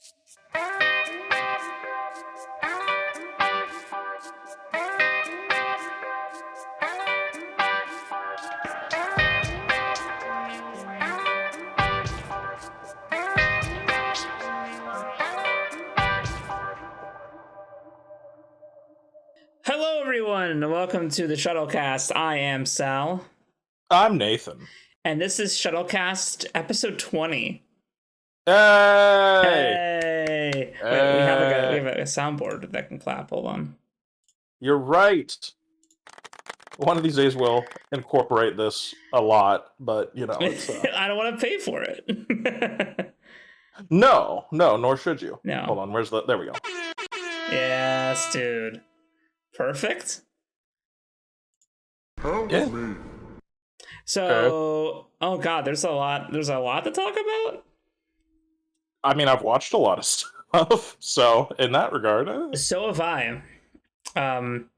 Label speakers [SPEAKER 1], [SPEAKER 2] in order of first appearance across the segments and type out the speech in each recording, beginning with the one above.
[SPEAKER 1] Hello, everyone, and welcome to the Shuttlecast. I am Sal.
[SPEAKER 2] I'm Nathan.
[SPEAKER 1] And this is Shuttlecast episode 20.
[SPEAKER 2] Hey!
[SPEAKER 1] Wait, we have a soundboard that can clap. Hold on.
[SPEAKER 2] You're right. One of these days we'll incorporate this a lot, but it's,
[SPEAKER 1] I don't want to pay for it.
[SPEAKER 2] No, nor should you.
[SPEAKER 1] No.
[SPEAKER 2] Hold on, there we go.
[SPEAKER 1] Yes, dude. Perfect.
[SPEAKER 2] Yeah.
[SPEAKER 1] So, oh god, there's a lot to talk about.
[SPEAKER 2] I mean, I've watched a lot of stuff, so in that regard.
[SPEAKER 1] So have I. I'm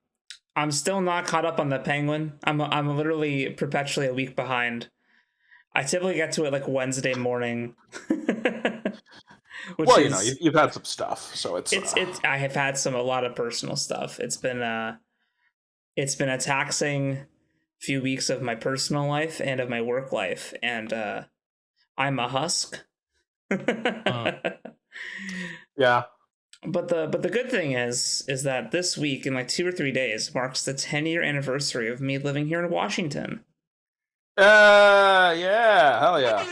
[SPEAKER 1] still not caught up on the Penguin. I'm literally perpetually a week behind. I typically get to it like Wednesday morning.
[SPEAKER 2] Well, you've had some stuff, so it's.
[SPEAKER 1] I have had a lot of personal stuff. It's been a taxing few weeks of my personal life and of my work life, and I'm a husk.
[SPEAKER 2] Yeah.
[SPEAKER 1] But the good thing is that this week, in like 2 or 3 days, marks the 10-year anniversary of me living here in Washington.
[SPEAKER 2] Yeah, hell yeah.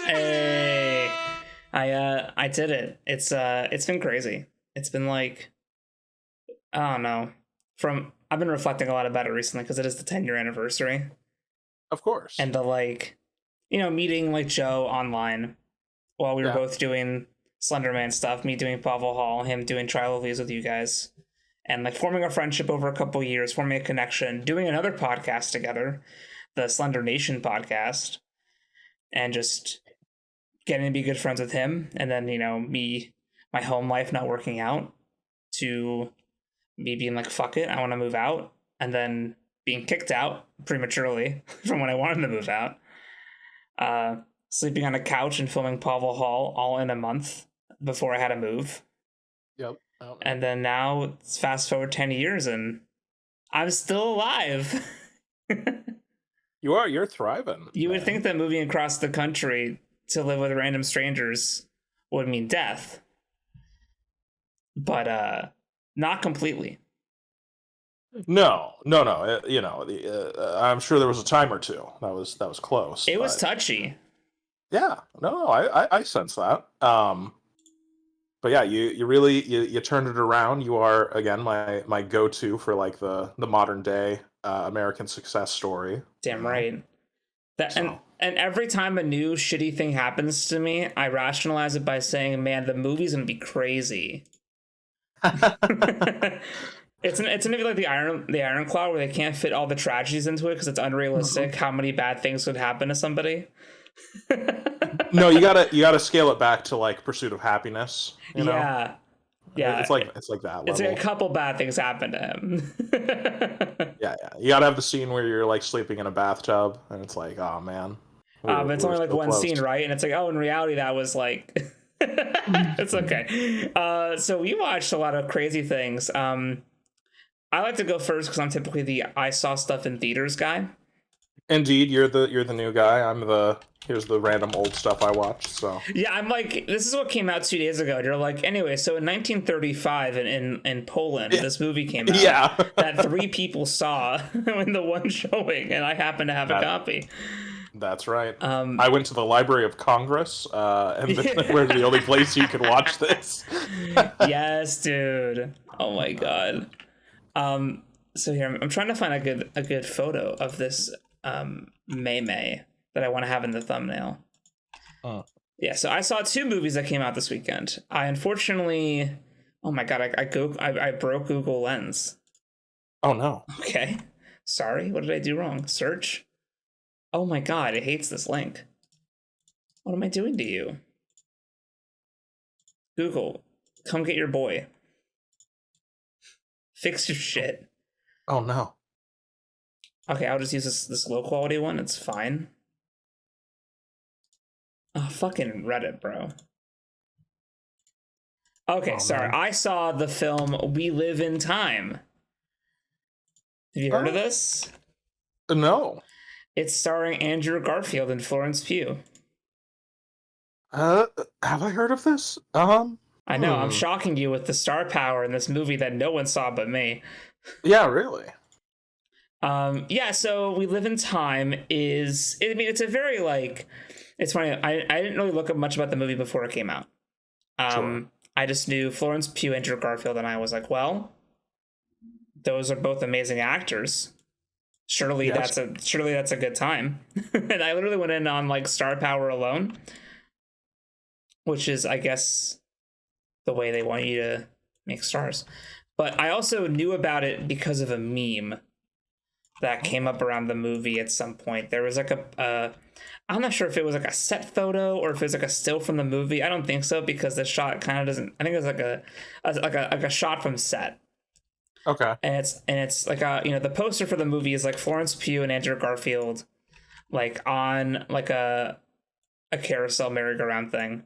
[SPEAKER 1] Hey, I did it. It's been crazy. It's been like, I don't know. I've been reflecting a lot about it recently because it is the 10-year anniversary.
[SPEAKER 2] Of course.
[SPEAKER 1] And the meeting like Joe online while we were both doing Slenderman stuff, me doing Pavel Hall, him doing Trial of Leaves with you guys, and like forming a friendship over a couple years, forming a connection, doing another podcast together, the Slender Nation podcast, and just getting to be good friends with him. And then, my home life not working out to me being like, fuck it, I want to move out. And then being kicked out prematurely from when I wanted to move out. Sleeping on a couch and filming Pavel Hall all in a month before I had to move.
[SPEAKER 2] Yep.
[SPEAKER 1] And then now it's fast forward 10 years and I'm still alive.
[SPEAKER 2] You're thriving.
[SPEAKER 1] You would think that moving across the country to live with random strangers would mean death. But not completely.
[SPEAKER 2] No. I'm sure there was a time or two that was close.
[SPEAKER 1] It was touchy.
[SPEAKER 2] Yeah, no, I sense that. But yeah, you really you turned it around. You are again my go-to for like the modern day American success story.
[SPEAKER 1] Damn right. And every time a new shitty thing happens to me, I rationalize it by saying, "Man, the movie's gonna be crazy." It's an movie like the Iron Claw, where they can't fit all the tragedies into it because it's unrealistic how many bad things could happen to somebody.
[SPEAKER 2] No, you gotta scale it back to like Pursuit of Happiness. You know?
[SPEAKER 1] Yeah.
[SPEAKER 2] It's like that level.
[SPEAKER 1] It's like a couple bad things happen to him.
[SPEAKER 2] Yeah. You gotta have the scene where you're like sleeping in a bathtub, and it's like, oh man.
[SPEAKER 1] It's only like one scene, right? And it's like, oh, in reality, that was like, it's okay. So we watched a lot of crazy things. I like to go first because I'm typically the I saw stuff in theaters guy.
[SPEAKER 2] Indeed, you're the new guy. Here's the random old stuff I watched. So
[SPEAKER 1] yeah, I'm like, this is what came out 2 days ago. And you're like, anyway, so in 1935 in Poland, this movie came out.
[SPEAKER 2] Yeah.
[SPEAKER 1] That 3 people saw in the one showing, and I happen to have a copy.
[SPEAKER 2] That's right. I went to the Library of Congress, and we're the only place you can watch this.
[SPEAKER 1] Yes, dude. Oh my god. So here I'm trying to find a good photo of this May that I want to have in the thumbnail. Yeah, so I saw 2 movies that came out this weekend. I unfortunately, oh my god, I broke Google Lens.
[SPEAKER 2] Oh no.
[SPEAKER 1] Okay, sorry. What did I do wrong? Search. Oh my god, it hates this link. What am I doing to you? Google, come get your boy. Fix your shit.
[SPEAKER 2] Oh no.
[SPEAKER 1] Okay, I'll just use this low quality one. It's fine. Oh, fucking Reddit, bro. Okay,
[SPEAKER 2] Oh,
[SPEAKER 1] sorry.
[SPEAKER 2] man.
[SPEAKER 1] I saw the film We Live in Time. Have you heard of this?
[SPEAKER 2] No.
[SPEAKER 1] It's starring Andrew Garfield and Florence Pugh.
[SPEAKER 2] Have I heard of this?
[SPEAKER 1] I know, I'm shocking you with the star power in this movie that no one saw but me.
[SPEAKER 2] Yeah, really.
[SPEAKER 1] Yeah, so We Live in Time is, I mean, it's a very, like, it's funny, I didn't really look up much about the movie before it came out.
[SPEAKER 2] Sure.
[SPEAKER 1] I just knew Florence Pugh, Andrew Garfield, and I was like, well, those are both amazing actors. Surely
[SPEAKER 2] Yes.
[SPEAKER 1] that's a good time. And I literally went in on like star power alone, which is, I guess, the way they want you to make stars. But I also knew about it because of a meme that came up around the movie at some point. There was like I'm not sure if it was like a set photo or if it was like a still from the movie. I don't think so, because the shot kind of doesn't. I think it was like a shot from set.
[SPEAKER 2] Okay.
[SPEAKER 1] And it's like the poster for the movie is like Florence Pugh and Andrew Garfield, like on like a carousel merry-go-round thing.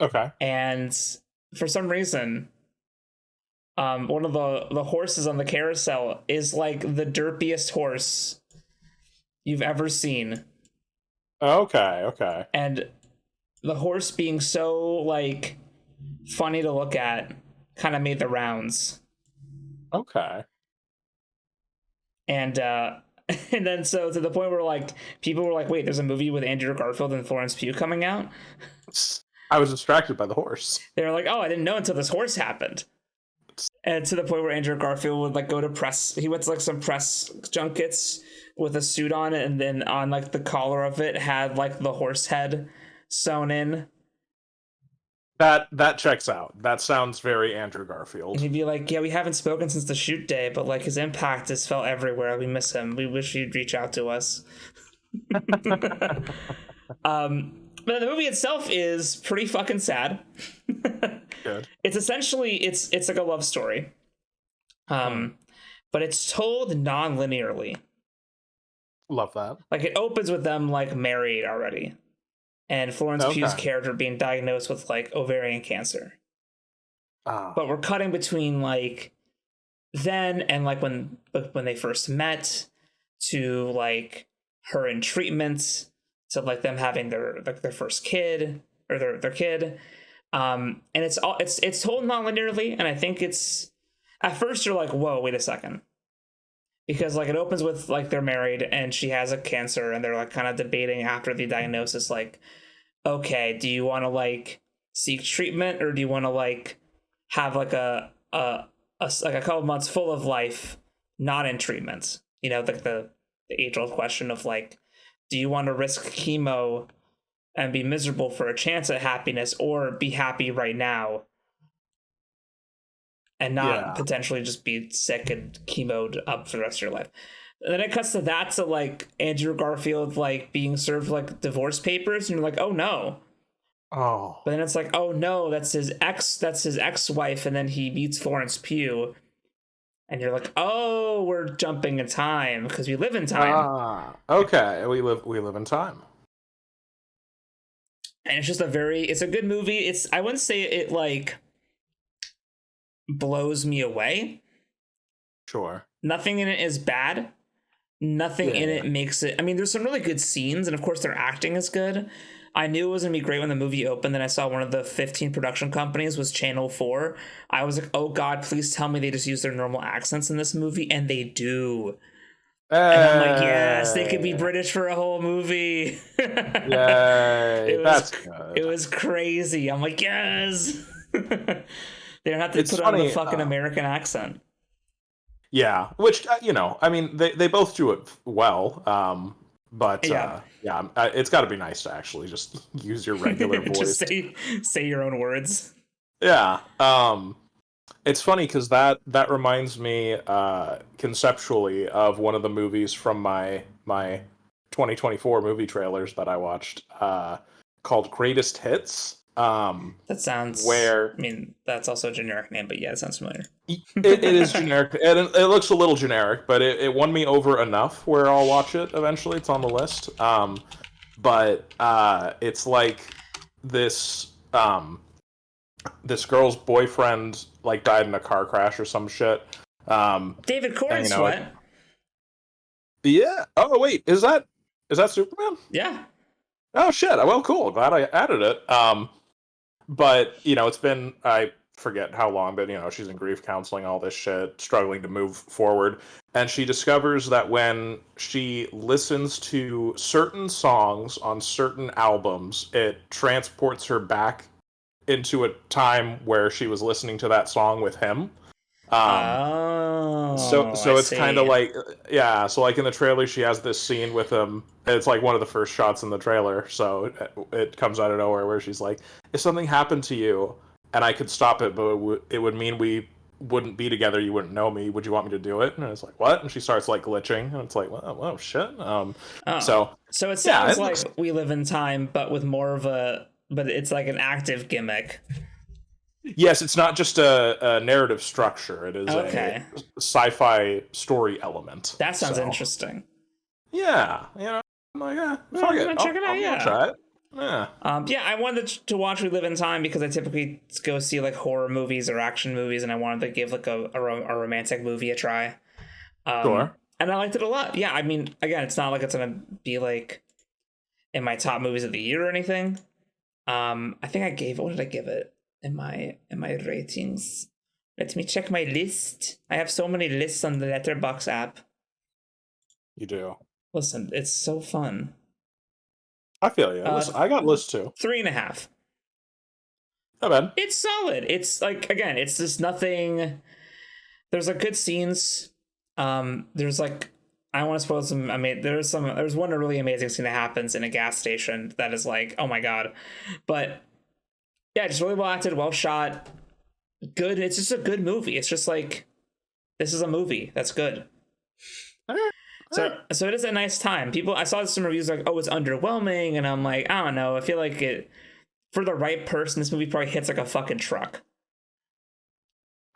[SPEAKER 2] Okay.
[SPEAKER 1] And for some reason, one of the horses on the carousel is like the derpiest horse you've ever seen.
[SPEAKER 2] Okay. Okay.
[SPEAKER 1] And the horse being so like funny to look at kind of made the rounds.
[SPEAKER 2] Okay.
[SPEAKER 1] And and then so to the point where like people were like, wait, there's a movie with Andrew Garfield and Florence Pugh coming out?
[SPEAKER 2] I was distracted by the horse.
[SPEAKER 1] They were like, oh, I didn't know until this horse happened. And to the point where Andrew Garfield would like go to press, he went to like some press junkets with a suit on, and then on like the collar of it had like the horse head sewn in.
[SPEAKER 2] That checks out. That sounds very Andrew
[SPEAKER 1] And
[SPEAKER 2] Garfield.
[SPEAKER 1] he'd be like, yeah, we haven't spoken since the shoot day, but like his impact is felt everywhere. We miss him. We wish he'd reach out to us. But the movie itself is pretty fucking sad.
[SPEAKER 2] Good.
[SPEAKER 1] It's essentially it's like a love story. But it's told non-linearly.
[SPEAKER 2] Love that.
[SPEAKER 1] Like it opens with them like married already, and Florence Pugh's character being diagnosed with like ovarian cancer. But we're cutting between like then and like when they first met, to like her in treatment, to like them having their first kid or their kid. And it's told non-linearly, and I think it's at first you're like, whoa, wait a second. Because like it opens with like they're married and she has a cancer, and they're like kind of debating after the diagnosis, like, okay, do you want to like seek treatment, or do you want to like have like a like a couple months full of life not in treatment? You know, like the age-old question of like, do you want to risk chemo and be miserable for a chance at happiness, or be happy right now and not potentially just be sick and chemoed up for the rest of your life? And then it cuts to that, to like Andrew Garfield like being served like divorce papers, and you're like, oh no.
[SPEAKER 2] Oh.
[SPEAKER 1] But then it's like, oh no, that's his ex-wife, and then he meets Florence Pugh, and you're like, oh, we're jumping in time because we live in time.
[SPEAKER 2] Okay, we live in time.
[SPEAKER 1] And it's just it's a good movie. I wouldn't say it like blows me away.
[SPEAKER 2] Sure.
[SPEAKER 1] Nothing in it is bad. Nothing in it makes it. I mean, there's some really good scenes, and of course their acting is good. I knew it was gonna be great when the movie opened. Then I saw one of the 15 production companies was Channel 4. I was like, oh god, please tell me they just use their normal accents in this movie, and they do. And I'm like, yes, they could be British for a whole movie.
[SPEAKER 2] Yay, that's good.
[SPEAKER 1] It was crazy. I'm like, yes. They don't have to put on the fucking American accent.
[SPEAKER 2] Yeah, which I mean, they both do it well. But it's got to be nice to actually just use your regular voice.
[SPEAKER 1] Just say your own words.
[SPEAKER 2] Yeah. It's funny because that reminds me conceptually of one of the movies from my 2024 movie trailers that I watched called Greatest Hits.
[SPEAKER 1] That sounds. I mean, that's also a generic name, but yeah, it sounds familiar.
[SPEAKER 2] It is generic, and it looks a little generic, but it won me over enough where I'll watch it eventually. It's on the list. But it's like this. this girl's boyfriend like died in a car crash or some shit.
[SPEAKER 1] David Corn
[SPEAKER 2] and,
[SPEAKER 1] Sweat.
[SPEAKER 2] Yeah. Oh wait, is that Superman?
[SPEAKER 1] Yeah.
[SPEAKER 2] Oh shit. Well, cool. Glad I added it. But it's been, I forget how long, but she's in grief counseling, all this shit, struggling to move forward, and she discovers that when she listens to certain songs on certain albums, it transports her back into a time where she was listening to that song with him. So it's kind of like, yeah, so like in the trailer she has this scene with him. It's like one of the first shots in the trailer, so it comes out of nowhere where she's like, if something happened to you and I could stop it, but it would mean we wouldn't be together, you wouldn't know me, would you want me to do it? And it's like, what? And she starts like glitching, and it's like, whoa shit.
[SPEAKER 1] So it sounds like We Live in Time, but with more of but it's like an active gimmick.
[SPEAKER 2] Yes, it's not just a narrative structure. It is a sci-fi story element.
[SPEAKER 1] That sounds interesting.
[SPEAKER 2] Yeah, I'm like, fuck it.
[SPEAKER 1] Check it out.
[SPEAKER 2] I'll try it. Yeah.
[SPEAKER 1] I wanted to watch We Live in Time because I typically go see like horror movies or action movies, and I wanted to give like a romantic movie a try.
[SPEAKER 2] Sure.
[SPEAKER 1] And I liked it a lot. Yeah, I mean, again, it's not like it's gonna be like in my top movies of the year or anything. I think what did I give it in my ratings? Let me check my list. I have so many lists on the Letterboxd app.
[SPEAKER 2] You do.
[SPEAKER 1] Listen, it's so fun.
[SPEAKER 2] I feel you. I got lists too.
[SPEAKER 1] 3.5.
[SPEAKER 2] Not bad.
[SPEAKER 1] It's solid. It's like, again, it's just nothing. There's like good scenes. There's like, I want to spoil some. I mean, there's one really amazing scene that happens in a gas station that is like, oh my god. But yeah, just really well acted, well shot, good. It's just a good movie. It's just like, this is a movie that's good. So it is a nice time. I saw some reviews like, oh, it's underwhelming, and I'm like, I don't know. I feel like it, for the right person, this movie probably hits like a fucking truck.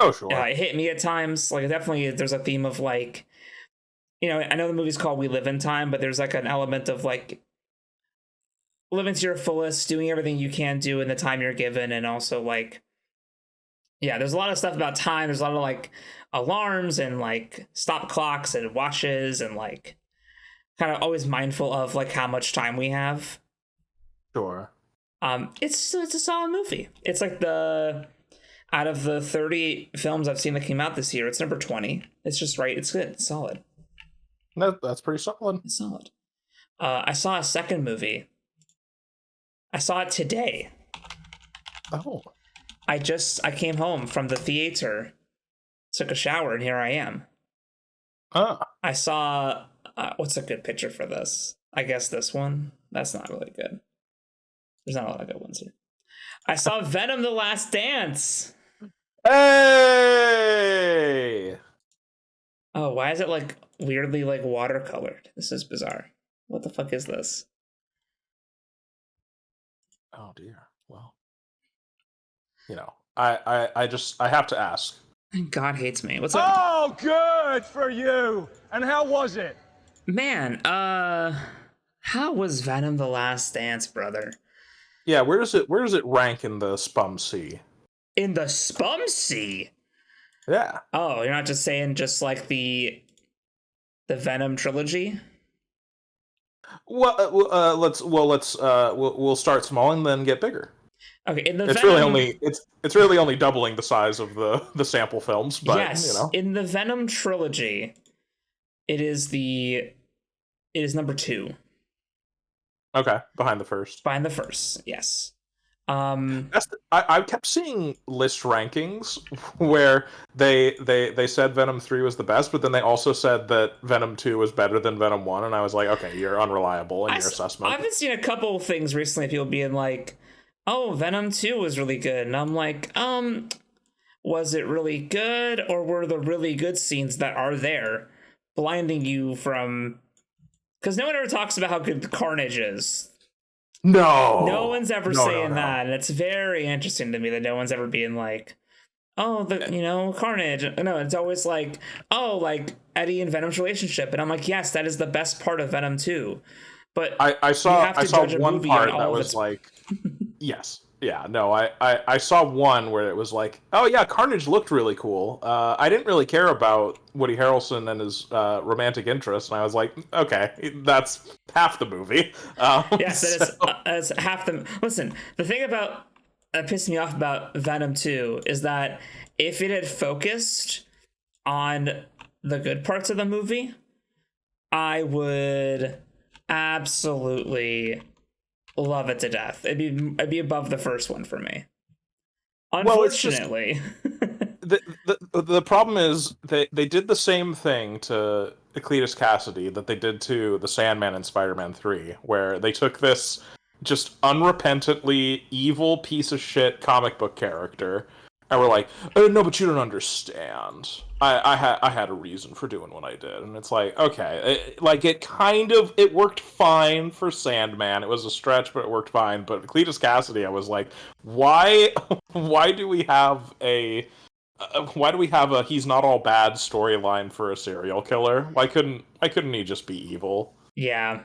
[SPEAKER 2] Oh, sure.
[SPEAKER 1] It hit me at times. Like, definitely, there's a theme of like, I know the movie's called We Live in Time, but there's like an element of like living to your fullest, doing everything you can do in the time you're given, and also like, yeah, there's a lot of stuff about time. There's a lot of like alarms and like stop clocks and watches, and like kind of always mindful of like how much time we have.
[SPEAKER 2] Sure.
[SPEAKER 1] It's a solid movie. It's like out of the 30 films I've seen that came out this year, it's number 20. It's just right. It's good. It's solid.
[SPEAKER 2] No, that's pretty solid.
[SPEAKER 1] It's solid. I saw a second movie. I saw it today.
[SPEAKER 2] Oh.
[SPEAKER 1] I came home from the theater, took a shower, and here I am. I saw, what's a good picture for this? I guess this one. That's not really good. There's not a lot of good ones here. I saw Venom: The Last Dance.
[SPEAKER 2] Hey!
[SPEAKER 1] Oh, why is it like weirdly like watercolored? This is bizarre. What the fuck is this?
[SPEAKER 2] Oh dear. Well, I have to ask.
[SPEAKER 1] God hates me. What's up?
[SPEAKER 3] Oh, good for you. And how was it?
[SPEAKER 1] Man, how was Venom: The Last Dance, brother?
[SPEAKER 2] Yeah, where does it rank in the Spum C?
[SPEAKER 1] In the Spum C?
[SPEAKER 2] Yeah.
[SPEAKER 1] Oh, you're not just saying just like the Venom trilogy?
[SPEAKER 2] Well, we'll start small and then get bigger.
[SPEAKER 1] Okay,
[SPEAKER 2] it's really only doubling the size of the sample films, but
[SPEAKER 1] yes, in the Venom trilogy, it is number 2.
[SPEAKER 2] Okay, behind the first.
[SPEAKER 1] Behind the first, yes.
[SPEAKER 2] I kept seeing list rankings where they said Venom 3 was the best, but then they also said that Venom 2 was better than Venom 1, and I was like, okay, you're unreliable in your assessment.
[SPEAKER 1] I've been seeing a couple of things recently, people being like, oh, Venom 2 was really good, and I'm like, was it really good, or were the really good scenes that are there blinding you from... Because no one ever talks about how good the Carnage is. No one's ever saying that, and it's very interesting to me that no one's ever being like, oh, Carnage. No, it's always like, oh, like Eddie and Venom's relationship, and I'm like, yes, that is the best part of Venom 2. But
[SPEAKER 2] I saw one part that was like, yes, Yeah, no, I saw one where it was like, oh yeah, Carnage looked really cool. I didn't really care about Woody Harrelson and his romantic interest, and I was like, okay, that's half the movie.
[SPEAKER 1] Yes,
[SPEAKER 2] So,
[SPEAKER 1] that's half the. Listen, the thing about that pissed me off about Venom 2 is that if it had focused on the good parts of the movie, I would absolutely love it to death. It'd be above the first one for me. Unfortunately.
[SPEAKER 2] the problem is they did the same thing to Cletus Cassidy that they did to the Sandman in Spider-Man 3, where they took this just unrepentantly evil piece of shit comic book character and we're like, oh, no, but you don't understand. I had a reason for doing what I did, and it's like, okay, it worked fine for Sandman. It was a stretch, but it worked fine. But Cletus Cassidy, I was like, why do we have a he's not all bad storyline for a serial killer? Why couldn't he just be evil?
[SPEAKER 1] Yeah.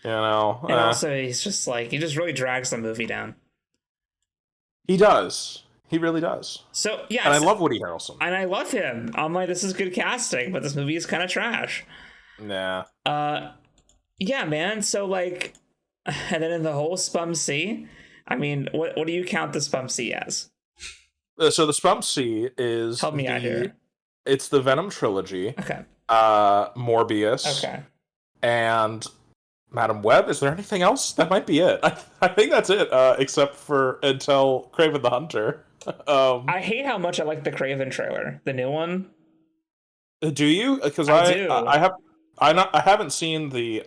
[SPEAKER 2] You know,
[SPEAKER 1] and also he's just like he just really drags the movie down.
[SPEAKER 2] He does. He really does.
[SPEAKER 1] So yeah,
[SPEAKER 2] and I love Woody Harrelson.
[SPEAKER 1] And I love him. I'm like, this is good casting, but this movie is kind of trash.
[SPEAKER 2] Nah.
[SPEAKER 1] Yeah, man. So like, and then in the whole Spum C, I mean, what do you count the Spum C as?
[SPEAKER 2] So the Spum C is
[SPEAKER 1] help me out here.
[SPEAKER 2] It's the Venom trilogy.
[SPEAKER 1] Okay.
[SPEAKER 2] Morbius.
[SPEAKER 1] Okay.
[SPEAKER 2] And Madam Web. Is there anything else? That might be it. I think that's it. Except for until Kraven the Hunter.
[SPEAKER 1] I hate how much I like the Kraven trailer, the new one.
[SPEAKER 2] Do you? Because I haven't seen the.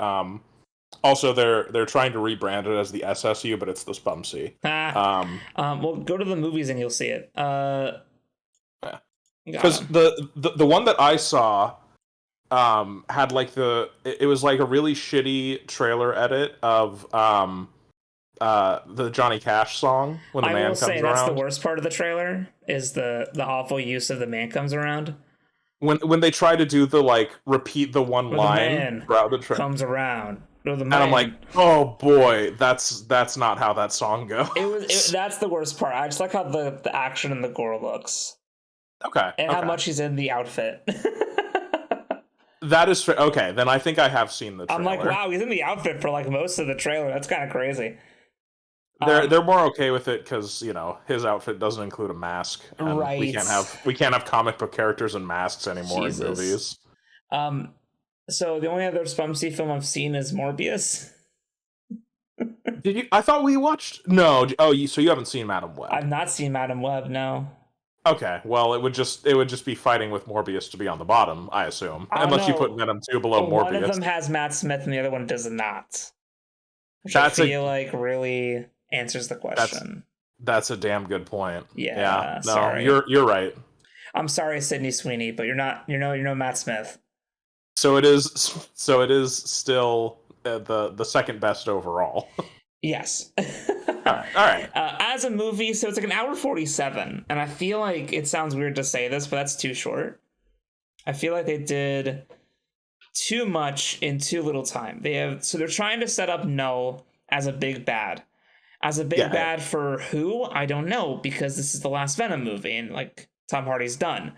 [SPEAKER 2] Also, they're trying to rebrand it as the SSU, but it's the Spum C.
[SPEAKER 1] Well, go to the movies and you'll see it.
[SPEAKER 2] Because the one that I saw had like it was like a really shitty trailer edit of the Johnny Cash song when the man comes around. I will say that's
[SPEAKER 1] the worst part of the trailer is the awful use of the man comes around.
[SPEAKER 2] When they try to do the like repeat the one line throughout the trailer
[SPEAKER 1] comes around.
[SPEAKER 2] And I'm like, oh boy, that's not how that song goes.
[SPEAKER 1] That's the worst part. I just like how the action and the gore looks.
[SPEAKER 2] Okay.
[SPEAKER 1] And how much he's in the outfit.
[SPEAKER 2] That is okay. Then I think I have seen the trailer.
[SPEAKER 1] I'm like, wow, he's in the outfit for like most of the trailer. That's kind of crazy.
[SPEAKER 2] They're more okay with it because his outfit doesn't include a mask. And
[SPEAKER 1] right.
[SPEAKER 2] We can't have comic book characters in masks anymore in movies.
[SPEAKER 1] So the only other Spum C film I've seen is Morbius.
[SPEAKER 2] Did you? I thought we watched. No. Oh, so you haven't seen Madam Web?
[SPEAKER 1] I've not seen Madam Web. No.
[SPEAKER 2] Okay. Well, it would just be fighting with Morbius to be on the bottom, I assume, unless you put Venom 2 below Morbius.
[SPEAKER 1] One of them has Matt Smith, and the other one does not. Which I feel like really answers the question.
[SPEAKER 2] That's a damn good point.
[SPEAKER 1] Yeah.
[SPEAKER 2] No,
[SPEAKER 1] sorry.
[SPEAKER 2] You're right.
[SPEAKER 1] I'm sorry, Sydney Sweeney, but you're no Matt Smith.
[SPEAKER 2] So it is still the second best overall.
[SPEAKER 1] Yes.
[SPEAKER 2] All right.
[SPEAKER 1] As a movie, so it's like an hour 47, and I feel like it sounds weird to say this, but that's too short. I feel like they did too much in too little time. They're trying to set up Null as a big bad. As a big bad for who? I don't know, because this is the last Venom movie, and like Tom Hardy's done.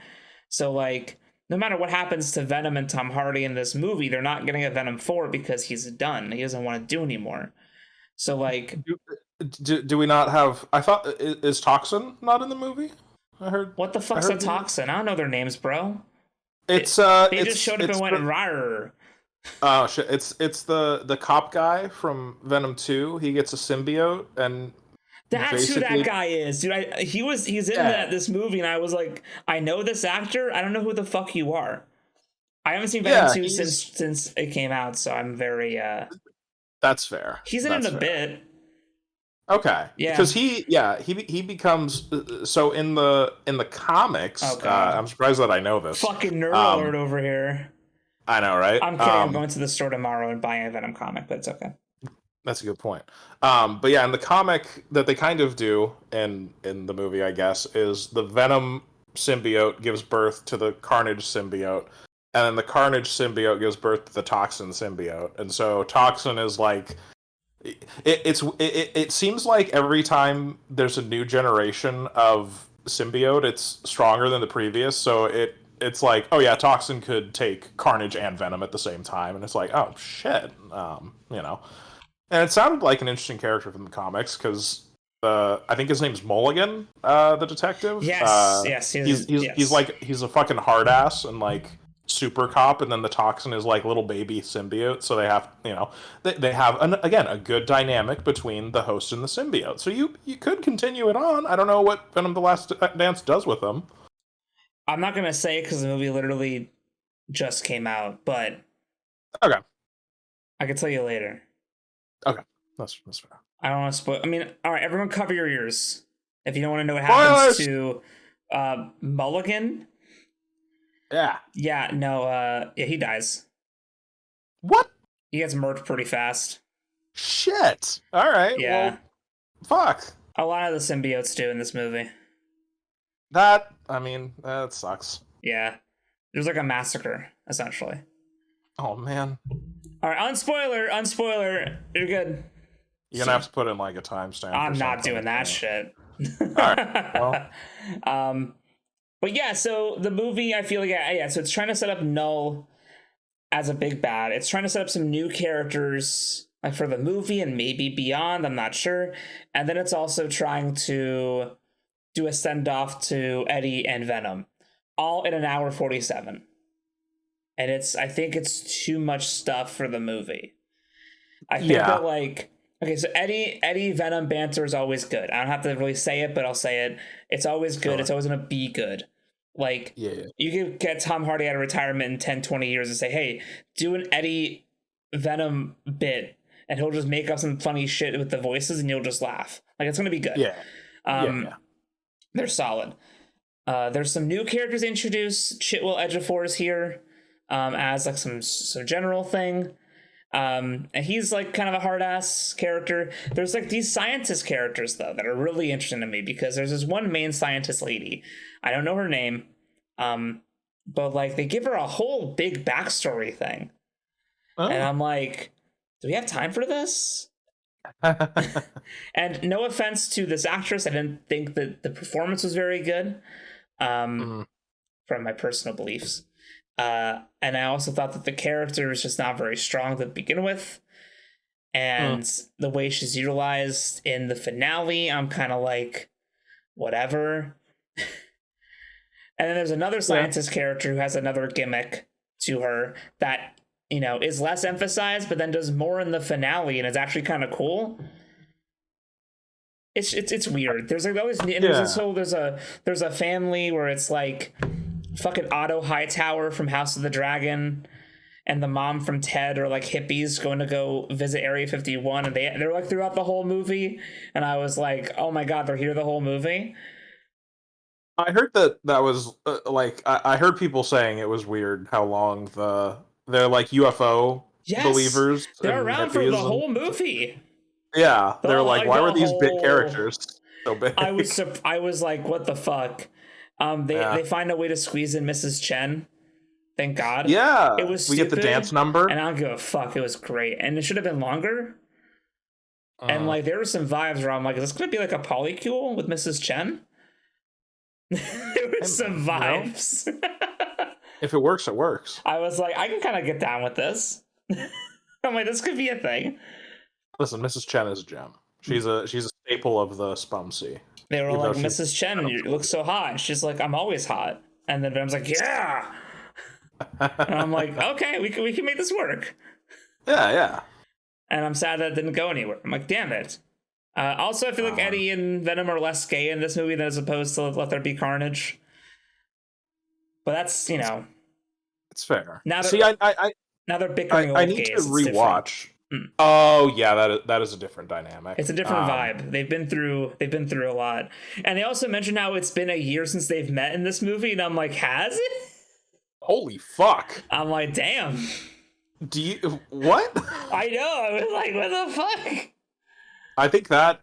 [SPEAKER 1] So like, no matter what happens to Venom and Tom Hardy in this movie, they're not getting a Venom 4 because he's done. He doesn't want to do anymore. So like,
[SPEAKER 2] do we not have? I thought is Toxin not in the movie? I heard.
[SPEAKER 1] What the fuck's a Toxin? I don't know their names, bro.
[SPEAKER 2] They
[SPEAKER 1] just showed up and went rawr.
[SPEAKER 2] Oh shit! It's the cop guy from Venom 2. He gets a symbiote, and
[SPEAKER 1] that's who that guy is, dude. He's in this movie, and I was like, I know this actor. I don't know who the fuck you are. I haven't seen Venom 2 since it came out, so I'm very.
[SPEAKER 2] That's fair.
[SPEAKER 1] He's in it a bit.
[SPEAKER 2] Okay. Yeah. Because he becomes so in the comics. I'm surprised that I know this.
[SPEAKER 1] Fucking nerd alert over here.
[SPEAKER 2] I know, right?
[SPEAKER 1] I'm kidding. I'm going to the store tomorrow and buying a Venom comic, but it's okay.
[SPEAKER 2] That's a good point. But yeah, in the comic that they kind of do in the movie, I guess, is the Venom symbiote gives birth to the Carnage symbiote, and then the Carnage symbiote gives birth to the Toxin symbiote. And so Toxin is like It seems like every time there's a new generation of symbiote, it's stronger than the previous. So it's like, oh yeah, Toxin could take Carnage and Venom at the same time, and it's like, oh shit, you know. And it sounded like an interesting character from the comics because I think his name's Mulligan, the detective.
[SPEAKER 1] Yes,
[SPEAKER 2] he's like he's a fucking hard ass and like super cop, and then the Toxin is like little baby symbiote. So they have they have again a good dynamic between the host and the symbiote. So you could continue it on. I don't know what Venom: The Last Dance does with them.
[SPEAKER 1] I'm not gonna say because the movie literally just came out, but
[SPEAKER 2] okay,
[SPEAKER 1] I can tell you later.
[SPEAKER 2] Okay, that's fair.
[SPEAKER 1] I don't want to spoil. I mean, all right, everyone, cover your ears if you don't want to know what happens to Mulligan.
[SPEAKER 2] Yeah.
[SPEAKER 1] Yeah. No. Yeah, he dies.
[SPEAKER 2] What?
[SPEAKER 1] He gets murked pretty fast.
[SPEAKER 2] Shit. All right.
[SPEAKER 1] Yeah.
[SPEAKER 2] Well, fuck.
[SPEAKER 1] A lot of the symbiotes do in this movie.
[SPEAKER 2] That sucks.
[SPEAKER 1] Yeah. There's like a massacre, essentially.
[SPEAKER 2] Oh man.
[SPEAKER 1] All right, unspoiler. You're good.
[SPEAKER 2] You're gonna have to put in like a timestamp.
[SPEAKER 1] I'm not doing that shit.
[SPEAKER 2] All right.
[SPEAKER 1] Well. But yeah, so the movie, I feel like, yeah, so it's trying to set up Null as a big bad. It's trying to set up some new characters, like for the movie and maybe beyond, I'm not sure. And then it's also trying to do a send-off to Eddie and Venom, all in an hour 47. And I think it's too much stuff for the movie. I think that, like, okay, so Eddie Venom banter is always good. I don't have to really say it, but I'll say it. It's always good. Sure. It's always going to be good. Like, you can get Tom Hardy out of retirement in 10, 20 years and say, hey, do an Eddie Venom bit, and he'll just make up some funny shit with the voices, and you'll just laugh. Like, it's going to be good.
[SPEAKER 2] Yeah.
[SPEAKER 1] They're solid. There's some new characters introduced. Chitwell Ejiofor is here as, like, some general thing. And he's like kind of a hard ass character. There's like these scientist characters though that are really interesting to me because there's this one main scientist lady. I don't know her name. But like they give her a whole big backstory thing. Oh. And I'm like, do we have time for this? And no offense to this actress, I didn't think that the performance was very good. From my personal beliefs. And I also thought that the character is just not very strong to begin with. And the way she's utilized in the finale, I'm kind of like, whatever. And then there's another scientist character who has another gimmick to her that, is less emphasized, but then does more in the finale, and it's actually kind of cool. It's weird. There's like always there's a family where it's like fucking Otto Hightower from House of the Dragon and the mom from Ted are like hippies going to go visit Area 51, and they're like throughout the whole movie, and I was like, oh my god, they're here the whole movie.
[SPEAKER 2] I heard that was I heard people saying it was weird how long they're like UFO believers.
[SPEAKER 1] They're around for the whole movie.
[SPEAKER 2] Yeah, they're like, why were these big characters so big?
[SPEAKER 1] I was like, what the fuck? They find a way to squeeze in Mrs. Chen. Thank God.
[SPEAKER 2] Yeah,
[SPEAKER 1] it was.
[SPEAKER 2] We get the dance number,
[SPEAKER 1] and I don't give a fuck. It was great, and it should have been longer. And like, there were some vibes where I'm like, is this gonna be like a polycule with Mrs. Chen? There were some vibes.
[SPEAKER 2] If it works, it works.
[SPEAKER 1] I was like, I can kind of get down with this. I'm like, this could be a thing.
[SPEAKER 2] Listen, Mrs. Chen is a gem. She's a staple of the Spum Sea.
[SPEAKER 1] They were like, Mrs. Chen, you look so hot. She's like, I'm always hot. And then Venom's like, yeah. And I'm like, okay, we can make this work.
[SPEAKER 2] Yeah.
[SPEAKER 1] And I'm sad that it didn't go anywhere. I'm like, damn it. Also, I feel like Eddie and Venom are less gay in this movie than as opposed to Let There Be Carnage. But that's,
[SPEAKER 2] it's fair.
[SPEAKER 1] Now they're bickering.
[SPEAKER 2] I need to rewatch. Oh yeah, that is a different dynamic.
[SPEAKER 1] It's a different vibe. They've been through a lot, and they also mentioned how it's been a year since they've met in this movie, and I'm like, has it?
[SPEAKER 2] Holy fuck!
[SPEAKER 1] I'm like, damn.
[SPEAKER 2] Do you what?
[SPEAKER 1] I know. I was like, what the fuck?
[SPEAKER 2] I think that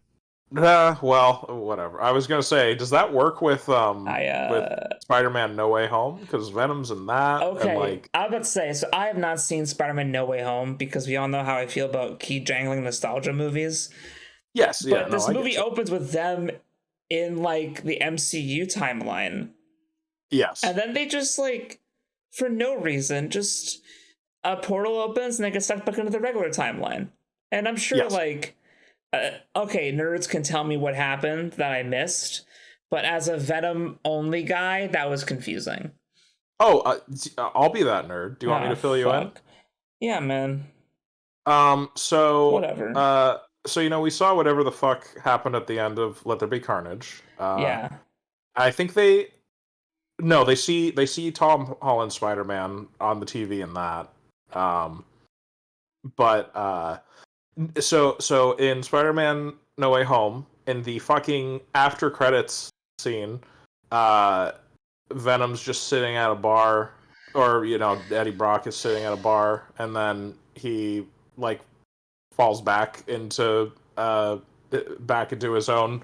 [SPEAKER 2] Well, whatever. I was gonna say, does that work with
[SPEAKER 1] I
[SPEAKER 2] Spider-Man No Way Home? Because Venom's in that, and
[SPEAKER 1] Okay,
[SPEAKER 2] like,
[SPEAKER 1] I was about to say, so I have not seen Spider-Man No Way Home because we all know how I feel about key jangling nostalgia movies.
[SPEAKER 2] yes, yeah,
[SPEAKER 1] But
[SPEAKER 2] no,
[SPEAKER 1] this
[SPEAKER 2] I
[SPEAKER 1] movie
[SPEAKER 2] get you.
[SPEAKER 1] opens with them in like the MCU timeline.
[SPEAKER 2] Yes,
[SPEAKER 1] And then they just like, for no reason, just a portal opens and they get sucked back into the regular timeline. And I'm sure
[SPEAKER 2] yes.
[SPEAKER 1] like, okay, nerds can tell me what happened that I missed, but as a Venom only guy, that was confusing.
[SPEAKER 2] Oh, I'll be that nerd. Do you want me
[SPEAKER 1] Ah,
[SPEAKER 2] to fill you in?
[SPEAKER 1] fuck. Yeah, man.
[SPEAKER 2] Um, so,
[SPEAKER 1] Whatever.
[SPEAKER 2] uh, so we saw whatever the fuck happened at the end of Let There Be Carnage.
[SPEAKER 1] Yeah.
[SPEAKER 2] I think no, they see Tom Holland Spider-Man on the TV in that. Um, but so in Spider-Man No Way Home, in the fucking after credits scene, uh, Venom's just sitting at a bar, or Eddie Brock is sitting at a bar, and then he like falls back into his own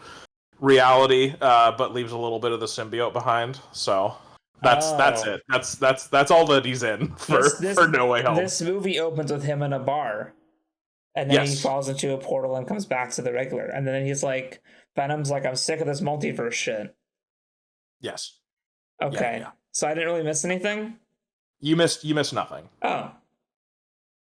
[SPEAKER 2] reality, but leaves a little bit of the symbiote behind. So that's
[SPEAKER 1] Oh.
[SPEAKER 2] it. That's all that he's in
[SPEAKER 1] This
[SPEAKER 2] for
[SPEAKER 1] this
[SPEAKER 2] No Way Home.
[SPEAKER 1] this movie opens with him in a bar, and then he
[SPEAKER 2] Yes,
[SPEAKER 1] falls into a portal and comes back to the regular, and then he's like, Venom's like, I'm sick of this multiverse shit.
[SPEAKER 2] yes,
[SPEAKER 1] Okay,
[SPEAKER 2] yeah.
[SPEAKER 1] so I didn't really miss anything.
[SPEAKER 2] You missed nothing.
[SPEAKER 1] Oh,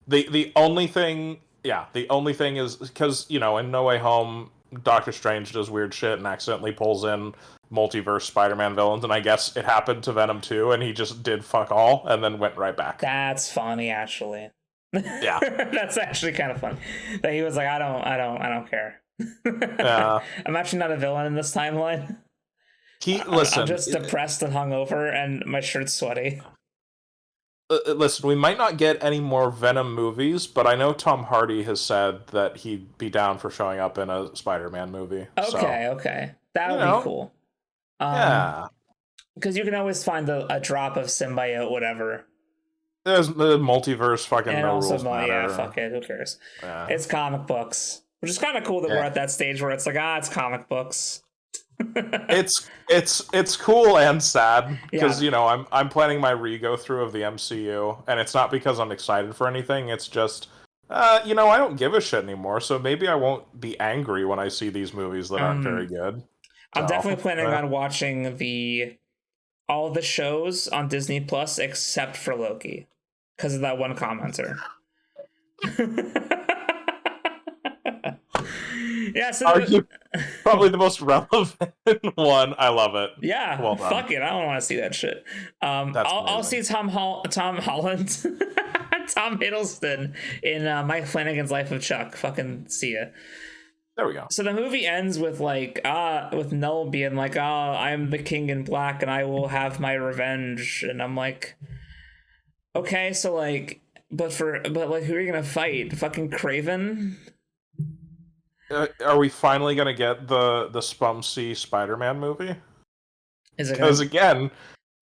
[SPEAKER 2] The only thing, yeah, the only thing is because in No Way Home, Doctor Strange does weird shit and accidentally pulls in multiverse Spider-Man villains, and I guess it happened to Venom too, and he just did fuck all and then went right back.
[SPEAKER 1] that's funny actually.
[SPEAKER 2] Yeah,
[SPEAKER 1] That's actually kind of funny that he was like, I don't care.
[SPEAKER 2] uh,
[SPEAKER 1] I'm actually not a villain in this timeline. I'm
[SPEAKER 2] listen,
[SPEAKER 1] just depressed and hungover, and my shirt's sweaty.
[SPEAKER 2] listen. We might not get any more Venom movies, but I know Tom Hardy has said that he'd be down for showing up in a Spider-Man movie. So
[SPEAKER 1] Okay, that
[SPEAKER 2] you
[SPEAKER 1] would be
[SPEAKER 2] know,
[SPEAKER 1] cool.
[SPEAKER 2] yeah.
[SPEAKER 1] Because you can always find a drop of symbiote, whatever.
[SPEAKER 2] There's the multiverse, fucking
[SPEAKER 1] And
[SPEAKER 2] no
[SPEAKER 1] also,
[SPEAKER 2] rules
[SPEAKER 1] well, yeah,
[SPEAKER 2] matter.
[SPEAKER 1] fuck it, who cares?
[SPEAKER 2] Yeah.
[SPEAKER 1] It's comic books, which is kind of cool that we're
[SPEAKER 2] Yeah.
[SPEAKER 1] at that stage where it's like, it's comic books.
[SPEAKER 2] It's cool and sad because
[SPEAKER 1] Yeah.
[SPEAKER 2] I'm planning my re-go through of the MCU, and it's not because I'm excited for anything. It's just I don't give a shit anymore, so maybe I won't be angry when I see these movies that aren't very good.
[SPEAKER 1] I'm
[SPEAKER 2] So
[SPEAKER 1] definitely planning on watching all the shows on Disney Plus except for Loki because of that one commenter. Yeah, so
[SPEAKER 2] probably the most relevant one. I love it.
[SPEAKER 1] yeah,
[SPEAKER 2] Well done.
[SPEAKER 1] fuck it. I don't want to see that shit. I'll see Tom Holland, Tom Hiddleston in Mike Flanagan's Life of Chuck. Fucking see ya.
[SPEAKER 2] There we go.
[SPEAKER 1] So the movie ends with like with Null being like, I'm the king in black and I will have my revenge, and I'm like, okay, so like, but like, who are you gonna fight? Fucking Craven?
[SPEAKER 2] Are we finally gonna get the Spumsy Spider-Man movie?
[SPEAKER 1] Is it?
[SPEAKER 2] Because again,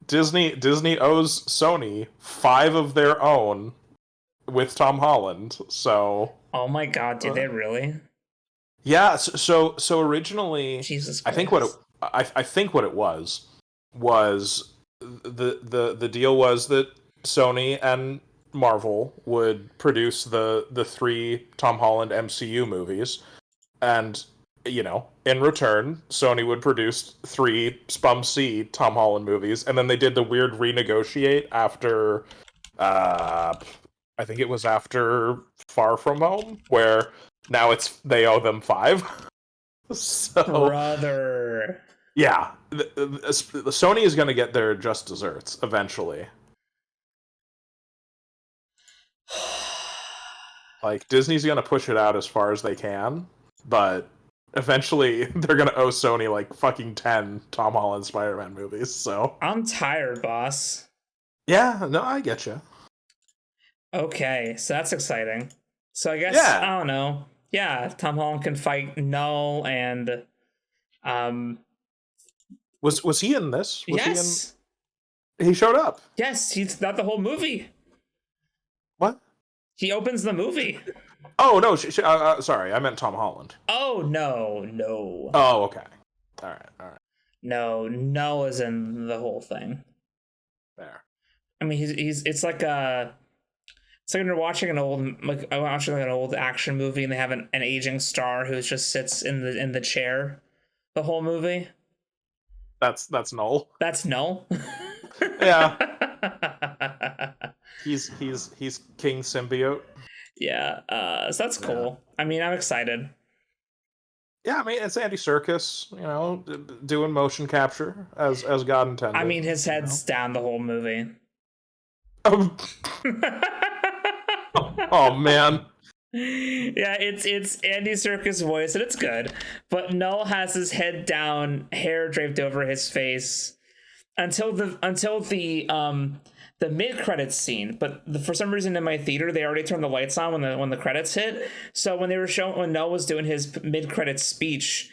[SPEAKER 2] Disney owes Sony 5 of their own with Tom Holland. So
[SPEAKER 1] Oh my god, did they really?
[SPEAKER 2] yeah. So originally,
[SPEAKER 1] Jesus Christ.
[SPEAKER 2] I think what it was the deal was that Sony and Marvel would produce the 3 Tom Holland MCU movies. And, in return, Sony would produce 3 Spum-C Tom Holland movies, and then they did the weird renegotiate after, I think it was after Far From Home, where now they owe them 5. So,
[SPEAKER 1] brother.
[SPEAKER 2] Yeah, the Sony is going to get their just desserts eventually. Like, Disney's going to push it out as far as they can. But eventually, they're gonna owe Sony like fucking 10 Tom Holland Spider-Man movies. So
[SPEAKER 1] I'm tired, boss.
[SPEAKER 2] yeah, no, I get you.
[SPEAKER 1] Okay, so that's exciting. So I guess
[SPEAKER 2] Yeah.
[SPEAKER 1] I don't know. Yeah, Tom Holland can fight Null and
[SPEAKER 2] Was he in this?
[SPEAKER 1] yes.
[SPEAKER 2] He showed up.
[SPEAKER 1] Yes, he's not the whole movie.
[SPEAKER 2] What?
[SPEAKER 1] He opens the movie.
[SPEAKER 2] Oh no, sorry, I meant Tom Holland.
[SPEAKER 1] Oh no.
[SPEAKER 2] Oh, okay. All right.
[SPEAKER 1] No, Null is in the whole thing.
[SPEAKER 2] There.
[SPEAKER 1] I mean, it's like when you're watching an old action movie and they have an aging star who just sits in the chair the whole movie.
[SPEAKER 2] That's Null.
[SPEAKER 1] That's Null.
[SPEAKER 2] Yeah. He's King Symbiote.
[SPEAKER 1] Yeah. So that's cool. I mean, I'm excited.
[SPEAKER 2] Yeah, I mean, it's Andy Serkis, doing motion capture as God intended.
[SPEAKER 1] I mean, his head's down the whole movie.
[SPEAKER 2] Oh man.
[SPEAKER 1] Yeah, it's Andy Serkis' voice, and it's good. But Null has his head down, hair draped over his face until the mid-credits scene. But for some reason in my theater, they already turned the lights on when the credits hit. So when Null was doing his mid-credits speech,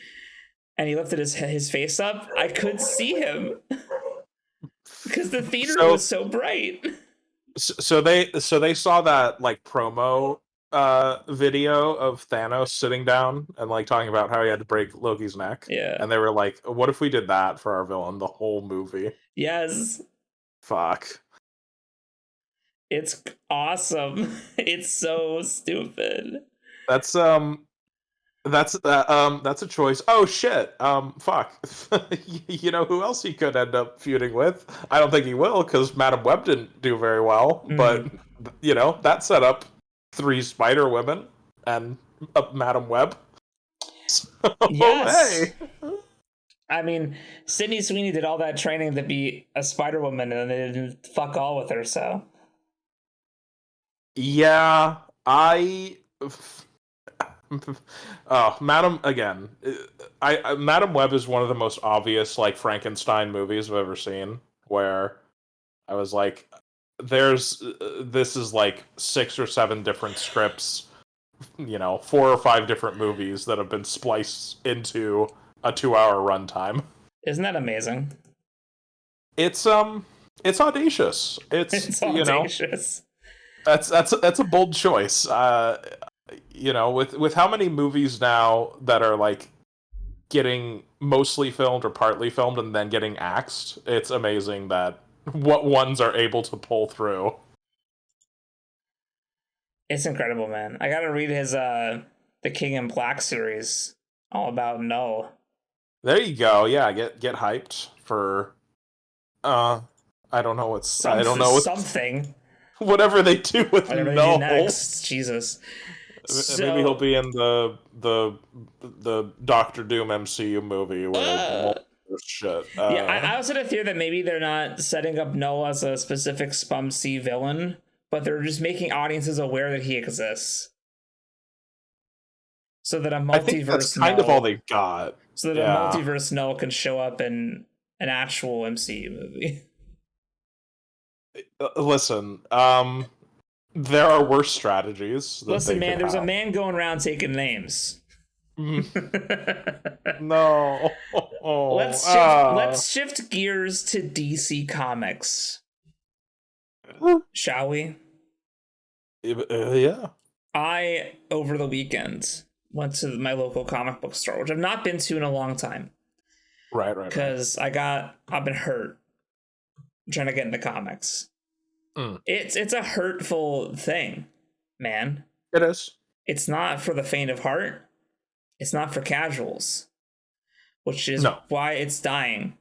[SPEAKER 1] and he lifted his face up, I could see him because the theater was so bright.
[SPEAKER 2] So they saw that like promo video of Thanos sitting down and like talking about how he had to break Loki's neck.
[SPEAKER 1] Yeah.
[SPEAKER 2] And they were like, what if we did that for our villain the whole movie?
[SPEAKER 1] Yes.
[SPEAKER 2] Fuck.
[SPEAKER 1] It's awesome. It's so stupid.
[SPEAKER 2] That's a choice. Oh shit. Fuck. You know who else he could end up feuding with? I don't think he will, because Madam Web didn't do very well. But that set up 3 Spider Women and Madam Web. So,
[SPEAKER 1] yes.
[SPEAKER 2] Hey.
[SPEAKER 1] I mean, Sydney Sweeney did all that training to be a Spider Woman, and they didn't fuck all with her. So.
[SPEAKER 2] Yeah, Madam again. Madam Web is one of the most obvious like Frankenstein movies I've ever seen. Where I was like, this is like 6 or 7 different scripts, 4 or 5 different movies that have been spliced into a 2-hour runtime.
[SPEAKER 1] Isn't that amazing?
[SPEAKER 2] It's audacious. It's
[SPEAKER 1] audacious.
[SPEAKER 2] That's a bold choice. With how many movies now that are like getting mostly filmed or partly filmed and then getting axed, it's amazing that what ones are able to pull through.
[SPEAKER 1] It's incredible, man. I gotta read his the King in Black series all about Null.
[SPEAKER 2] There you go. Yeah, get hyped for I don't know what's
[SPEAKER 1] something.
[SPEAKER 2] Whatever they do with Null
[SPEAKER 1] next. Jesus.
[SPEAKER 2] Maybe he'll be in the Doctor Doom MCU movie where shit.
[SPEAKER 1] I also had a theory that maybe they're not setting up Null as a specific Spum-C villain, but they're just making audiences aware that he exists. So that a multiverse
[SPEAKER 2] I think that's kind of all they got.
[SPEAKER 1] So that a multiverse Null can show up in an actual MCU movie.
[SPEAKER 2] Listen, there are worse strategies.
[SPEAKER 1] Listen, man, there's a man going around taking names.
[SPEAKER 2] No.
[SPEAKER 1] Let's shift gears to DC Comics. Shall we?
[SPEAKER 2] Yeah.
[SPEAKER 1] I, over the weekend, went to my local comic book store, which I've not been to in a long time.
[SPEAKER 2] Right.
[SPEAKER 1] Because I've been hurt trying to get into comics. It's a hurtful thing, man.
[SPEAKER 2] It is.
[SPEAKER 1] It's not for the faint of heart. It's not for casuals, which is why it's dying.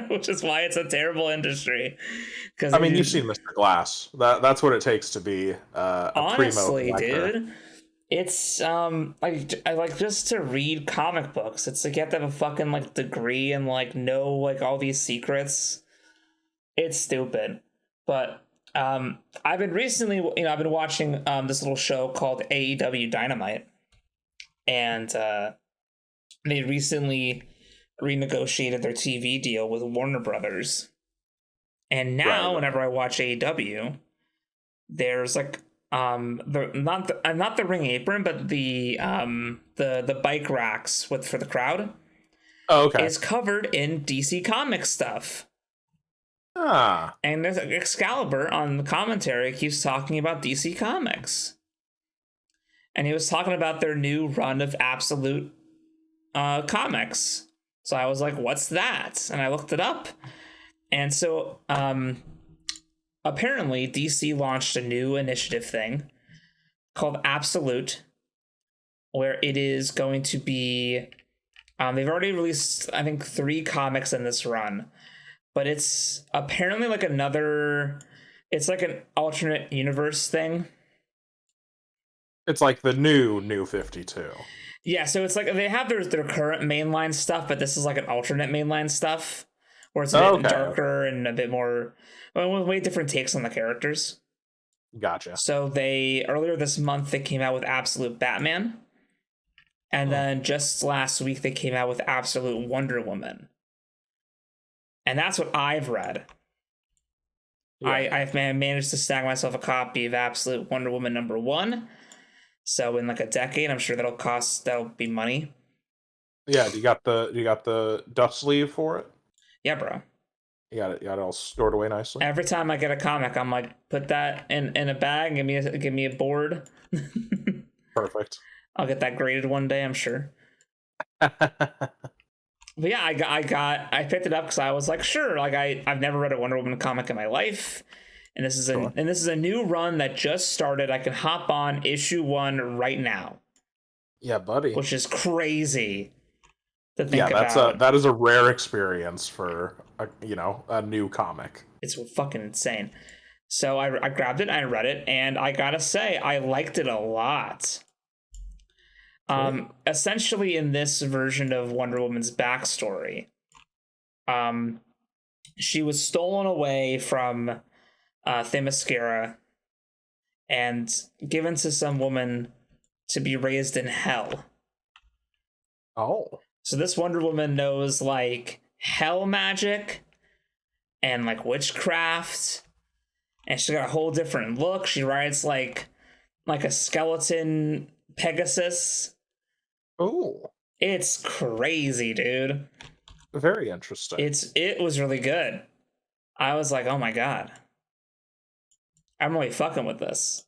[SPEAKER 1] Which is why it's a terrible industry. Because
[SPEAKER 2] you've seen Mr. Glass. That's what it takes to be a
[SPEAKER 1] honestly,
[SPEAKER 2] primo
[SPEAKER 1] dude. It's I like just to read comic books. It's like you have to have a fucking like degree and like know like all these secrets. It's stupid. But I've been recently, I've been watching this little show called AEW Dynamite, and they recently renegotiated their TV deal with Warner Brothers, and now whenever I watch AEW, there's like not the ring apron, but the bike racks for the crowd.
[SPEAKER 2] Oh, okay.
[SPEAKER 1] Is covered in DC Comics stuff. And there's Excalibur on the commentary keeps talking about DC Comics. and he was talking about their new run of Absolute comics. So I was like, what's that? And I looked it up. And so apparently DC launched a new initiative thing called Absolute, where it is going to be they've already released, I think, 3 comics in this run, but it's apparently like it's like an alternate universe thing.
[SPEAKER 2] It's like the new 52.
[SPEAKER 1] Yeah, so it's like they have their current mainline stuff, but this is like an alternate mainline stuff where it's a bit darker and a bit more, with way different takes on the characters.
[SPEAKER 2] Gotcha.
[SPEAKER 1] So earlier this month they came out with Absolute Batman, and then just last week they came out with Absolute Wonder Woman, and that's what I've read. Yeah. I've managed to snag myself a copy of Absolute Wonder Woman #1. So in like a decade, I'm sure that'll be money.
[SPEAKER 2] Yeah, you got the dust sleeve for it?
[SPEAKER 1] Yeah, bro.
[SPEAKER 2] You got it all stored away nicely.
[SPEAKER 1] Every time I get a comic, I'm like, put that in a bag, give me a board.
[SPEAKER 2] Perfect.
[SPEAKER 1] I'll get that graded one day, I'm sure. But yeah, I picked it up because I was like, sure, like I've never read a Wonder Woman comic in my life. And this is a new run that just started. I can hop on issue 1 right now.
[SPEAKER 2] Yeah, buddy.
[SPEAKER 1] Which is crazy to think about.
[SPEAKER 2] That is a rare experience for a new comic.
[SPEAKER 1] It's fucking insane. So I grabbed it, I read it, and I gotta say, I liked it a lot. Essentially, in this version of Wonder Woman's backstory, she was stolen away from Themyscira and given to some woman to be raised in hell.
[SPEAKER 2] Oh.
[SPEAKER 1] So this Wonder Woman knows like hell magic and like witchcraft, and she's got a whole different look. She rides like a skeleton Pegasus.
[SPEAKER 2] Oh.
[SPEAKER 1] It's crazy, dude.
[SPEAKER 2] Very interesting.
[SPEAKER 1] It was really good. I was like, oh my god, I'm really fucking with this.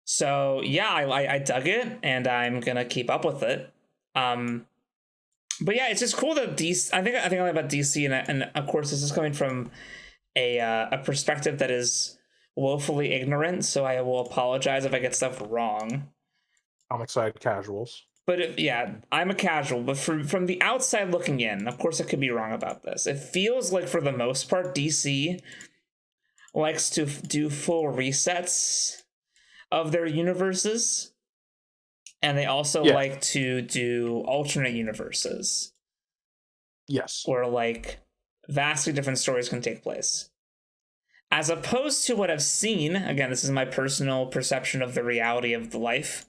[SPEAKER 1] So yeah, I dug it, and I'm gonna keep up with it. But yeah, it's just cool that DC. I think I like about DC, and of course, this is coming from a perspective that is woefully ignorant. So I will apologize if I get stuff wrong.
[SPEAKER 2] I'm excited, casuals.
[SPEAKER 1] But I'm a casual. But from the outside looking in, of course, I could be wrong about this. It feels like for the most part, DC likes to do full resets of their universes, and they also like to do alternate universes.
[SPEAKER 2] Yes.
[SPEAKER 1] Where like vastly different stories can take place. As opposed to what I've seen, again, this is my personal perception of the reality of the life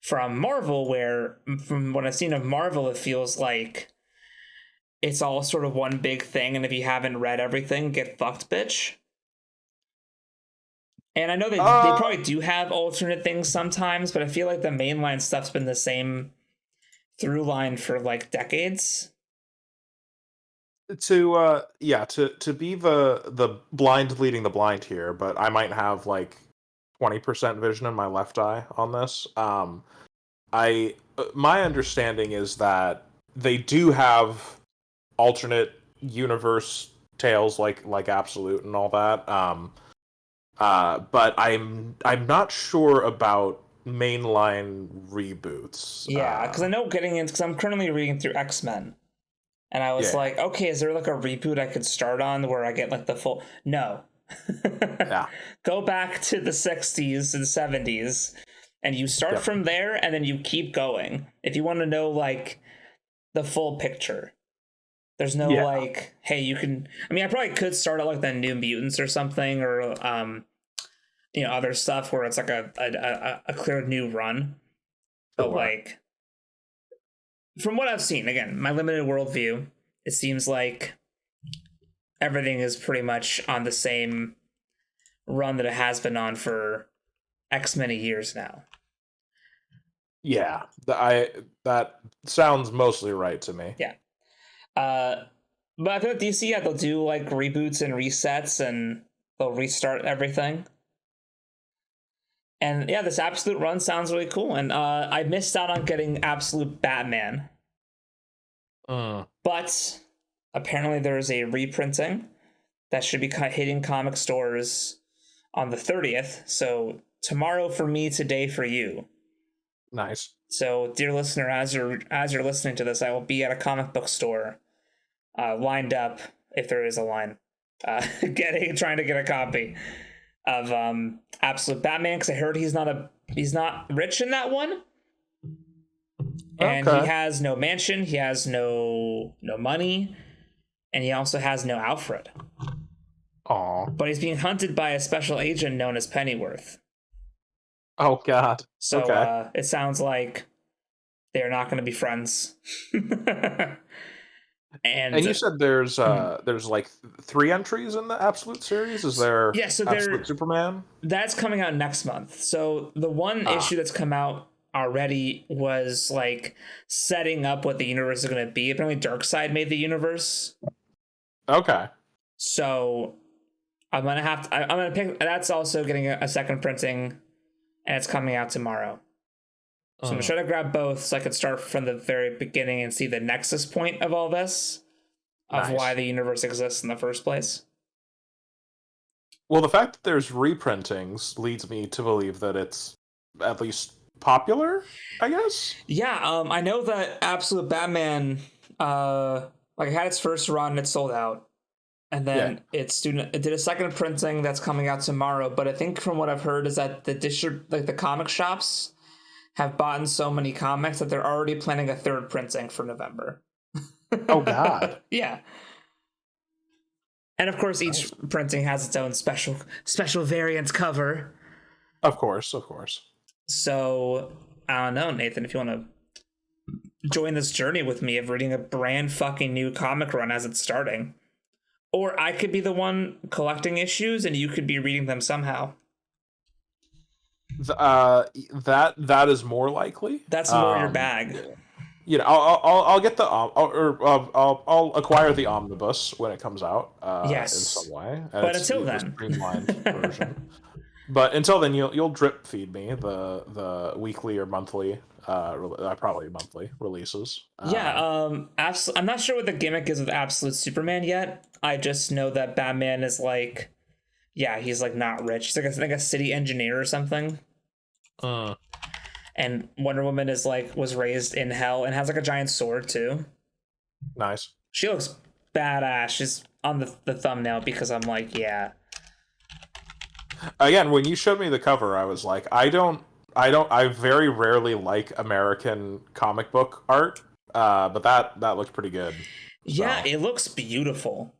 [SPEAKER 1] from Marvel, where from what I've seen of Marvel, it feels like it's all sort of one big thing, and if you haven't read everything, get fucked, bitch. And I know they probably do have alternate things sometimes, but I feel like the mainline stuff's been the same through line for like decades.
[SPEAKER 2] To be the blind leading the blind here, but I might have like 20% vision in my left eye on this. My understanding is that they do have alternate universe tales like Absolute and all that. But I'm not sure about mainline reboots.
[SPEAKER 1] Yeah, because I know because I'm currently reading through X-Men, and I was like, okay, is there like a reboot I could start on where I get like the full? No.
[SPEAKER 2] Yeah.
[SPEAKER 1] Go back to the 60s and 70s, and you start from there, and then you keep going if you want to know like the full picture. There's no like, hey, you can. I mean, I probably could start at like the New Mutants or something, or other stuff where it's like a clear new run. But like, from what I've seen, again, my limited worldview, it seems like everything is pretty much on the same run that it has been on for X many years now.
[SPEAKER 2] Yeah, that sounds mostly right to me.
[SPEAKER 1] Yeah. But I feel like DC, they'll do like reboots and resets, and they'll restart everything. And yeah, this Absolute run sounds really cool. And I missed out on getting Absolute Batman. But apparently there's a reprinting that should be hitting comic stores on the 30th. So tomorrow for me, today for you.
[SPEAKER 2] Nice.
[SPEAKER 1] So, dear listener, as you're listening to this, I will be at a comic book store, lined up, if there is a line, trying to get a copy of Absolute Batman, because I heard he's not rich in that one, and he has no mansion, he has no money, and he also has no Alfred.
[SPEAKER 2] Aww.
[SPEAKER 1] But he's being hunted by a special agent known as Pennyworth.
[SPEAKER 2] Oh God.
[SPEAKER 1] So it sounds like they're not going to be friends. and
[SPEAKER 2] you said there's like 3 entries in the Absolute series. Is there?
[SPEAKER 1] Yeah, so
[SPEAKER 2] Absolute Superman?
[SPEAKER 1] That's coming out next month. So the one issue that's come out already was like setting up what the universe is going to be. Apparently, Darkseid made the universe.
[SPEAKER 2] Okay.
[SPEAKER 1] So I'm gonna pick. That's also getting a second printing. And it's coming out tomorrow. So I'm going to try to grab both so I can start from the very beginning and see the nexus point of all this, of why the universe exists in the first place.
[SPEAKER 2] Well, the fact that there's reprintings leads me to believe that it's at least popular, I guess?
[SPEAKER 1] Yeah, I know that Absolute Batman, it had its first run and it sold out. And then it did a second printing that's coming out tomorrow. But I think from what I've heard is that the comic shops have bought in so many comics that they're already planning a third printing for November.
[SPEAKER 2] Oh God!
[SPEAKER 1] Yeah. And of course, each printing has its own special variant cover.
[SPEAKER 2] Of course.
[SPEAKER 1] So I don't know, Nathan, if you want to join this journey with me of reading a brand fucking new comic run as it's starting. Or I could be the one collecting issues, and you could be reading them somehow.
[SPEAKER 2] That is more likely.
[SPEAKER 1] That's more your bag.
[SPEAKER 2] You know, I'll get the I'll acquire the omnibus when it comes out.
[SPEAKER 1] Yes,
[SPEAKER 2] in some way. And
[SPEAKER 1] but until then,
[SPEAKER 2] streamlined version. But until then, you'll drip feed me the weekly or monthly. Probably monthly releases.
[SPEAKER 1] I'm not sure what the gimmick is with Absolute Superman yet. I just know that Batman is like, he's like not rich. He's like a city engineer or something. And Wonder Woman is like was raised in hell and has like a giant sword too.
[SPEAKER 2] Nice.
[SPEAKER 1] She looks badass. She's on the thumbnail because I'm like, yeah.
[SPEAKER 2] Again, when you showed me the cover, I was like, I very rarely like American comic book art, but that looked pretty good. So.
[SPEAKER 1] Yeah, it looks beautiful.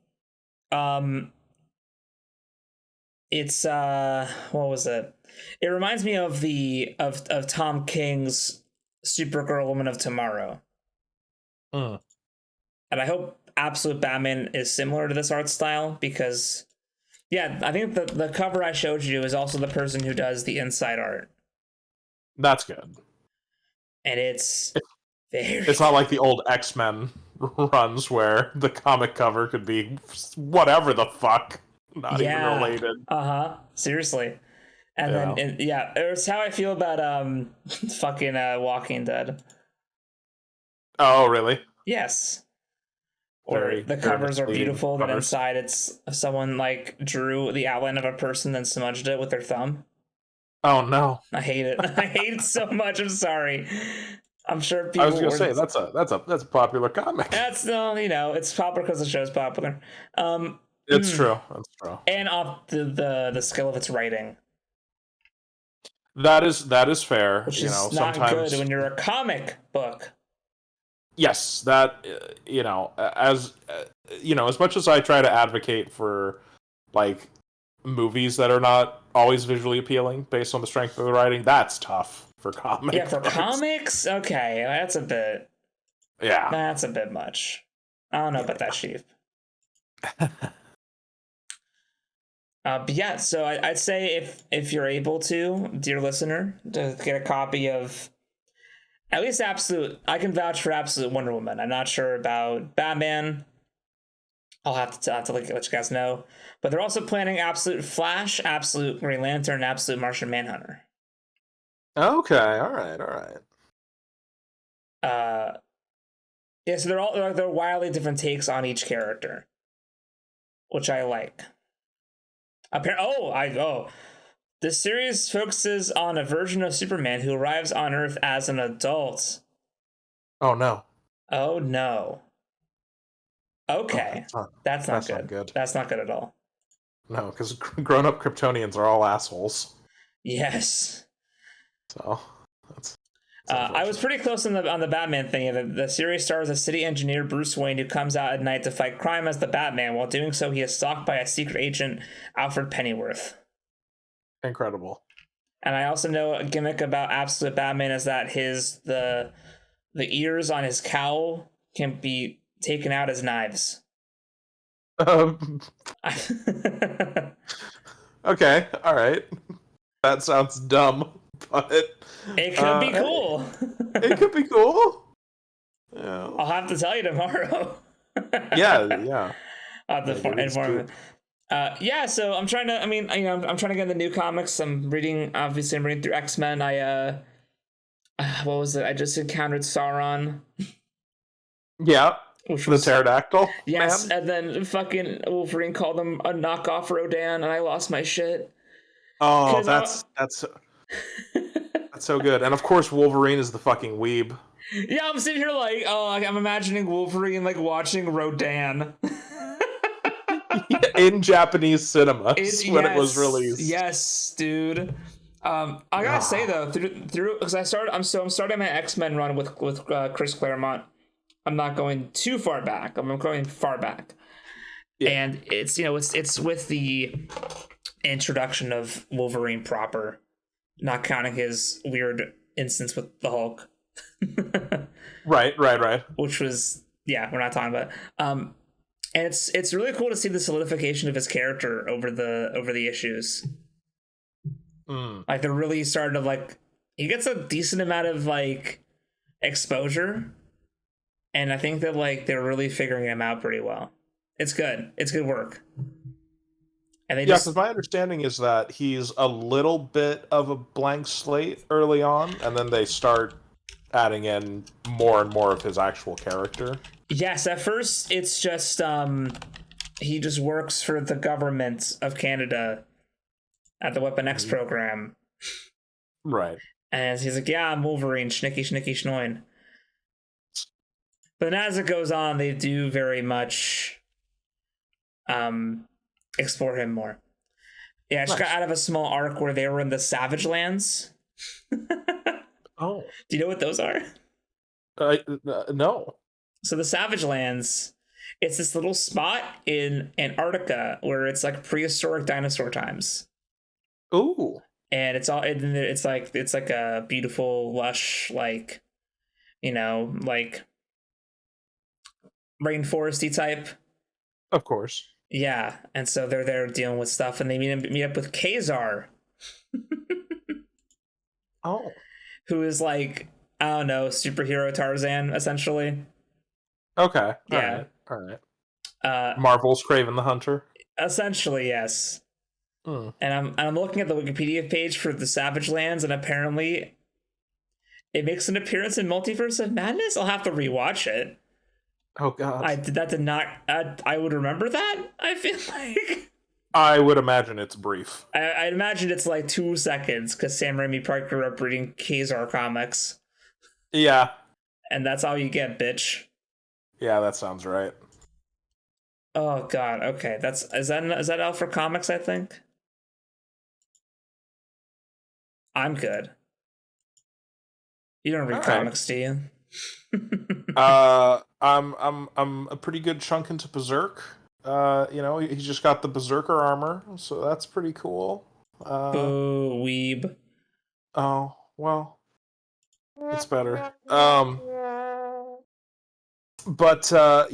[SPEAKER 1] It's what was it? It reminds me of of Tom King's Supergirl Woman of Tomorrow. And I hope Absolute Batman is similar to this art style because I think the cover I showed you is also the person who does the inside art.
[SPEAKER 2] That's good.
[SPEAKER 1] And it's
[SPEAKER 2] not like the old X-Men runs where the comic cover could be whatever the fuck, not even related.
[SPEAKER 1] Seriously. And then it's how I feel about fucking Walking Dead.
[SPEAKER 2] Oh, really?
[SPEAKER 1] Yes. Or the covers are beautiful, but inside it's someone like drew the outline of a person then smudged it with their thumb.
[SPEAKER 2] Oh no!
[SPEAKER 1] I hate it. I hate it so much. I'm sorry. I'm sure people.
[SPEAKER 2] I was gonna say that's a popular comic.
[SPEAKER 1] That's it's popular because the show's popular.
[SPEAKER 2] It's true. That's true.
[SPEAKER 1] And off the skill of its writing.
[SPEAKER 2] That is fair.
[SPEAKER 1] Which is not
[SPEAKER 2] sometimes
[SPEAKER 1] good when you're a comic book.
[SPEAKER 2] Yes, that as much as I try to advocate for like movies that are not always visually appealing based on the strength of the writing, that's tough for comics.
[SPEAKER 1] Yeah, for comics? Okay, that's a bit...
[SPEAKER 2] Yeah.
[SPEAKER 1] That's a bit much. I don't know about that, Sheep. But yeah, so I'd say if you're able to, dear listener, to get a copy of at least Absolute... I can vouch for Absolute Wonder Woman. I'm not sure about Batman. I'll have to let you guys know. But they're also planning Absolute Flash, Absolute Green Lantern, and Absolute Martian Manhunter.
[SPEAKER 2] Okay, all right.
[SPEAKER 1] Yeah, so they're wildly different takes on each character, which I like. This series focuses on a version of Superman who arrives on Earth as an adult.
[SPEAKER 2] Oh no.
[SPEAKER 1] Oh no. Okay, that's not good. That's not good at all.
[SPEAKER 2] No, because grown-up Kryptonians are all assholes.
[SPEAKER 1] Yes.
[SPEAKER 2] So that's
[SPEAKER 1] I was pretty close on the Batman thing. The series stars a city engineer, Bruce Wayne, who comes out at night to fight crime as the Batman. While doing so, he is stalked by a secret agent, Alfred Pennyworth.
[SPEAKER 2] incredible.
[SPEAKER 1] And I also know a gimmick about Absolute Batman is that the ears on his cowl can be taken out as knives.
[SPEAKER 2] Okay, all right. That sounds dumb, but
[SPEAKER 1] it could be cool.
[SPEAKER 2] It could be cool. Yeah.
[SPEAKER 1] I'll have to tell you tomorrow.
[SPEAKER 2] yeah.
[SPEAKER 1] Yeah, so I'm trying to. I'm trying to get the new comics. I'm reading through X-Men. What was it? I just encountered Sauron.
[SPEAKER 2] Yeah. Which was the pterodactyl.
[SPEAKER 1] Yes,
[SPEAKER 2] man.
[SPEAKER 1] And then fucking Wolverine called him a knockoff Rodan, and I lost my shit.
[SPEAKER 2] Oh, that's so good. And of course, Wolverine is the fucking weeb.
[SPEAKER 1] Yeah, I'm sitting here like, I'm imagining Wolverine like watching Rodan.
[SPEAKER 2] In Japanese cinema when it was released.
[SPEAKER 1] Yes, dude. I gotta say though, through because I'm starting my X-Men run with Chris Claremont. I'm not going too far back. I'm going far back, and it's with the introduction of Wolverine proper, not counting his weird instance with the Hulk.
[SPEAKER 2] Right.
[SPEAKER 1] Which was we're not talking about. And it's really cool to see the solidification of his character over the issues. Like they're really starting to he gets a decent amount of exposure, and I think that they're really figuring him out pretty well. It's good. It's good work. And
[SPEAKER 2] because my understanding is that he's a little bit of a blank slate early on, and then they start adding in more and more of his actual character.
[SPEAKER 1] Yes, at first it's just he just works for the government of Canada at the Weapon X program.
[SPEAKER 2] Right.
[SPEAKER 1] And he's like, yeah, I'm Wolverine, schnicky schnoin. But as it goes on, they do very much explore him more. Yeah, I just got out of a small arc where they were in the Savage Lands.
[SPEAKER 2] Oh.
[SPEAKER 1] Do you know what those are?
[SPEAKER 2] No.
[SPEAKER 1] So the Savage Lands, it's this little spot in Antarctica where it's like prehistoric dinosaur times.
[SPEAKER 2] Ooh.
[SPEAKER 1] And it's like a beautiful, lush, rainforesty type.
[SPEAKER 2] Of course.
[SPEAKER 1] Yeah, and so they're there dealing with stuff, and they meet up with Kazar.
[SPEAKER 2] Oh.
[SPEAKER 1] Who is I don't know, superhero Tarzan, essentially.
[SPEAKER 2] Okay.
[SPEAKER 1] Yeah.
[SPEAKER 2] All right. Marvel's Kraven the Hunter.
[SPEAKER 1] Essentially, yes. And I'm looking at the Wikipedia page for the Savage Lands, and apparently it makes an appearance in Multiverse of Madness. I'll have to rewatch it.
[SPEAKER 2] Oh god.
[SPEAKER 1] I would remember that, I feel like.
[SPEAKER 2] I would imagine it's brief.
[SPEAKER 1] I'd imagine it's 2 seconds, because Sam Raimi probably grew up reading Kazar comics.
[SPEAKER 2] Yeah.
[SPEAKER 1] And that's all you get, bitch.
[SPEAKER 2] Yeah, that sounds right.
[SPEAKER 1] Oh god, okay. Is that all for comics, I think? I'm good. You don't read comics, do you?
[SPEAKER 2] I'm a pretty good chunk into Berserk. He's just got the Berserker armor, so that's pretty cool.
[SPEAKER 1] Boo, weeb.
[SPEAKER 2] Oh, well. It's better. But I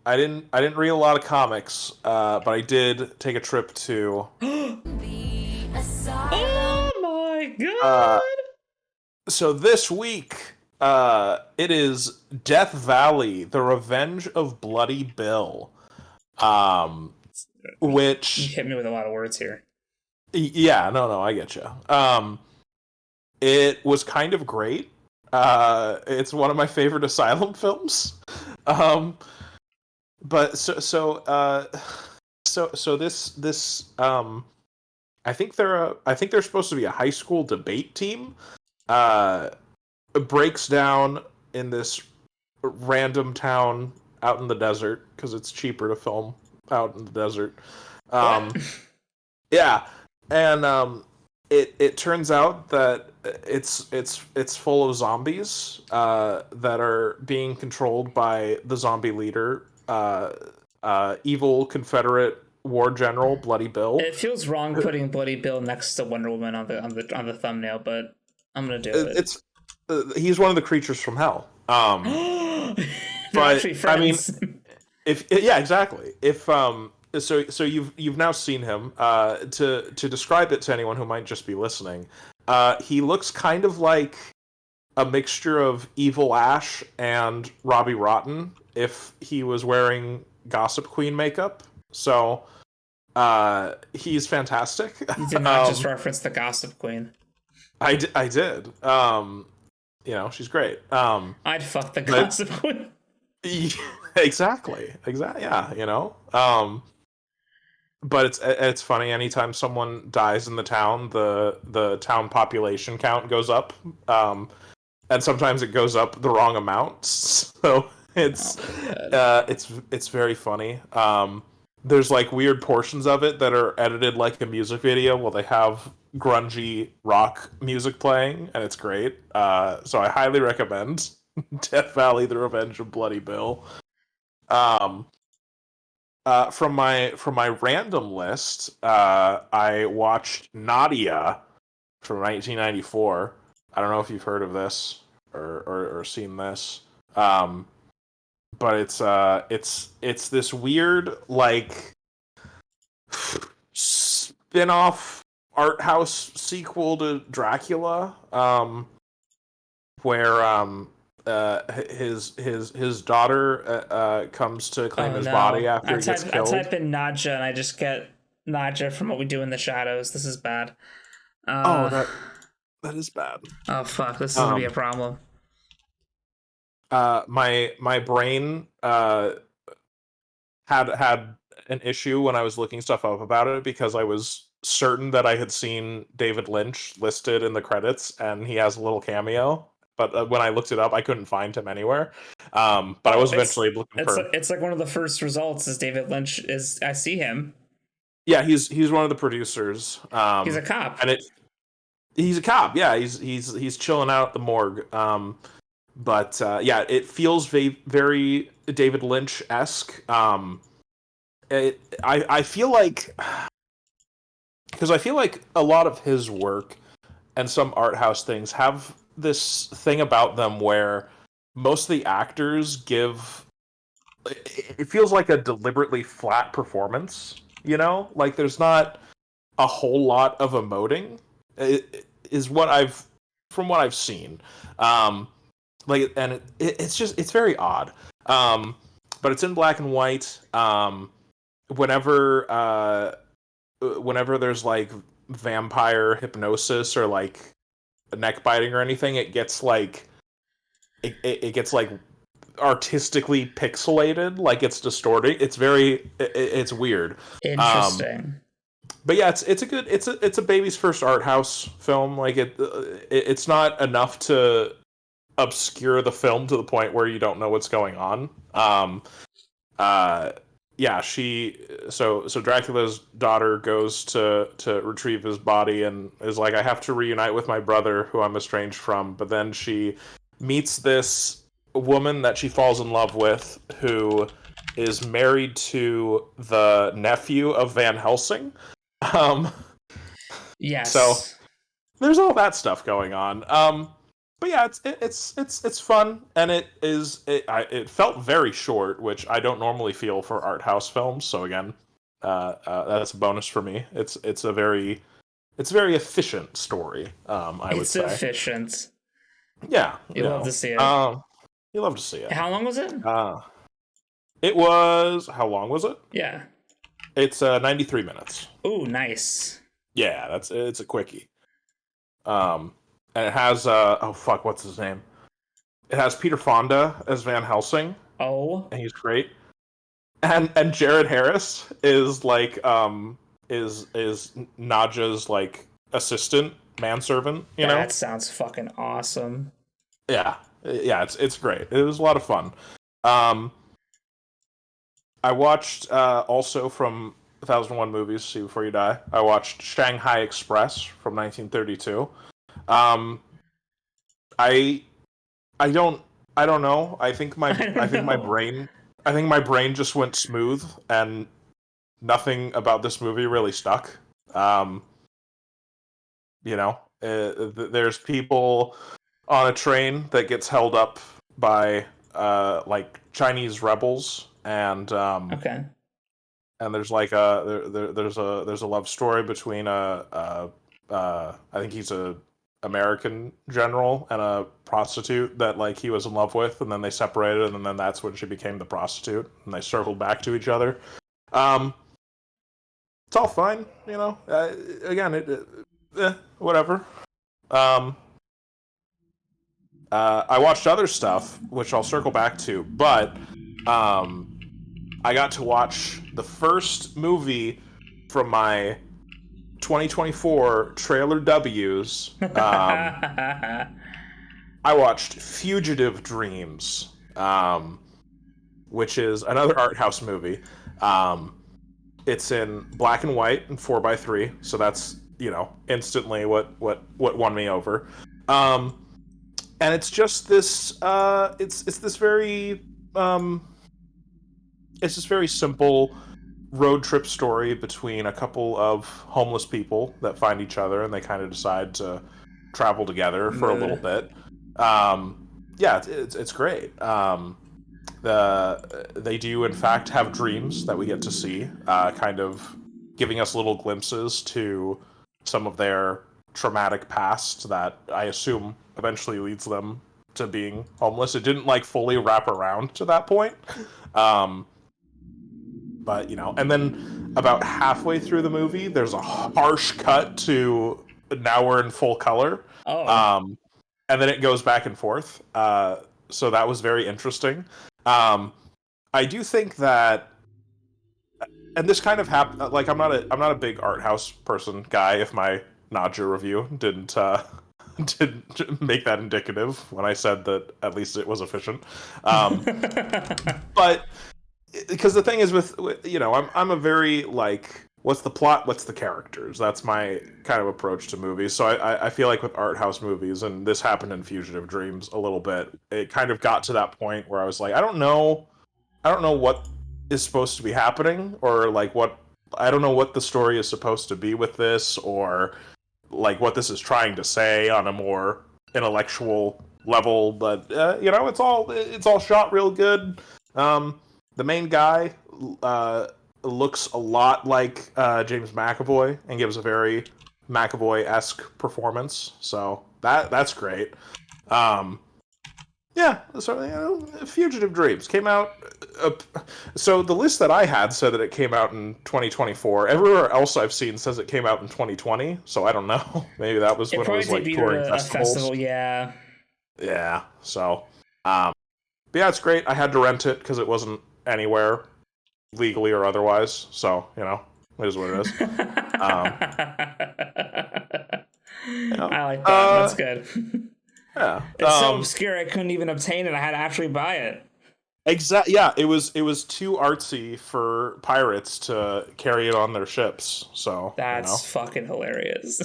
[SPEAKER 2] didn't read a lot of comics, but I did take a trip to
[SPEAKER 1] Oh my god!
[SPEAKER 2] So this week, it is Death Valley: The Revenge of Bloody Bill, which
[SPEAKER 1] you hit me with a lot of words here.
[SPEAKER 2] Yeah, no, I get you. It was kind of great. It's one of my favorite Asylum films. But this I think they're supposed to be a high school debate team. Breaks down in this random town out in the desert because it's cheaper to film out in the desert. Yeah, and it turns out that it's full of zombies that are being controlled by the zombie leader, evil Confederate war general Bloody Bill.
[SPEAKER 1] It feels wrong putting Bloody Bill next to Wonder Woman on the thumbname, but I'm gonna do it.
[SPEAKER 2] It's he's one of the creatures from hell.
[SPEAKER 1] They're
[SPEAKER 2] but
[SPEAKER 1] actually friends.
[SPEAKER 2] I mean, exactly. If so you've now seen him. To describe it to anyone who might just be listening, he looks kind of like a mixture of Evil Ash and Robbie Rotten if he was wearing Gossip Queen makeup. So he's fantastic.
[SPEAKER 1] You did not just reference the Gossip Queen.
[SPEAKER 2] I did. She's great.
[SPEAKER 1] I'd fuck the Gossip Queen.
[SPEAKER 2] Exactly. Yeah. But it's funny. Anytime someone dies in the town, the town population count goes up, and sometimes it goes up the wrong amount. So it's very funny. There's like weird portions of it that are edited like a music video. Well, they have grungy rock music playing, and it's great. So I highly recommend Death Valley: The Revenge of Bloody Bill. From my random list, I watched Nadia from 1994. I don't know if you've heard of this or seen this. But it's this weird like spin-off art house sequel to Dracula, where his daughter comes to claim his body after he gets killed.
[SPEAKER 1] I type in Nadja and I just get Nadja from What We Do in the Shadows. This is bad.
[SPEAKER 2] That is bad.
[SPEAKER 1] Oh fuck! This is gonna be a problem.
[SPEAKER 2] My brain had an issue when I was looking stuff up about it because I was certain that I had seen David Lynch listed in the credits and he has a little cameo. But when I looked it up, I couldn't find him anywhere. But I was eventually looking for.
[SPEAKER 1] It's like one of the first results is David Lynch is. I see him.
[SPEAKER 2] Yeah, he's one of the producers.
[SPEAKER 1] He's a cop,
[SPEAKER 2] and he's a cop. Yeah, he's chilling out at the morgue. But it feels very David Lynch-esque. I feel like because I feel like a lot of his work and some art house things have this thing about them where most of the actors give. It feels like a deliberately flat performance. Like there's not a whole lot of emoting. Is what I've seen. It's very odd. But it's in black and white. Whenever there's like vampire hypnosis or like neck biting or anything, it gets like it gets like artistically pixelated, like it's distorting. It's very it's weird.
[SPEAKER 1] Interesting.
[SPEAKER 2] But yeah, it's a baby's first art house film. Like it's not enough to obscure the film to the point where you don't know what's going on. So Dracula's daughter goes to retrieve his body and is like, I have to reunite with my brother who I'm estranged from. But then she meets this woman that she falls in love with who is married to the nephew of Van Helsing.
[SPEAKER 1] Yes.
[SPEAKER 2] So there's all that stuff going on. But yeah, it's fun, and it felt very short, which I don't normally feel for art house films. So again, that's a bonus for me. It's a very efficient story. I would say
[SPEAKER 1] it's efficient.
[SPEAKER 2] Yeah,
[SPEAKER 1] you love to see it.
[SPEAKER 2] You love to see it.
[SPEAKER 1] How long was it?
[SPEAKER 2] It was how long was it?
[SPEAKER 1] Yeah,
[SPEAKER 2] it's 93 minutes.
[SPEAKER 1] Ooh, nice.
[SPEAKER 2] Yeah, it's a quickie. and it has oh fuck, what's his name? It has Peter Fonda as Van Helsing,
[SPEAKER 1] Oh,
[SPEAKER 2] and he's great. And Jared Harris is like is Nadja's like assistant manservant, you know?
[SPEAKER 1] that sounds fucking awesome.
[SPEAKER 2] Yeah. Yeah, it's great. It was a lot of fun. I watched also from 1001 Movies, See Before You Die. I watched Shanghai Express from 1932. Um I I don't I don't know. I think my brain just went smooth and nothing about this movie really stuck. Um there's people on a train that gets held up by like Chinese rebels,
[SPEAKER 1] Okay.
[SPEAKER 2] and there's like there's a love story between I think he's a American general and a prostitute that like he was in love with, and then they separated, and then that's when she became the prostitute, and they circled back to each other. It's all fine, you know. Again, whatever. I watched other stuff, which I'll circle back to, but I got to watch the first movie from my 2024 trailer W's. I watched Fugitive Dreams, which is another art house movie. It's in black and white and 4:3, so that's, you know, instantly what won me over. And it's just this it's this very it's this very simple road trip story between a couple of homeless people that find each other, and they kind of decide to travel together for a little bit. Yeah, it's great. They do in fact have dreams that we get to see, kind of giving us little glimpses to some of their traumatic past that I assume eventually leads them to being homeless. It didn't like fully wrap around to that point. But, you know, and then about halfway through the movie, there's a harsh cut to now we're in full color.
[SPEAKER 1] Oh.
[SPEAKER 2] And then it goes back and forth. So that was very interesting. I do think that, and this kind of happened. Like, I'm not a big art house person guy. If my Nadja review didn't make that indicative when I said that at least it was efficient. But because the thing is with you know, I'm a very like, what's the plot, what's the characters? That's my kind of approach to movies. So I feel like with art house movies, and this happened in Fugitive Dreams a little bit, it kind of got to that point where I was like, I don't know what is supposed to be happening, or like I don't know what the story is supposed to be with this, or like what this is trying to say on a more intellectual level. But you know, it's all shot real good. The main guy looks a lot like James McAvoy and gives a very McAvoy-esque performance, so that's great. Yeah, so you know, Fugitive Dreams came out. So the list that I had said that it came out in 2024. Everywhere else I've seen says it came out in 2020. So I don't know. Maybe that was when it was like touring festivals.
[SPEAKER 1] Festival, yeah.
[SPEAKER 2] Yeah. So, but yeah, it's great. I had to rent it because it wasn't anywhere legally or otherwise. So you know, it is what it is. You know,
[SPEAKER 1] I like that. That's good.
[SPEAKER 2] Yeah,
[SPEAKER 1] it's so obscure I couldn't even obtain it. I had to actually buy it.
[SPEAKER 2] Exactly. Yeah, it was too artsy for pirates to carry it on their ships. So
[SPEAKER 1] that's fucking hilarious.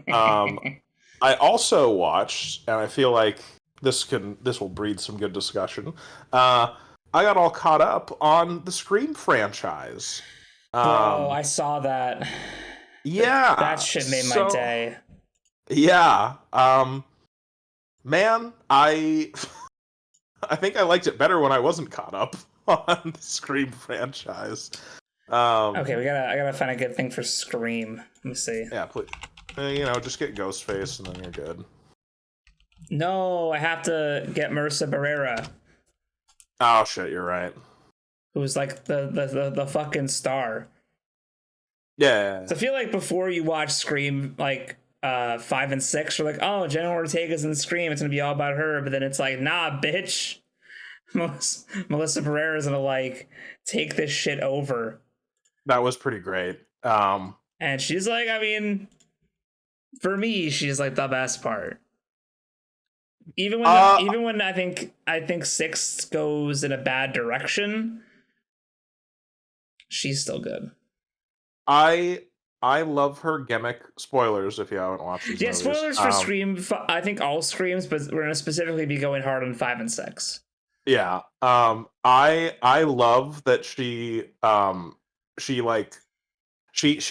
[SPEAKER 2] I also watched, and I feel like this will breed some good discussion. I got all caught up on the Scream franchise.
[SPEAKER 1] Bro, I saw that.
[SPEAKER 2] Yeah,
[SPEAKER 1] that shit made my day.
[SPEAKER 2] Yeah. Man, I think I liked it better when I wasn't caught up on the Scream franchise.
[SPEAKER 1] Okay, I gotta find a good thing for Scream. Let me see.
[SPEAKER 2] Yeah, please. You know, just get Ghostface and then you're good.
[SPEAKER 1] No, I have to get Marissa Barrera.
[SPEAKER 2] Oh shit, you're right.
[SPEAKER 1] Who's like the fucking star.
[SPEAKER 2] Yeah.
[SPEAKER 1] So I feel like before you watch Scream, like 5 and 6 are like, oh, Jenna Ortega's in Scream, it's gonna be all about her, but then it's like, nah, bitch, Melissa Barrera's gonna like take this shit over.
[SPEAKER 2] That was pretty great.
[SPEAKER 1] And she's like, I mean, for me, she's like the best part. Even when I think 6 goes in a bad direction, she's still good.
[SPEAKER 2] I love her gimmick. Spoilers if you haven't watched these movies.
[SPEAKER 1] Spoilers for Scream. I think all Screams, but we're gonna specifically be going hard on 5 and 6.
[SPEAKER 2] Yeah. I love that she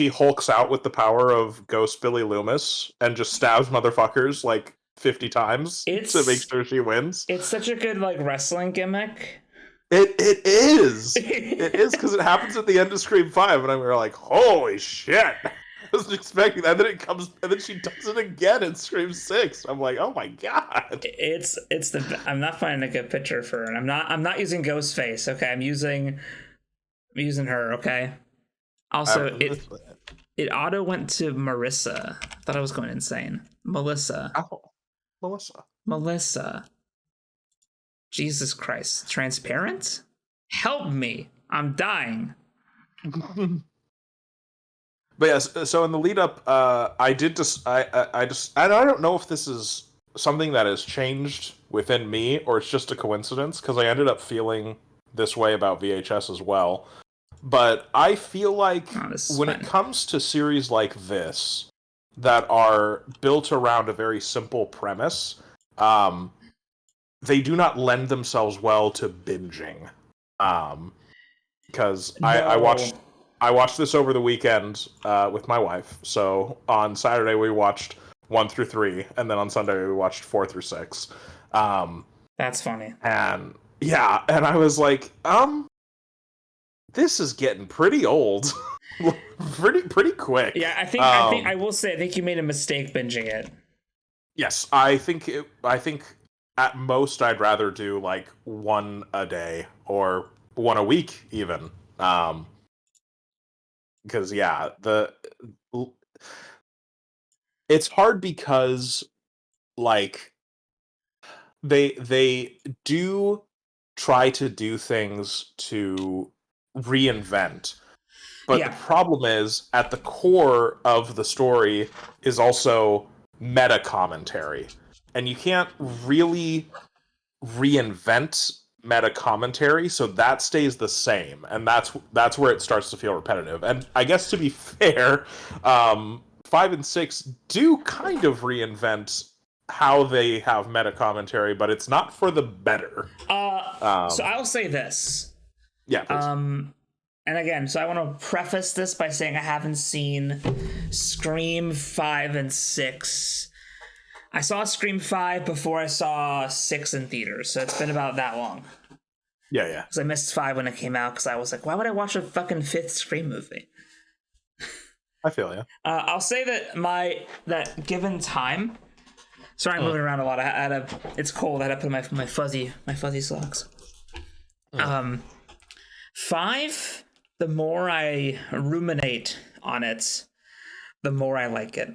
[SPEAKER 2] hulks out with the power of Ghost Billy Loomis and just stabs motherfuckers like 50 times to make sure she wins.
[SPEAKER 1] It's such a good like wrestling gimmick.
[SPEAKER 2] It is. It is, because it happens at the end of Scream 5, and we were like, holy shit. I wasn't expecting that. And then she does it again in Scream 6. I'm like, oh my god.
[SPEAKER 1] I'm not finding a good picture for her, and I'm not using Ghostface, okay? I'm using her, okay? Also, it auto went to Marissa. I thought I was going insane. Melissa.
[SPEAKER 2] Oh,
[SPEAKER 1] Melissa. Jesus Christ. Transparent? Help me. I'm dying.
[SPEAKER 2] But yes, so in the lead up, I don't know if this is something that has changed within me or it's just a coincidence, because I ended up feeling this way about VHS as well. But I feel like when it comes to series like this that are built around a very simple premise, they do not lend themselves well to binging. Because I watched this over the weekend with my wife. So on Saturday we watched 1 through 3, and then on Sunday we watched 4 through 6.
[SPEAKER 1] That's funny.
[SPEAKER 2] And yeah, and I was like, this is getting pretty old. pretty quick.
[SPEAKER 1] Yeah, I think I will say I think you made a mistake binging it.
[SPEAKER 2] Yes, I think at most I'd rather do like 1 a day or 1 a week even. Because yeah, it's hard because like they do try to do things to reinvent, but the problem is at the core of the story is also meta commentary, and you can't really reinvent meta commentary, so that stays the same, and that's where it starts to feel repetitive. And I guess to be fair, 5 and 6 do kind of reinvent how they have meta commentary, but it's not for the better.
[SPEAKER 1] So I'll say this.
[SPEAKER 2] Yeah, please.
[SPEAKER 1] And again, so I want to preface this by saying I haven't seen Scream 5 and 6. I saw Scream 5 before I saw 6 in theaters, so it's been about that long.
[SPEAKER 2] Yeah.
[SPEAKER 1] Because I missed 5 when it came out, because I was like, why would I watch a fucking 5th Scream movie?
[SPEAKER 2] I feel you.
[SPEAKER 1] I'll say that given time... Sorry, I'm moving around a lot. It's cold. I had to put my fuzzy socks. 5, the more I ruminate on it, the more I like it.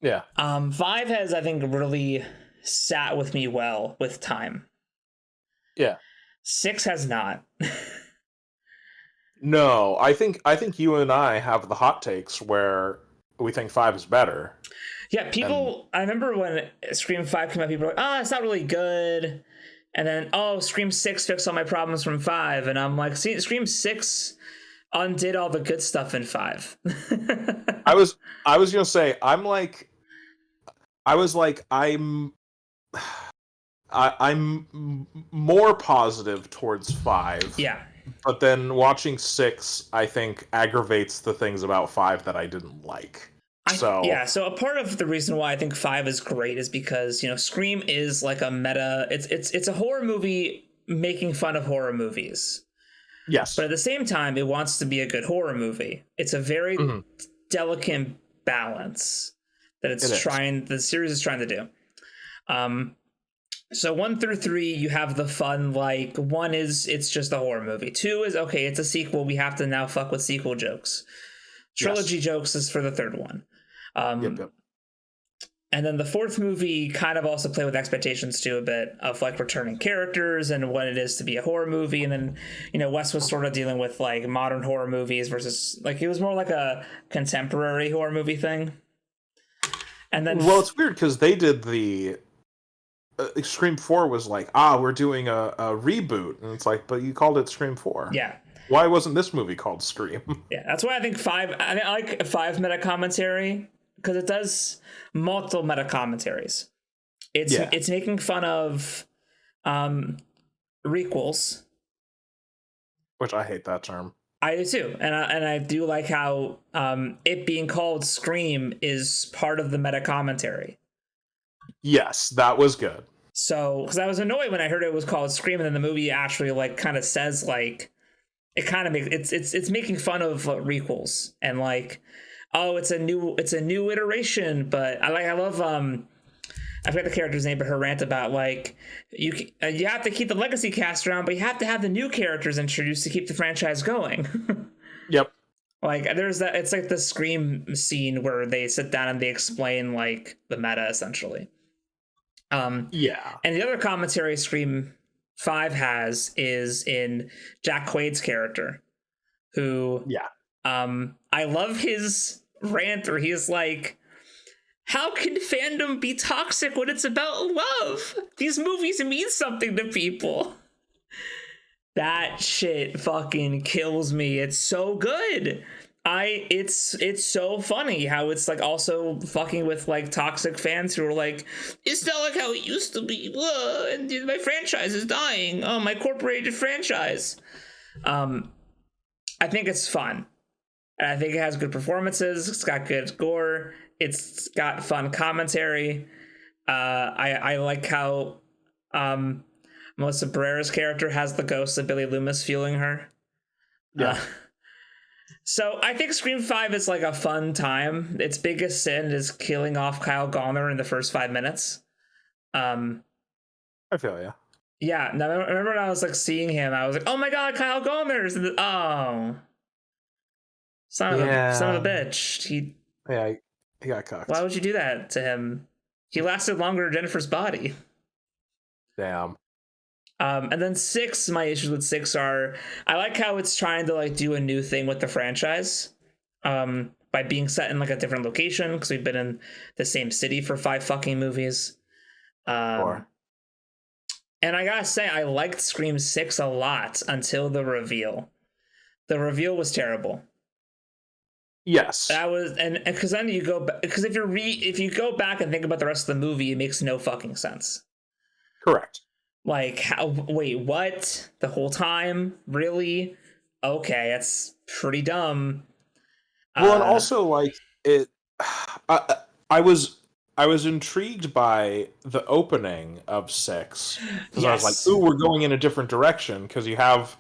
[SPEAKER 2] Yeah.
[SPEAKER 1] 5 has, I think, really sat with me well with time.
[SPEAKER 2] Yeah.
[SPEAKER 1] 6 has not.
[SPEAKER 2] No, I think you and I have the hot takes where we think 5 is better.
[SPEAKER 1] Yeah, I remember when Scream 5 came out, people were like, it's not really good. And then, Scream 6 fixed all my problems from 5. And I'm like, see, Scream 6 undid all the good stuff in 5.
[SPEAKER 2] I was gonna say, I'm more positive towards 5.
[SPEAKER 1] Yeah.
[SPEAKER 2] But then watching 6, I think, aggravates the things about 5 that I didn't like. So a part of the reason why I think 5 is great is because, Scream is like a meta. It's a horror movie making fun of horror movies. Yes.
[SPEAKER 1] But at the same time, it wants to be a good horror movie. It's a very delicate balance that the series is trying to do. So 1 through 3, you have the fun, like 1 is, it's just a horror movie. 2 is, okay, it's a sequel. We have to now fuck with sequel jokes. Trilogy jokes is for the 3rd one.
[SPEAKER 2] Yep.
[SPEAKER 1] And then the fourth movie kind of also played with expectations too a bit of like returning characters and what it is to be a horror movie. And then, Wes was sort of dealing with like modern horror movies versus like it was more like a contemporary horror movie thing. And then
[SPEAKER 2] well, it's weird because they did the Scream 4 was like, we're doing a reboot, and it's like, but you called it Scream 4.
[SPEAKER 1] Yeah.
[SPEAKER 2] Why wasn't this movie called Scream?
[SPEAKER 1] Yeah, that's why I think I like 5 meta commentary because it does multiple meta commentaries. It's making fun of requels,
[SPEAKER 2] which I hate that term.
[SPEAKER 1] I do too, and I do like how it being called Scream is part of the meta commentary.
[SPEAKER 2] Yes, that was good.
[SPEAKER 1] So, because I was annoyed when I heard it was called Scream, and then the movie actually like kind of says like it kind of makes it's making fun of requels and like, oh, it's a new iteration. But I love I forget the character's name, but her rant about like you have to keep the legacy cast around, but you have to have the new characters introduced to keep the franchise going.
[SPEAKER 2] Yep.
[SPEAKER 1] Like there's that. It's like the Scream scene where they sit down and they explain like the meta essentially.
[SPEAKER 2] Yeah.
[SPEAKER 1] And the other commentary Scream 5 has is in Jack Quaid's character, who I love his rant where he's like, how can fandom be toxic when it's about love? These movies mean something to people. That shit fucking kills me. It's so good. It's so funny how it's like also fucking with like toxic fans who are like, it's not like how it used to be. And my franchise is dying. Oh, my corporated franchise. I think it's fun. And I think it has good performances. It's got good gore. It's got fun commentary. I like how Melissa Barrera's character has the ghost of Billy Loomis fueling her.
[SPEAKER 2] Yeah.
[SPEAKER 1] So I think Scream 5 is like a fun time. Its biggest sin is killing off Kyle Gallner in the first 5 minutes. I
[SPEAKER 2] feel ya.
[SPEAKER 1] Yeah. Now I remember when I was like seeing him, I was like, "Oh my god, Kyle Gallner's!" Son of a bitch. He
[SPEAKER 2] got cocked.
[SPEAKER 1] Why would you do that to him? He lasted longer than Jennifer's body.
[SPEAKER 2] Damn.
[SPEAKER 1] And then 6, my issues with 6 are I like how it's trying to like do a new thing with the franchise by being set in like a different location because we've been in the same city for 5 fucking movies. And I gotta say, I liked Scream 6 a lot until the reveal. The reveal was terrible.
[SPEAKER 2] Yes.
[SPEAKER 1] That was, and because then you go back, because if you go back and think about the rest of the movie, it makes no fucking sense.
[SPEAKER 2] Correct.
[SPEAKER 1] Like, how? Wait, what? The whole time? Really? Okay, that's pretty dumb.
[SPEAKER 2] Well, and also like it, I was intrigued by the opening of 6 because I was like, "Ooh, we're going in a different direction." Because you have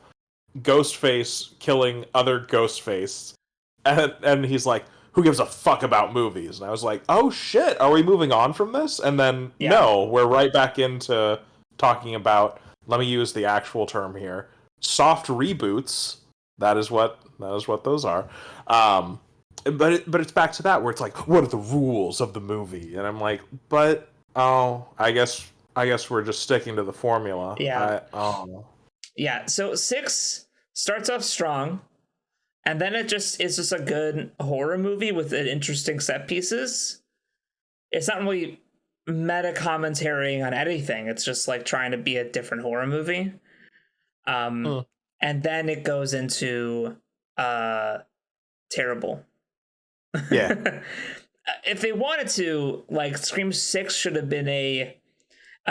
[SPEAKER 2] Ghostface killing other Ghostface, and he's like, "Who gives a fuck about movies?" And I was like, "Oh shit, are we moving on from this?" And then no, we're right back into talking about, let me use the actual term here, soft reboots. That is what those are. But it's back to that where it's like, what are the rules of the movie? And I'm like, but I guess we're just sticking to the formula.
[SPEAKER 1] Yeah. Yeah. So 6 starts off strong, and then it's just a good horror movie with interesting set pieces. It's not really meta commentarying on anything. It's just like trying to be a different horror movie. And then it goes into terrible.
[SPEAKER 2] Yeah.
[SPEAKER 1] If they wanted to, like, Scream 6 should have been a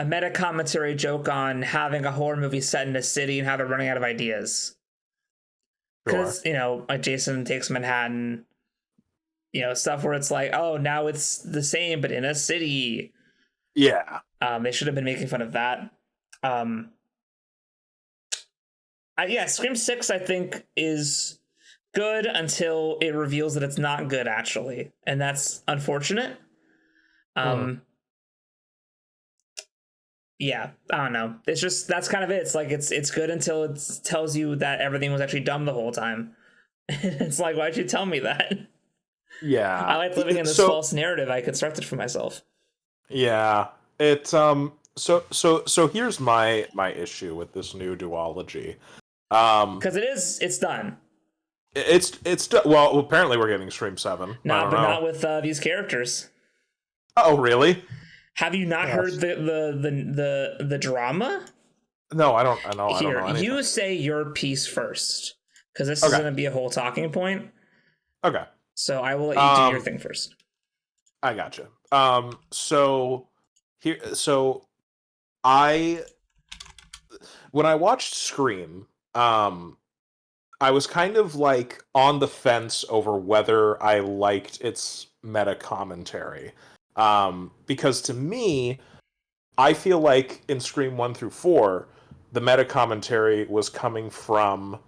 [SPEAKER 1] meta commentary joke on having a horror movie set in a city and how they're running out of ideas. Because, like Jason Takes Manhattan, stuff where it's like, oh, now it's the same, but in a city.
[SPEAKER 2] Yeah.
[SPEAKER 1] They should have been making fun of that. Scream 6, I think, is good until it reveals that it's not good, actually. And that's unfortunate. Yeah, I don't know. It's just, that's kind of it. It's like, it's good until it tells you that everything was actually dumb the whole time. It's like, why'd you tell me that?
[SPEAKER 2] Yeah.
[SPEAKER 1] I like living in this false narrative I constructed for myself.
[SPEAKER 2] Yeah. So here's my issue with this new duology.
[SPEAKER 1] Because it's done.
[SPEAKER 2] Well, apparently we're getting Stream 7. I don't know.
[SPEAKER 1] Not with these characters.
[SPEAKER 2] Oh, really?
[SPEAKER 1] Have you not heard the drama?
[SPEAKER 2] No, I don't know anything.
[SPEAKER 1] You say your piece first, because this is going to be a whole talking point.
[SPEAKER 2] Okay.
[SPEAKER 1] So I will let you do your thing first.
[SPEAKER 2] I gotcha. So when I watched Scream, I was kind of like on the fence over whether I liked its meta commentary. Because to me, I feel like in Scream 1 through 4, the meta commentary was coming from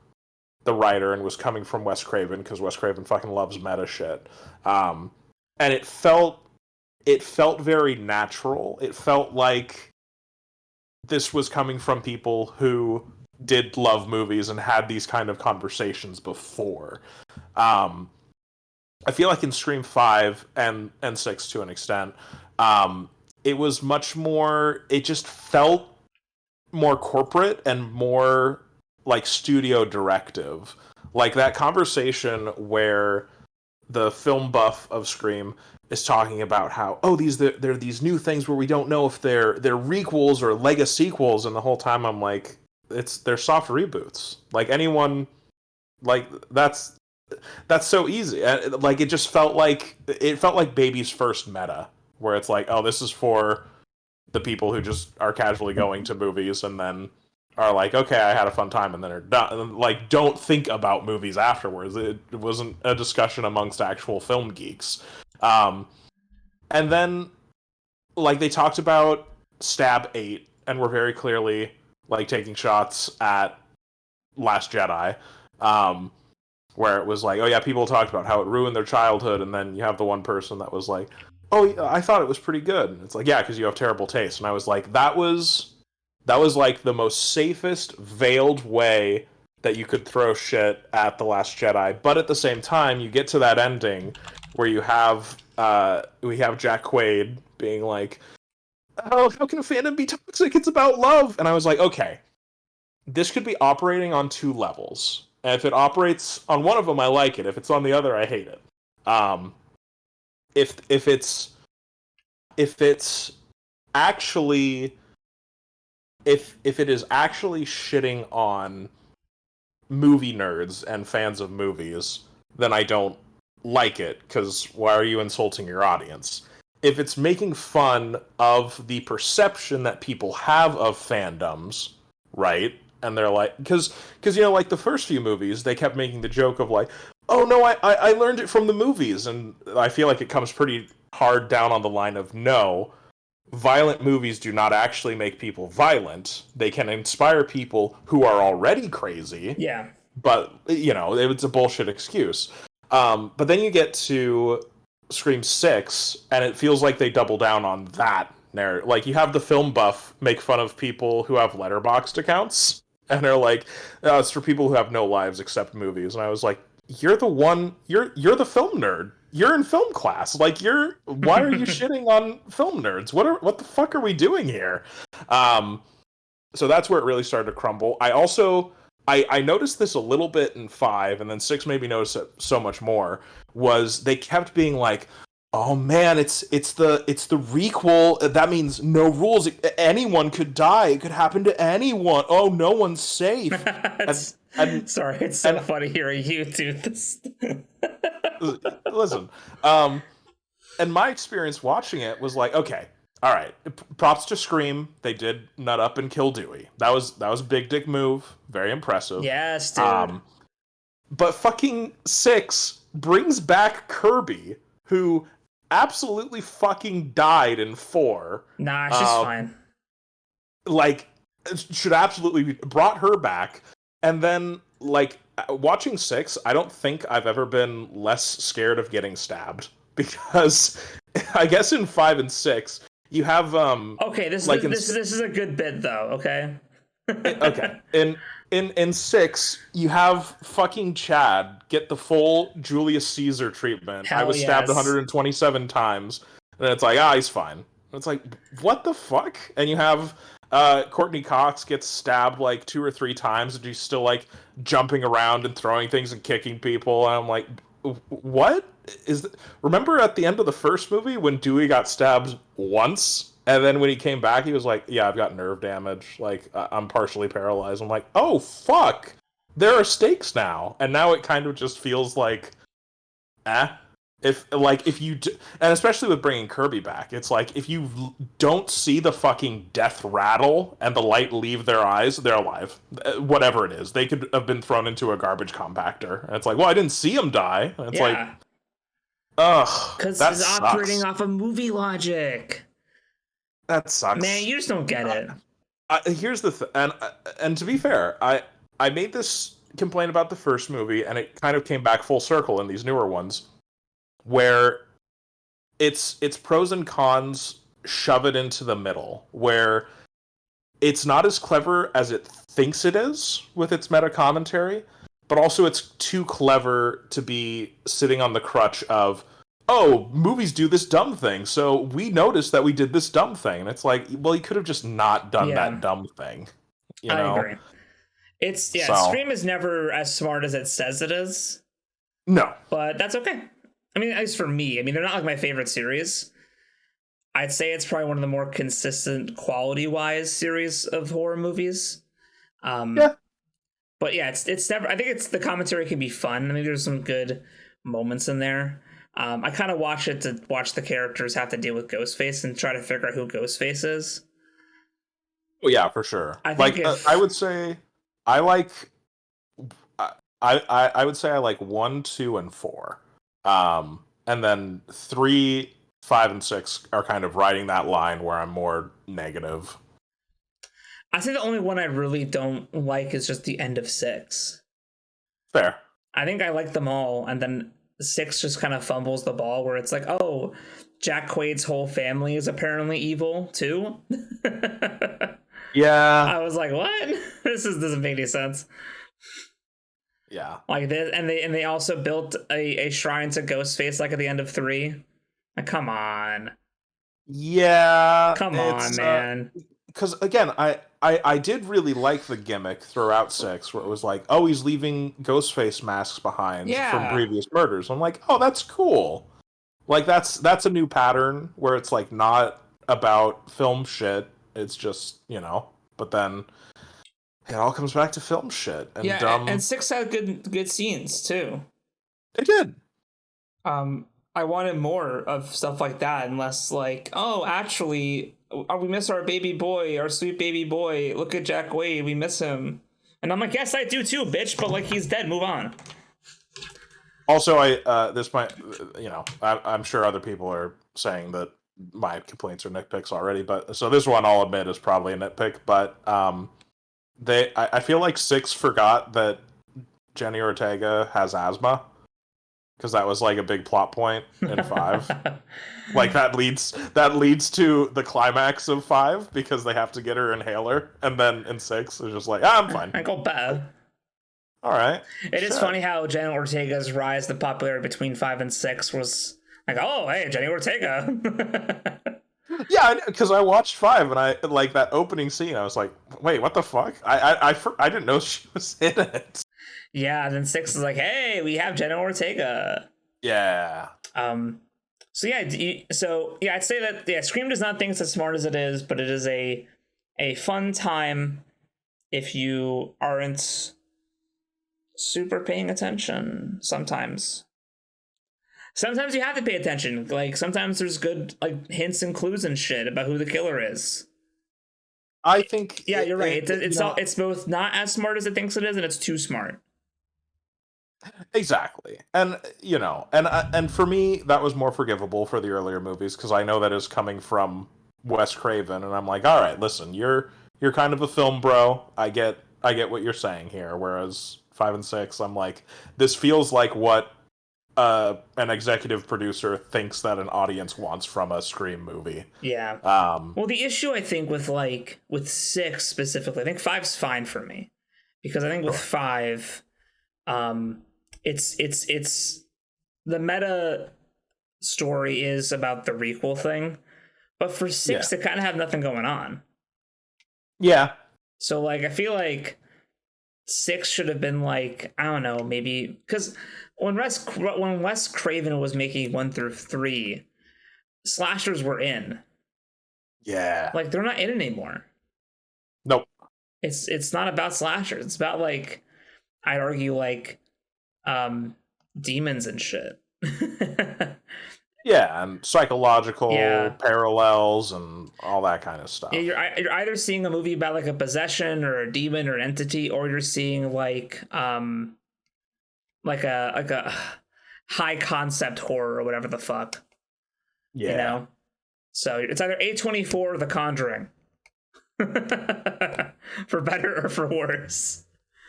[SPEAKER 2] the writer and was coming from Wes Craven, because Wes Craven fucking loves meta shit. And it felt very natural. It felt like this was coming from people who did love movies and had these kind of conversations before. I feel like in Scream 5 and 6 to an extent, it was much more, it just felt more corporate and more like studio directive. Like that conversation where the film buff of Scream is talking about how, oh, there are these new things where we don't know if they're requels or Lega sequels, and the whole time I'm like, they're soft reboots. Like anyone, like that's so easy. Like it felt like baby's first meta, where it's like, oh, this is for the people who just are casually going to movies and then are like, okay, I had a fun time, and then are done. And, like, don't think about movies afterwards. It wasn't a discussion amongst actual film geeks. And then, like, they talked about Stab 8, and were very clearly, like, taking shots at Last Jedi. Where it was like, oh yeah, people talked about how it ruined their childhood, and then you have the one person that was like, oh, I thought it was pretty good. And it's like, yeah, because you have terrible taste. And I was like, that was like the most safest, veiled way that you could throw shit at The Last Jedi. But at the same time, you get to that ending where we have Jack Quaid being like, oh, how can a fandom be toxic? It's about love. And I was like, okay, this could be operating on two levels. And if it operates on one of them, I like it. If it's on the other, I hate it. If it's actually if it is actually shitting on movie nerds and fans of movies, then I don't like it, because why are you insulting your audience? If it's making fun of the perception that people have of fandoms, right? And they're like, because you know, like the first few movies, they kept making the joke of like, oh no, I learned it from the movies, and I feel like it comes pretty hard down on the line of, no, violent movies do not actually make people violent. They can inspire people who are already crazy.
[SPEAKER 1] Yeah.
[SPEAKER 2] But, you know, it's a bullshit excuse. But then you get to Scream 6, and it feels like they double down on that narrative. Like, you have the film buff make fun of people who have Letterboxd accounts, and they're like, oh, it's for people who have no lives except movies. And I was like, you're the film nerd. You're in film class. Like, why are you shitting on film nerds? What the fuck are we doing here? So that's where it really started to crumble. I also, I noticed this a little bit in 5, and then 6 made me notice it so much more, was they kept being like, oh man, it's the requel. That means no rules. Anyone could die. It could happen to anyone. Oh, no one's safe.
[SPEAKER 1] Sorry, it's so funny hearing you do this.
[SPEAKER 2] Listen, and my experience watching it was like, okay, all right, props to Scream. They did nut up and kill Dewey. That was a big dick move. Very impressive.
[SPEAKER 1] Yes, dude.
[SPEAKER 2] But fucking 6 brings back Kirby, who absolutely fucking died in 4.
[SPEAKER 1] Nah, she's fine.
[SPEAKER 2] Like, should absolutely brought her back. And then, like, watching 6, I don't think I've ever been less scared of getting stabbed. Because I guess in 5 and 6, you have
[SPEAKER 1] okay, this is a good bit though, okay?
[SPEAKER 2] Okay. In 6, you have fucking Chad get the full Julius Caesar treatment.
[SPEAKER 1] Hell
[SPEAKER 2] I was stabbed
[SPEAKER 1] yes.
[SPEAKER 2] 127 times, and it's like, he's fine. It's like, what the fuck? And you have Courtney Cox gets stabbed like 2 or 3 times, and she's still like jumping around and throwing things and kicking people. And I'm like, what is? Remember at the end of the first movie when Dewey got stabbed once, and then when he came back, he was like, "Yeah, I've got nerve damage. Like I'm partially paralyzed." I'm like, "Oh fuck, there are stakes now," and now it kind of just feels like, eh. If you do, and especially with bringing Kirby back, it's like if you don't see the fucking death rattle and the light leave their eyes, they're alive. Whatever it is, they could have been thrown into a garbage compactor. And it's like, well, I didn't see him die. And it's like, ugh,
[SPEAKER 1] because
[SPEAKER 2] that
[SPEAKER 1] it's
[SPEAKER 2] sucks.
[SPEAKER 1] operating off of movie logic.
[SPEAKER 2] That sucks,
[SPEAKER 1] man. You just don't get it.
[SPEAKER 2] Here's the and to be fair, I made this complaint about the first movie, and it kind of came back full circle in these newer ones, where it's pros and cons shove it into the middle, where it's not as clever as it thinks it is with its meta commentary, but also it's too clever to be sitting on the crutch of, oh, movies do this dumb thing, so we noticed that we did this dumb thing. And it's like, well, you could have just not done that dumb thing. You know?
[SPEAKER 1] I agree. Scream is never as smart as it says it is.
[SPEAKER 2] No.
[SPEAKER 1] But that's okay. I mean, at least for me. I mean, they're not like my favorite series. I'd say it's probably one of the more consistent quality-wise series of horror movies.
[SPEAKER 2] Yeah.
[SPEAKER 1] But yeah, it's never. I think it's the commentary can be fun. I mean, there's some good moments in there. I kind of watch it to watch the characters have to deal with Ghostface and try to figure out who Ghostface is.
[SPEAKER 2] Well, yeah, for sure.
[SPEAKER 1] I think
[SPEAKER 2] I would say I like. I would say I like 1, 2, and 4. And then 3, 5, and 6 are kind of riding that line where I'm more negative.
[SPEAKER 1] I think the only one I really don't like is just the end of 6.
[SPEAKER 2] Fair.
[SPEAKER 1] I think I like them all, and then 6 just kind of fumbles the ball where it's like, oh, Jack Quaid's whole family is apparently evil too.
[SPEAKER 2] Yeah.
[SPEAKER 1] I was like, what? This doesn't make any sense.
[SPEAKER 2] Yeah.
[SPEAKER 1] Like this, and they also built a shrine to Ghostface like at the end of 3. Like, come on.
[SPEAKER 2] Yeah.
[SPEAKER 1] Come on, man.
[SPEAKER 2] Because again, I did really like the gimmick throughout 6, where it was like, oh, he's leaving Ghostface masks behind from previous murders. I'm like, oh, that's cool. Like that's a new pattern where it's like not about film shit. It's just, you know. But then it all comes back to film shit. And
[SPEAKER 1] and 6 had good scenes too.
[SPEAKER 2] It did.
[SPEAKER 1] I wanted more of stuff like that, and less like, oh, actually, we miss our baby boy, our sweet baby boy. Look at Jack Quaid, we miss him. And I'm like, yes, I do too, bitch. But like, he's dead. Move on.
[SPEAKER 2] Also, this might, you know, I'm sure other people are saying that my complaints are nitpicks already, but so this one I'll admit is probably a nitpick. But I feel like 6 forgot that Jenny Ortega has asthma. Because that was like a big plot point in 5. Like that leads to the climax of 5 because they have to get her inhaler, and then in 6 it's just like, I'm fine.
[SPEAKER 1] I go bad.
[SPEAKER 2] All right.
[SPEAKER 1] It is funny how Jenny Ortega's rise to popularity between 5 and 6 was like, oh, hey, Jenny Ortega.
[SPEAKER 2] Yeah, because I watched 5 and I like that opening scene. I was like, wait, what the fuck? I didn't know she was in it.
[SPEAKER 1] Yeah, then 6 is like, hey, we have Jenna Ortega.
[SPEAKER 2] Yeah.
[SPEAKER 1] So I'd say that Scream does not think it's as smart as it is, but it is a fun time if you aren't super paying attention. Sometimes you have to pay attention. Like sometimes there's good like hints and clues and shit about who the killer is.
[SPEAKER 2] I think.
[SPEAKER 1] Yeah, you're right. It's both not as smart as it thinks it is, and it's too smart.
[SPEAKER 2] Exactly. And you know, and for me that was more forgivable for the earlier movies because I know that is coming from Wes Craven, and I'm like, all right, listen, you're kind of a film bro. I get what you're saying here. Whereas 5 and 6, I'm like, this feels like what an executive producer thinks that an audience wants from a Scream movie.
[SPEAKER 1] Yeah. Well, the issue I think with 6 specifically, I think 5's fine for me because I think with 5, it's the meta story is about the requel thing, But for 6, they kind of have nothing going on.
[SPEAKER 2] Yeah.
[SPEAKER 1] So like I feel like 6 should have been like, I don't know, maybe because when Wes Craven was making 1 through 3, slashers were in.
[SPEAKER 2] Yeah.
[SPEAKER 1] Like they're not in anymore.
[SPEAKER 2] Nope.
[SPEAKER 1] It's not about slashers. It's about like, I'd argue like demons and shit.
[SPEAKER 2] Yeah, and psychological parallels and all that kind of stuff.
[SPEAKER 1] Yeah, you're either seeing a movie about like a possession or a demon or entity, or you're seeing like a high concept horror or whatever the fuck.
[SPEAKER 2] Yeah.
[SPEAKER 1] You know? So it's either A24 or The Conjuring. For better or for worse.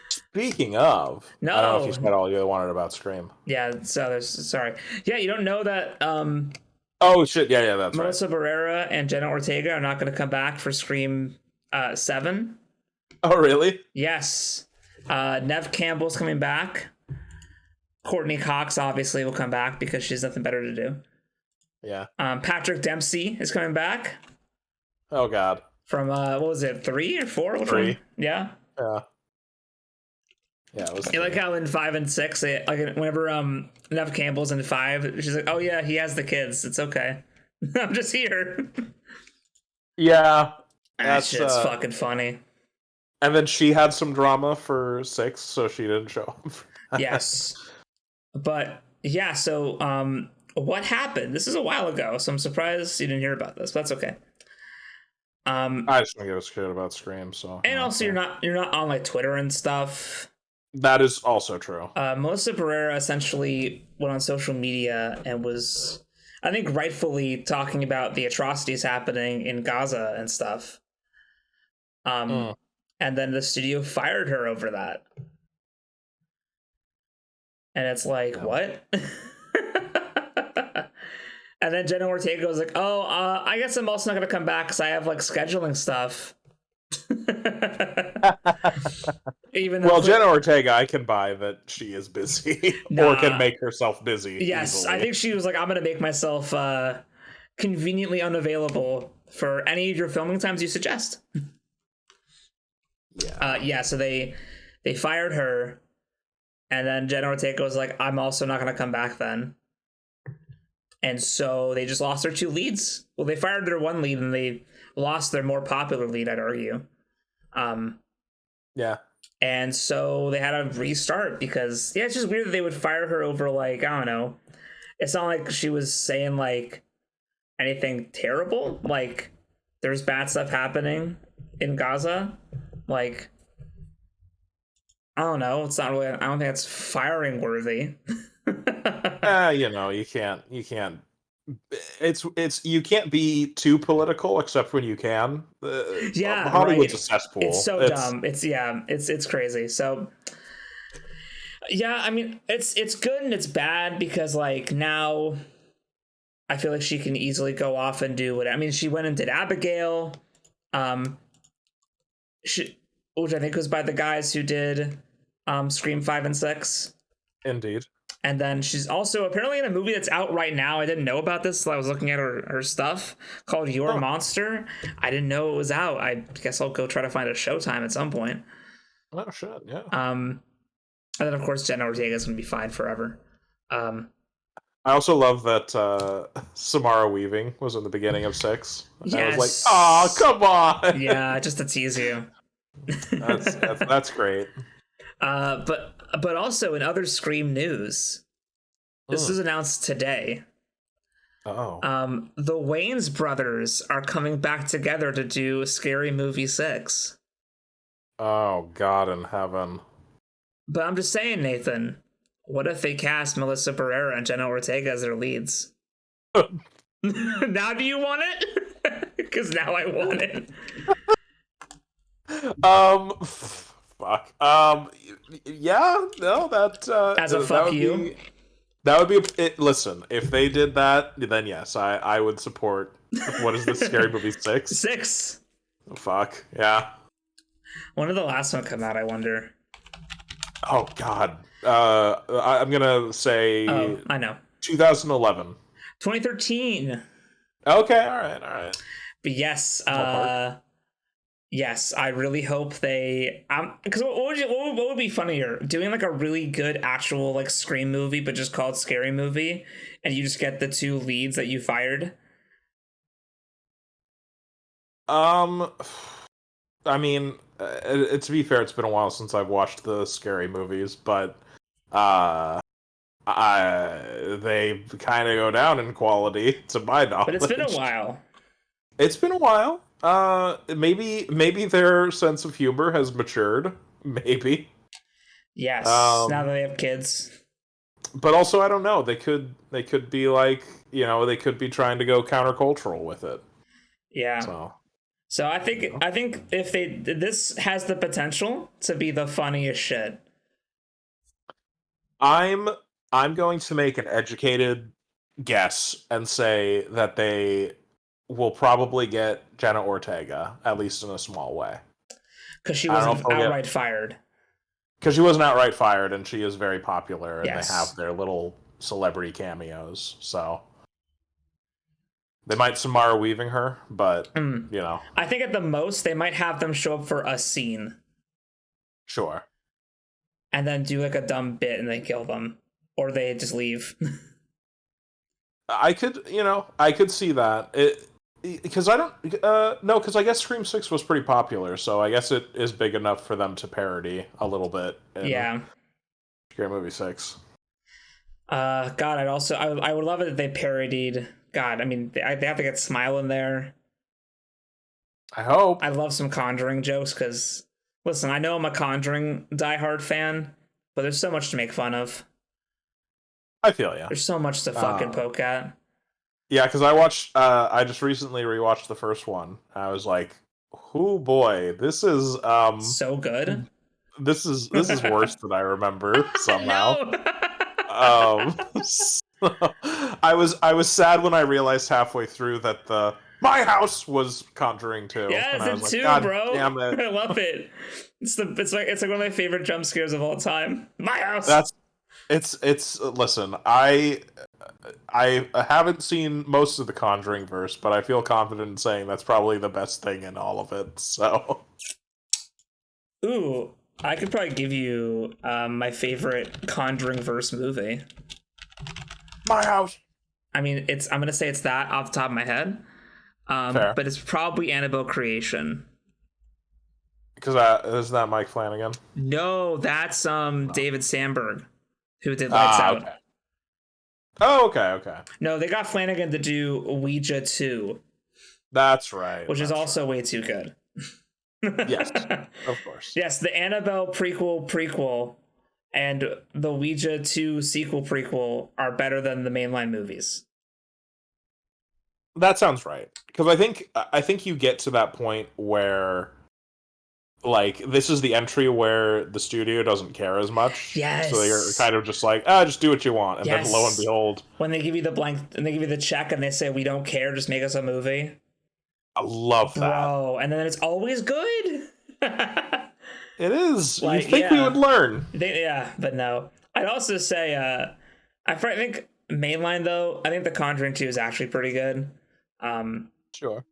[SPEAKER 2] Speaking of,
[SPEAKER 1] no.
[SPEAKER 2] I don't know if you said all you wanted about Scream.
[SPEAKER 1] Yeah, so sorry. Yeah, you don't know that
[SPEAKER 2] oh shit, yeah, that's
[SPEAKER 1] Melissa Barrera and Jenna Ortega are not going to come back for Scream 7.
[SPEAKER 2] Oh really?
[SPEAKER 1] Yes. Nev Campbell's coming back. Courtney Cox obviously will come back because she has nothing better to do.
[SPEAKER 2] Yeah.
[SPEAKER 1] Patrick Dempsey is coming back.
[SPEAKER 2] Oh god.
[SPEAKER 1] From what was it, 3 or 4? Which
[SPEAKER 2] 3.
[SPEAKER 1] one? Yeah.
[SPEAKER 2] Yeah, it was.
[SPEAKER 1] You like how in 5 and 6, whenever Nev Campbell's in 5, she's like, "Oh yeah, he has the kids. It's okay. I'm just here."
[SPEAKER 2] Yeah,
[SPEAKER 1] that shit's fucking funny.
[SPEAKER 2] And then she had some drama for 6, so she didn't show up.
[SPEAKER 1] Yes, but yeah. So what happened? This is a while ago, so I'm surprised you didn't hear about this. But that's okay.
[SPEAKER 2] I just don't give a shit about Scream. So,
[SPEAKER 1] and also you're not on like Twitter and stuff.
[SPEAKER 2] That is also true.
[SPEAKER 1] Melissa Barrera essentially went on social media and was, I think, rightfully talking about the atrocities happening in Gaza and stuff. And then the studio fired her over that. And it's like, what? And then Jenna Ortega was like, "Oh, I guess I'm also not going to come back because I have like scheduling stuff."
[SPEAKER 2] Jenna Ortega, I can buy that she is busy or can make herself busy.
[SPEAKER 1] Yes, easily. I think she was like, "I'm going to make myself conveniently unavailable for any of your filming times you suggest." Yeah. So they fired her, and then Jenna Ortega was like, "I'm also not going to come back then." And so they just lost their 2 leads. Well, they fired their 1 lead and they lost their more popular lead, I'd argue.
[SPEAKER 2] Yeah.
[SPEAKER 1] And so they had to restart because, it's just weird that they would fire her over, like, I don't know. It's not like she was saying, like, anything terrible. Like, there's bad stuff happening in Gaza. Like, I don't know. It's not really, I don't think it's firing worthy.
[SPEAKER 2] You can't you can't be too political except when you can. Hollywood's a cesspool.
[SPEAKER 1] It's so dumb. It's crazy. So yeah, I mean, it's good and it's bad because like now I feel like she can easily go off and do what, I mean, she went and did Abigail, which I think was by the guys who did Scream 5 and 6.
[SPEAKER 2] Indeed.
[SPEAKER 1] And then she's also apparently in a movie that's out right now. I didn't know about this until I was looking at her stuff called Your Monster. I didn't know it was out. I guess I'll go try to find a showtime at some point.
[SPEAKER 2] Oh shit, yeah.
[SPEAKER 1] And then of course Jenna Ortega is gonna be fine forever.
[SPEAKER 2] I also love that Samara Weaving was in the beginning of 6.
[SPEAKER 1] Yes.
[SPEAKER 2] I was like, oh, come on.
[SPEAKER 1] Yeah, just to tease you.
[SPEAKER 2] that's great.
[SPEAKER 1] But also in other Scream news, this was announced today.
[SPEAKER 2] Oh.
[SPEAKER 1] The Wayans brothers are coming back together to do Scary Movie 6.
[SPEAKER 2] Oh, God in heaven.
[SPEAKER 1] But I'm just saying, Nathan, what if they cast Melissa Barrera and Jenna Ortega as their leads? Now do you want it? Because now I want it.
[SPEAKER 2] Fuck. Yeah, no, that
[SPEAKER 1] as a fuck you.
[SPEAKER 2] That would be listen, if they did that, then yes, I would support. What is this, Scary Movie 6?
[SPEAKER 1] 6.
[SPEAKER 2] Oh, fuck. Yeah.
[SPEAKER 1] When did the last one come out, I wonder?
[SPEAKER 2] Oh god. I'm gonna say
[SPEAKER 1] I know.
[SPEAKER 2] 2011.
[SPEAKER 1] 2013.
[SPEAKER 2] Okay, all right.
[SPEAKER 1] But yes,
[SPEAKER 2] Ballpark.
[SPEAKER 1] yes, I really hope they. Because what would be funnier? Doing like a really good actual like Scream movie, but just called Scary Movie, and you just get the two leads that you fired.
[SPEAKER 2] I mean, to be fair, it's been a while since I've watched the scary movies, but they kind of go down in quality to my knowledge.
[SPEAKER 1] But it's been a while.
[SPEAKER 2] It's been a while. Maybe their sense of humor has matured. Maybe.
[SPEAKER 1] Yes. Now that they have kids.
[SPEAKER 2] But also, I don't know. They could be like, they could be trying to go countercultural with it.
[SPEAKER 1] Yeah. So I think if this has the potential to be the funniest shit.
[SPEAKER 2] I'm going to make an educated guess and say that they will probably get Jenna Ortega, at least in a small way.
[SPEAKER 1] Because she wasn't outright fired.
[SPEAKER 2] Because she wasn't outright fired, and she is very popular, and they have their little celebrity cameos, so they might Samara Weaving her, but,
[SPEAKER 1] I think at the most, they might have them show up for a scene.
[SPEAKER 2] Sure.
[SPEAKER 1] And then do like a dumb bit and they kill them. Or they just leave.
[SPEAKER 2] I could see that. Because because I guess Scream 6 was pretty popular, so I guess it is big enough for them to parody a little bit.
[SPEAKER 1] Yeah.
[SPEAKER 2] Scary Movie 6.
[SPEAKER 1] God, I would love it if they parodied. God, I mean, they have to get Smile in there.
[SPEAKER 2] I hope.
[SPEAKER 1] I love some Conjuring jokes because, listen, I know I'm a Conjuring diehard fan, but there's so much to make fun of.
[SPEAKER 2] I feel ya.
[SPEAKER 1] There's so much to fucking poke at.
[SPEAKER 2] Yeah, because I just recently rewatched the first one. I was like, oh boy, this is
[SPEAKER 1] so good.
[SPEAKER 2] This is worse than I remember somehow. I was sad when I realized halfway through that my house was Conjuring 2.
[SPEAKER 1] Yeah, it's
[SPEAKER 2] like,
[SPEAKER 1] 2,
[SPEAKER 2] God
[SPEAKER 1] bro.
[SPEAKER 2] damn it.
[SPEAKER 1] I love it. It's like one of my favorite jump scares of all time. My house.
[SPEAKER 2] Listen, I haven't seen most of the Conjuring verse, but I feel confident in saying that's probably the best thing in all of it. So,
[SPEAKER 1] ooh, I could probably give you my favorite Conjuring verse movie.
[SPEAKER 2] My house.
[SPEAKER 1] I mean, I'm gonna say it's that off the top of my head, but it's probably Annabelle Creation.
[SPEAKER 2] Because isn't that Mike Flanagan?
[SPEAKER 1] No, that's David Sandberg, who did Lights Out.
[SPEAKER 2] Okay. Oh, okay.
[SPEAKER 1] No, they got Flanagan to do Ouija 2.
[SPEAKER 2] That's right.
[SPEAKER 1] Which is also way too good.
[SPEAKER 2] Yes, of course.
[SPEAKER 1] Yes, the Annabelle prequel and the Ouija 2 sequel prequel are better than the mainline movies.
[SPEAKER 2] That sounds right. Because I think you get to that point where, like, this is the entry where the studio doesn't care as much.
[SPEAKER 1] Yes.
[SPEAKER 2] So you're kind of just like, just do what you want. And then lo and behold,
[SPEAKER 1] when they give you the blank and they give you the check and they say, we don't care, just make us a movie.
[SPEAKER 2] I love that.
[SPEAKER 1] Bro, and then it's always good.
[SPEAKER 2] It is.
[SPEAKER 1] Like,
[SPEAKER 2] you think we would learn.
[SPEAKER 1] But no. I'd also say, I think mainline, though, I think The Conjuring 2 is actually pretty good.
[SPEAKER 2] Sure.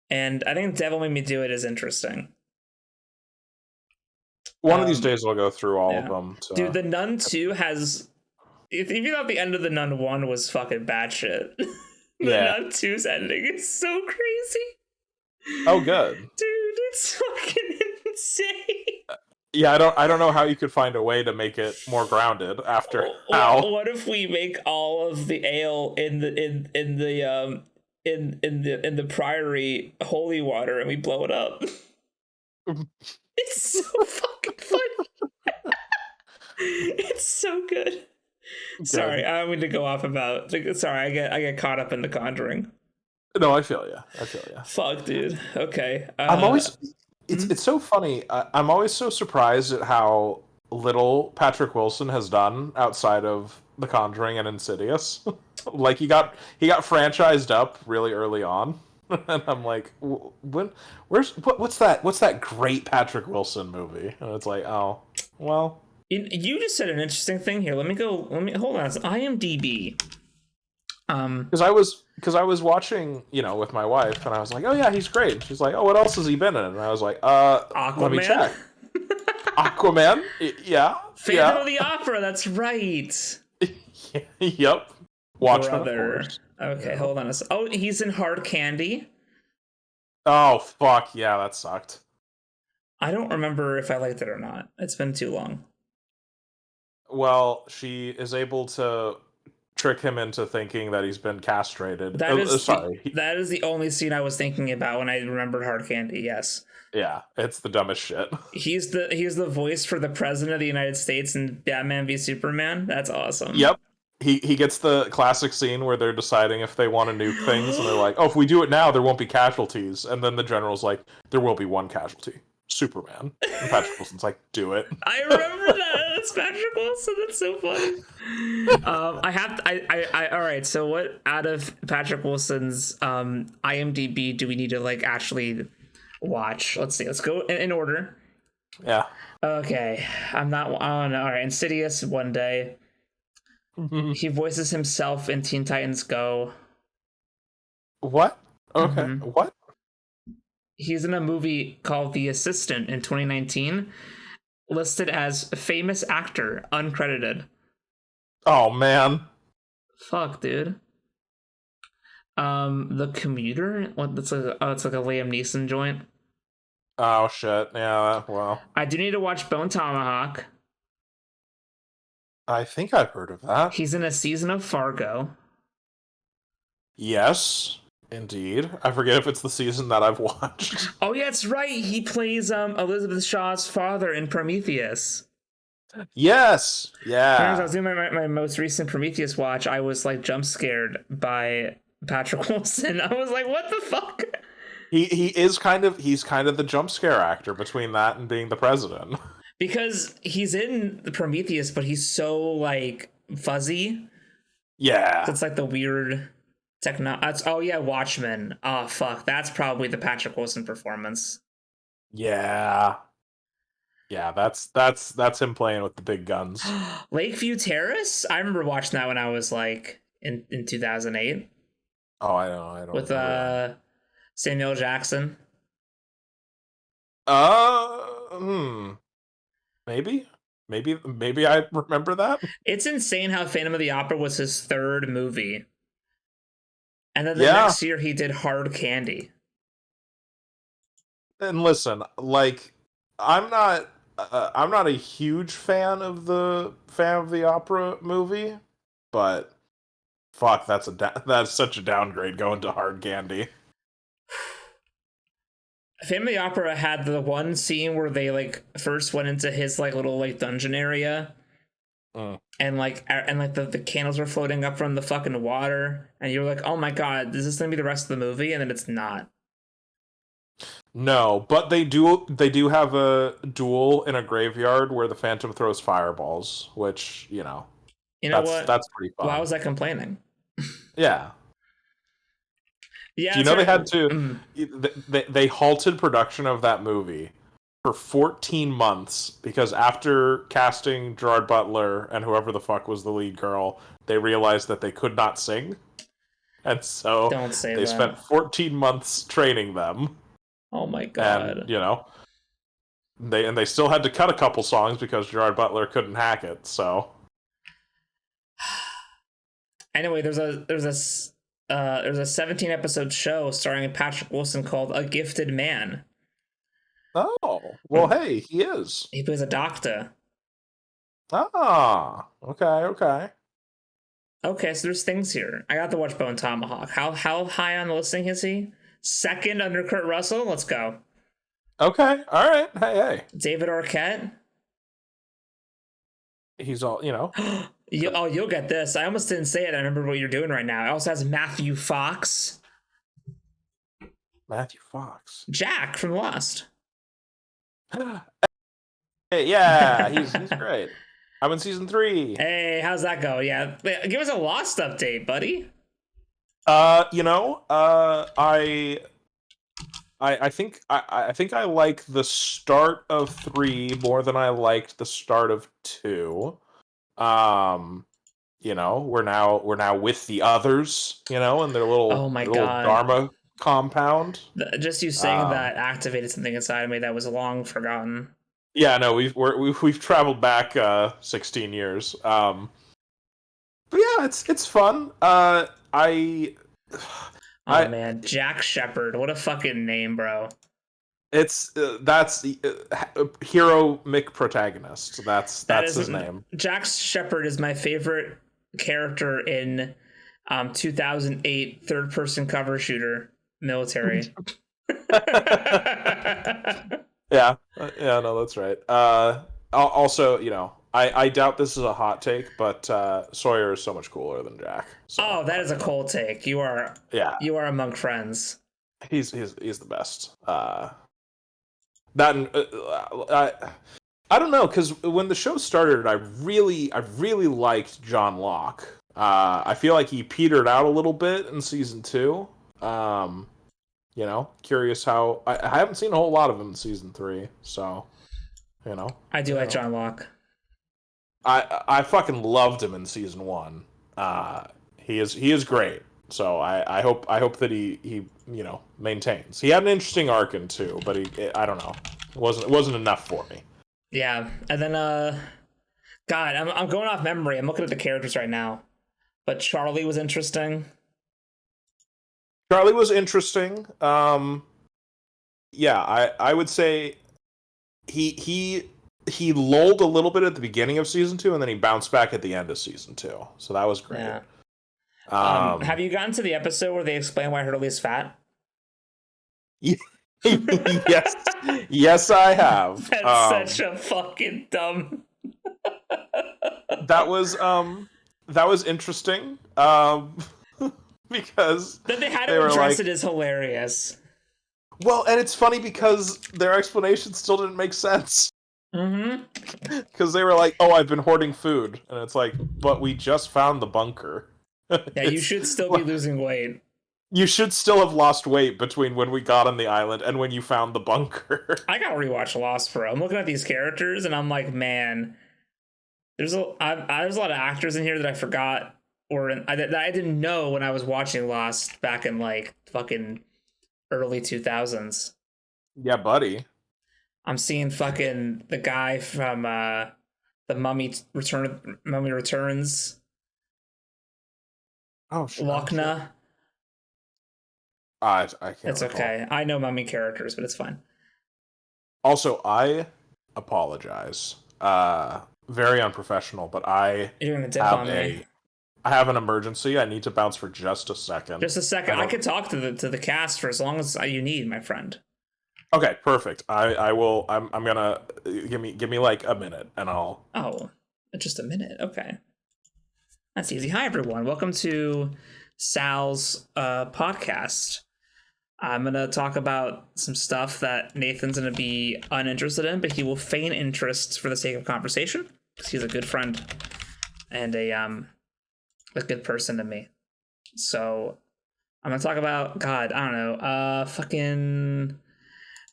[SPEAKER 1] And I think Devil Made Me Do It is interesting.
[SPEAKER 2] One of these days we'll go through all of them.
[SPEAKER 1] Dude, The Nun 2 has... If you thought the end of The Nun 1 was fucking bad shit, The Nun 2's ending is so crazy.
[SPEAKER 2] Oh, good.
[SPEAKER 1] Dude, it's fucking insane.
[SPEAKER 2] Yeah, I don't know how you could find a way to make it more grounded after how.
[SPEAKER 1] What if we make all of the ale in the priory holy water and we blow it up? It's so fucking funny. It's so good. Sorry, I don't mean to go off about. Sorry, I get caught up in The Conjuring.
[SPEAKER 2] No, I feel you.
[SPEAKER 1] Fuck, dude. Okay.
[SPEAKER 2] I'm always. It's so funny. I'm always so surprised at how little Patrick Wilson has done outside of The Conjuring and Insidious. Like he got franchised up really early on, and I'm like, what's that great Patrick Wilson movie? And it's like, oh, well.
[SPEAKER 1] You just said an interesting thing here. Let me hold on. It's IMDb.
[SPEAKER 2] Because I was watching, with my wife, and I was like, oh yeah, he's great. And she's like, oh, what else has he been in? And I was like, let me
[SPEAKER 1] Aquaman?
[SPEAKER 2] check. Aquaman? Yeah.
[SPEAKER 1] Phantom of the Opera, that's right.
[SPEAKER 2] Yep. Watchmen,
[SPEAKER 1] Brother.
[SPEAKER 2] of course.
[SPEAKER 1] Okay,
[SPEAKER 2] Yeah.
[SPEAKER 1] hold on Oh, he's in Hard Candy.
[SPEAKER 2] Oh, fuck. Yeah, that sucked.
[SPEAKER 1] I don't remember if I liked it or not. It's been too long.
[SPEAKER 2] Well, she is able to trick him into thinking that he's been castrated.
[SPEAKER 1] That is
[SPEAKER 2] sorry.
[SPEAKER 1] That is the only scene I was thinking about when I remembered Hard Candy. Yes.
[SPEAKER 2] Yeah, it's the dumbest shit.
[SPEAKER 1] He's the voice for the president of the United States in Batman v Superman. That's awesome.
[SPEAKER 2] Yep. He gets the classic scene where they're deciding if they want to nuke things, and they're like, oh, if we do it now, there won't be casualties. And then the general's like, there will be one casualty. Superman. And Patrick Wilson's like, do it.
[SPEAKER 1] I remember that. That's Patrick Wilson. That's so funny. All right. So, what out of Patrick Wilson's IMDb do we need to actually watch? Let's see. Let's go in order.
[SPEAKER 2] Yeah.
[SPEAKER 1] Okay. I'm not. Oh no. All right. Insidious. One Day. He voices himself in Teen Titans Go.
[SPEAKER 2] What? Okay. What?
[SPEAKER 1] He's in a movie called The Assistant in 2019, listed as famous actor, uncredited.
[SPEAKER 2] Oh man.
[SPEAKER 1] Fuck, dude. The Commuter? What? It's like a Liam Neeson joint.
[SPEAKER 2] Oh shit. Yeah. Well,
[SPEAKER 1] I do need to watch Bone Tomahawk.
[SPEAKER 2] I think I've heard of that.
[SPEAKER 1] He's in a season of Fargo.
[SPEAKER 2] Yes. Indeed. I forget if it's the season that I've watched.
[SPEAKER 1] Oh yeah, that's right. He plays Elizabeth Shaw's father in Prometheus.
[SPEAKER 2] Yes. Yeah.
[SPEAKER 1] As I was doing my most recent Prometheus watch, I was jump scared by Patrick Wilson. I was like, what the fuck?
[SPEAKER 2] He's kind of the jump scare actor between that and being the president.
[SPEAKER 1] Because he's in the Prometheus, but he's so fuzzy.
[SPEAKER 2] Yeah.
[SPEAKER 1] It's the weird oh yeah, Watchmen. Oh fuck, that's probably the Patrick Wilson performance.
[SPEAKER 2] Yeah. Yeah, that's him playing with the big guns.
[SPEAKER 1] Lakeview Terrace? I remember watching that when I was in 2008.
[SPEAKER 2] Oh, I don't
[SPEAKER 1] with Samuel Jackson.
[SPEAKER 2] Maybe I remember that.
[SPEAKER 1] It's insane how Phantom of the Opera was his third movie. And then the next year he did Hard Candy.
[SPEAKER 2] And listen, I'm not a huge fan of the Phantom of the Opera movie, but fuck, that's such a downgrade going to Hard Candy.
[SPEAKER 1] Phantom of the Opera had the one scene where they first went into his little dungeon area. And the candles were floating up from the fucking water, and you were like, oh my god, is this gonna be the rest of the movie? And then it's not.
[SPEAKER 2] No, but they do have a duel in a graveyard where the Phantom throws fireballs, which that's pretty fun.
[SPEAKER 1] Why was I complaining?
[SPEAKER 2] Yeah.
[SPEAKER 1] Yeah.
[SPEAKER 2] Do you know they had to they halted production of that movie for 14 months because after casting Gerard Butler and whoever the fuck was the lead girl, they realized that they could not sing. And so they spent 14 months training them.
[SPEAKER 1] Oh my god.
[SPEAKER 2] And, they still had to cut a couple songs because Gerard Butler couldn't hack it, so.
[SPEAKER 1] Anyway, there's a 17 episode show starring Patrick Wilson called A Gifted Man.
[SPEAKER 2] Oh, well, hey, he is.
[SPEAKER 1] He plays a doctor.
[SPEAKER 2] Ah, okay.
[SPEAKER 1] Okay, so there's things here. I got to watch Bone Tomahawk. How high on the listing is he? Second under Kurt Russell? Let's go.
[SPEAKER 2] Okay, all right. Hey.
[SPEAKER 1] David Arquette?
[SPEAKER 2] He's all,
[SPEAKER 1] You'll get this. I almost didn't say it. I remember what you're doing right now. It also has Matthew Fox.
[SPEAKER 2] Matthew Fox.
[SPEAKER 1] Jack from Lost.
[SPEAKER 2] Hey, yeah, he's great. I'm in season 3.
[SPEAKER 1] Hey, how's that go? Yeah, give us a Lost update, buddy.
[SPEAKER 2] I think I like the start of 3 more than I liked the start of 2. we're now with the others, in their
[SPEAKER 1] Oh my
[SPEAKER 2] little
[SPEAKER 1] God.
[SPEAKER 2] Dharma compound.
[SPEAKER 1] Just you saying that activated something inside of me that was long forgotten.
[SPEAKER 2] Yeah, no, we've traveled back 16 years. But yeah, it's fun.
[SPEAKER 1] Man, Jack Shepard, what a fucking name, bro.
[SPEAKER 2] It's that's the hero Mick protagonist. That's his name.
[SPEAKER 1] Jack Shepard is my favorite character in 2008 third-person cover shooter military.
[SPEAKER 2] Yeah, no, that's right. Also, I doubt this is a hot take, but Sawyer is so much cooler than Jack. So,
[SPEAKER 1] oh, that is a cold take. You are among friends.
[SPEAKER 2] He's the best. That I don't know, because when the show started, I really liked John Locke. I feel like he petered out a little bit in season 2. Curious how I haven't seen a whole lot of him in season 3, so
[SPEAKER 1] I do like John Locke.
[SPEAKER 2] I fucking loved him in season 1. He is great. So I hope that he maintains. He had an interesting arc in 2, but I don't know. It wasn't enough for me.
[SPEAKER 1] Yeah, and then God, I'm going off memory. I'm looking at the characters right now, but Charlie was interesting.
[SPEAKER 2] Charlie was interesting. Yeah, I would say he lulled a little bit at the beginning of season 2, and then he bounced back at the end of season 2. So that was great.
[SPEAKER 1] Yeah. Have you gotten to the episode where they explain why Hurley's fat?
[SPEAKER 2] Yes, I have.
[SPEAKER 1] That's such a fucking dumb.
[SPEAKER 2] That was interesting. Because
[SPEAKER 1] that they had to address it is hilarious.
[SPEAKER 2] Well, and it's funny because their explanation still didn't make sense.
[SPEAKER 1] Mm-hmm.
[SPEAKER 2] Because they were like, "Oh, I've been hoarding food," and it's like, "But we just found the bunker."
[SPEAKER 1] Yeah, you should still be losing weight.
[SPEAKER 2] You should still have lost weight between when we got on the island and when you found the bunker.
[SPEAKER 1] I gotta rewatch Lost, bro. I'm looking at these characters and I'm like, man, there's a lot of actors in here that I forgot that I didn't know when I was watching Lost back in like fucking early 2000s.
[SPEAKER 2] Yeah, buddy.
[SPEAKER 1] I'm seeing fucking the guy from the Mummy Returns.
[SPEAKER 2] Oh, sure.
[SPEAKER 1] Lochna.
[SPEAKER 2] I can't.
[SPEAKER 1] It's recall. Okay. I know Mummy characters, but it's fine.
[SPEAKER 2] Also, I apologize. Very unprofessional, but
[SPEAKER 1] you're gonna dip on me.
[SPEAKER 2] I have an emergency. I need to bounce for just a second.
[SPEAKER 1] Just a second. I could talk to the cast for as long as you need, my friend.
[SPEAKER 2] Okay, perfect. I will. I'm gonna give me like a minute, and I'll.
[SPEAKER 1] Oh, just a minute. Okay, that's easy. Hi everyone. Welcome to Sal's podcast. I'm gonna talk about some stuff that Nathan's gonna be uninterested in, but he will feign interest for the sake of conversation because he's a good friend and a good person to me. So I'm gonna talk about I don't know.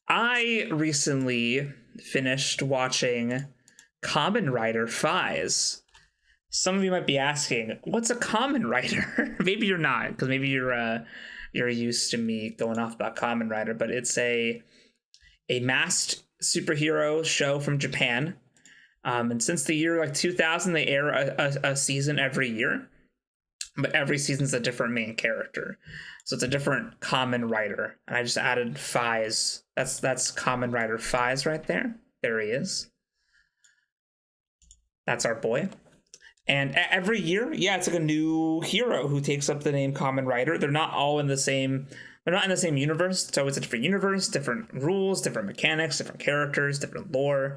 [SPEAKER 1] I recently finished watching Kamen Rider Faiz. Some of you might be asking, what's a Kamen Rider? Maybe you're not, because maybe you're used to me going off about Kamen Rider, but it's a masked superhero show from Japan. And since the year 2000, they air a season every year, but every season's a different main character. So it's a different Kamen Rider. And I just added Faiz. That's Kamen Rider Faiz right there. There he is. That's our boy. And every year, it's like a new hero who takes up the name Kamen Rider. They're not all in the same. They're not in the same universe. So it's a different universe, different rules, different mechanics, different characters, different lore.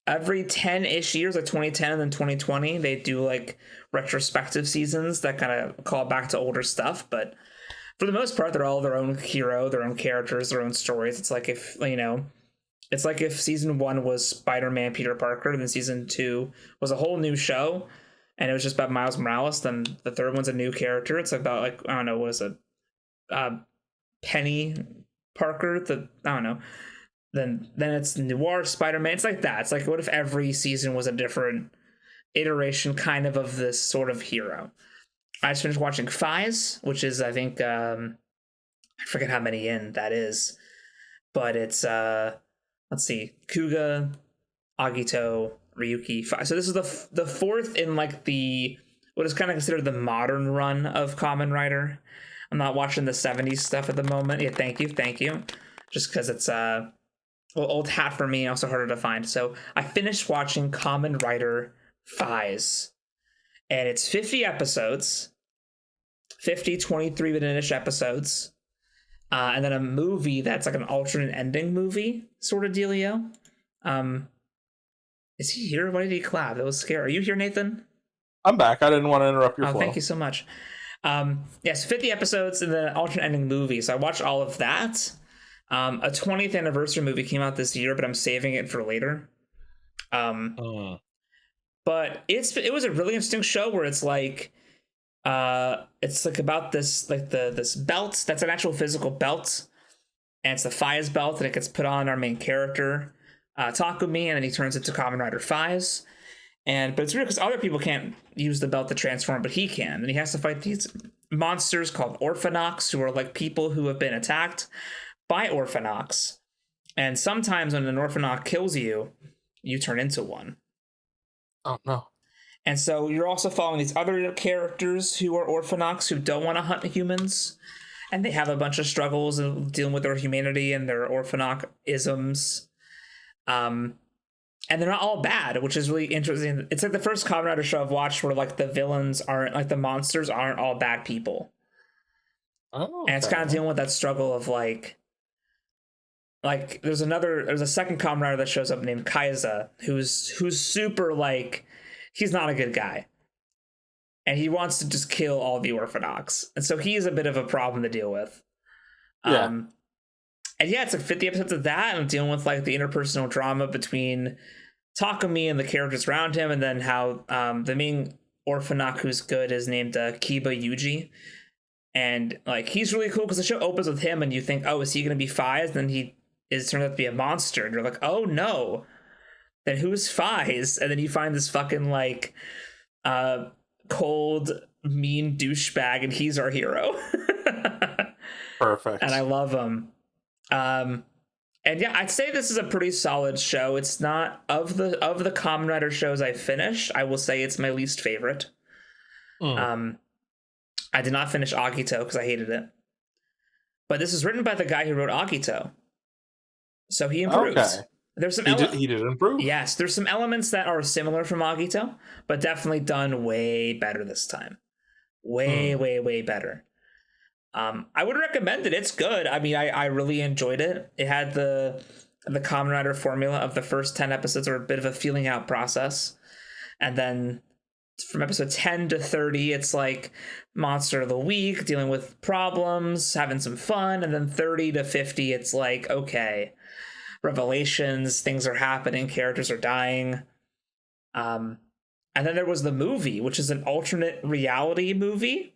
[SPEAKER 1] Every 10-ish years, like 2010 and then 2020, they do like retrospective seasons that kind of call back to older stuff. But for the most part, they're all their own hero, their own characters, their own stories. It's like it's like if season 1 was Spider-Man Peter Parker, then season 2 was a whole new show, and it was just about Miles Morales. Then the third one's a new character. It's about I don't know, what is it? Penny Parker. I don't know. Then it's Noir Spider-Man. It's like that. It's like, what if every season was a different iteration kind of this sort of hero. I just finished watching Faiz, which is, I think, I forget how many in that is, but it's, let's see, Kuga, Agito, Ryuki, Faiz. So this is the fourth in like what is kind of considered the modern run of Kamen Rider. I'm not watching the 70s stuff at the moment. Yeah, thank you. Just because it's old hat for me, also harder to find. So I finished watching Kamen Rider Faiz. And it's 50 episodes, 50 23-minute-ish episodes, and then a movie that's like an alternate ending movie sort of dealio. Is he here? Why did he clap? That was scary. Are you here, Nathan?
[SPEAKER 2] I'm back. I didn't want to interrupt your flow.
[SPEAKER 1] Thank you so much. Yes, 50 episodes and then an alternate ending movie. So I watched all of that. A 20th anniversary movie came out this year, but I'm saving it for later. But it was a really interesting show where it's like about this like this belt that's an actual physical belt, and it's the Faiz belt, and it gets put on our main character Takumi, and then he turns into Kamen Rider Faiz. But it's weird because other people can't use the belt to transform, but he can, and he has to fight these monsters called Orphanox, who are like people who have been attacked by Orphanox, and sometimes when an Orphanox kills you, you turn into one.
[SPEAKER 2] Oh, no.
[SPEAKER 1] And so you're also following these other characters who are Orphanox who don't want to hunt humans. And they have a bunch of struggles in dealing with their humanity and their Orphanox isms. And they're not all bad, which is really interesting. It's like the first Kamen Rider show I've watched where like the villains aren't, like the monsters aren't all bad people.
[SPEAKER 2] Oh, okay.
[SPEAKER 1] And it's kind of dealing with that struggle of like there's a second Kamen Rider that shows up named Kaiza, who's super like, he's not a good guy, and he wants to just kill all the Orphanox, and so he's a bit of a problem to deal with. And yeah, it's like 50 episodes of that, and I'm dealing with like the interpersonal drama between Takumi and the characters around him, and then how the main Orphanox who's good is named Kiba Yuji, and like he's really cool because the show opens with him, and you think, oh, is he going to be Faiz? And then he turns out to be a monster, and you're like, oh no, then who's Faiz? And then you find this fucking like cold, mean douchebag, and he's our hero.
[SPEAKER 2] Perfect.
[SPEAKER 1] And I love him. And yeah, I'd say this is a pretty solid show. It's not of the Kamen Rider shows I finished, I will say it's my least favorite. I did not finish Agito because I hated it. But this is written by the guy who wrote Agito. So he improves. Okay. There's some
[SPEAKER 2] he did improve?
[SPEAKER 1] Yes, there's some elements that are similar from Agito, but definitely done way better this time. Way better. I would recommend it. It's good. I mean, I really enjoyed it. It had the Kamen Rider formula of the first 10 episodes are a bit of a feeling out process. And then from episode 10 to 30, it's like monster of the week, dealing with problems, having some fun. And then 30 to 50, it's like, okay, revelations, things are happening, characters are dying. And then there was the movie, which is an alternate reality movie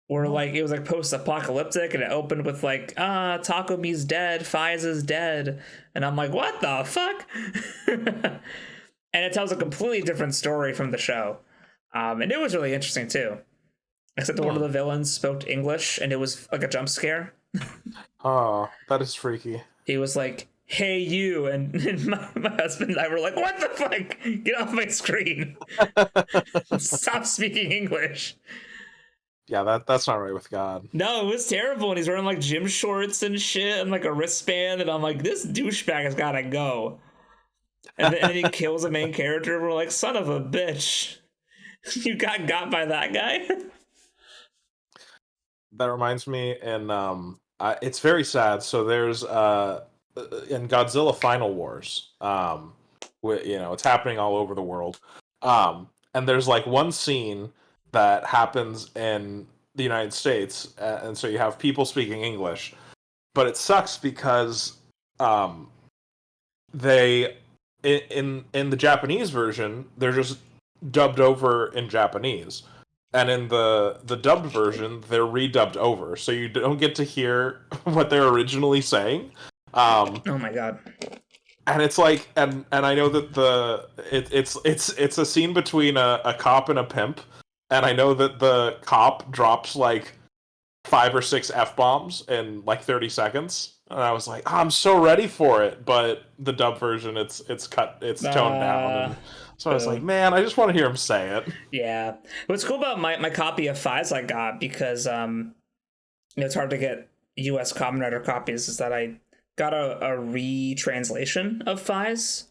[SPEAKER 1] where like it was like post-apocalyptic, and it opened with like Takumi's dead, Faiz is dead, and I'm like, what the fuck? And it tells a completely different story from the show, and it was really interesting too, except one of the villains spoke English, and it was like a jump scare.
[SPEAKER 2] Oh, that is freaky.
[SPEAKER 1] He was like, hey you, and my husband and I were like, what the fuck, get off my screen. Stop speaking English.
[SPEAKER 2] Yeah, that's not right with God.
[SPEAKER 1] No, it was terrible, and he's wearing like gym shorts and shit and like a wristband, and I'm like, this douchebag has gotta go. And then he kills the main character, and we're like, son of a bitch, you got by that guy.
[SPEAKER 2] That reminds me, and it's very sad. So there's in Godzilla Final Wars, it's happening all over the world, and there's like one scene that happens in the United States, and so you have people speaking English, but it sucks because they in the Japanese version they're just dubbed over in Japanese, and in the dubbed version they're redubbed over, so you don't get to hear what they're originally saying.
[SPEAKER 1] Oh my god.
[SPEAKER 2] and it's like, and I know that it's a scene between a cop and a pimp, and I know that the cop drops like 5 or 6 f-bombs in like 30 seconds, and I was like, I'm so ready for it. But the dub version, it's toned down, and so I was like, man, I just want to hear him say it.
[SPEAKER 1] Yeah. What's cool about my copy of Faiz I got, because it's hard to get US Kamen Rider copies, is that I got a retranslation of Faiz,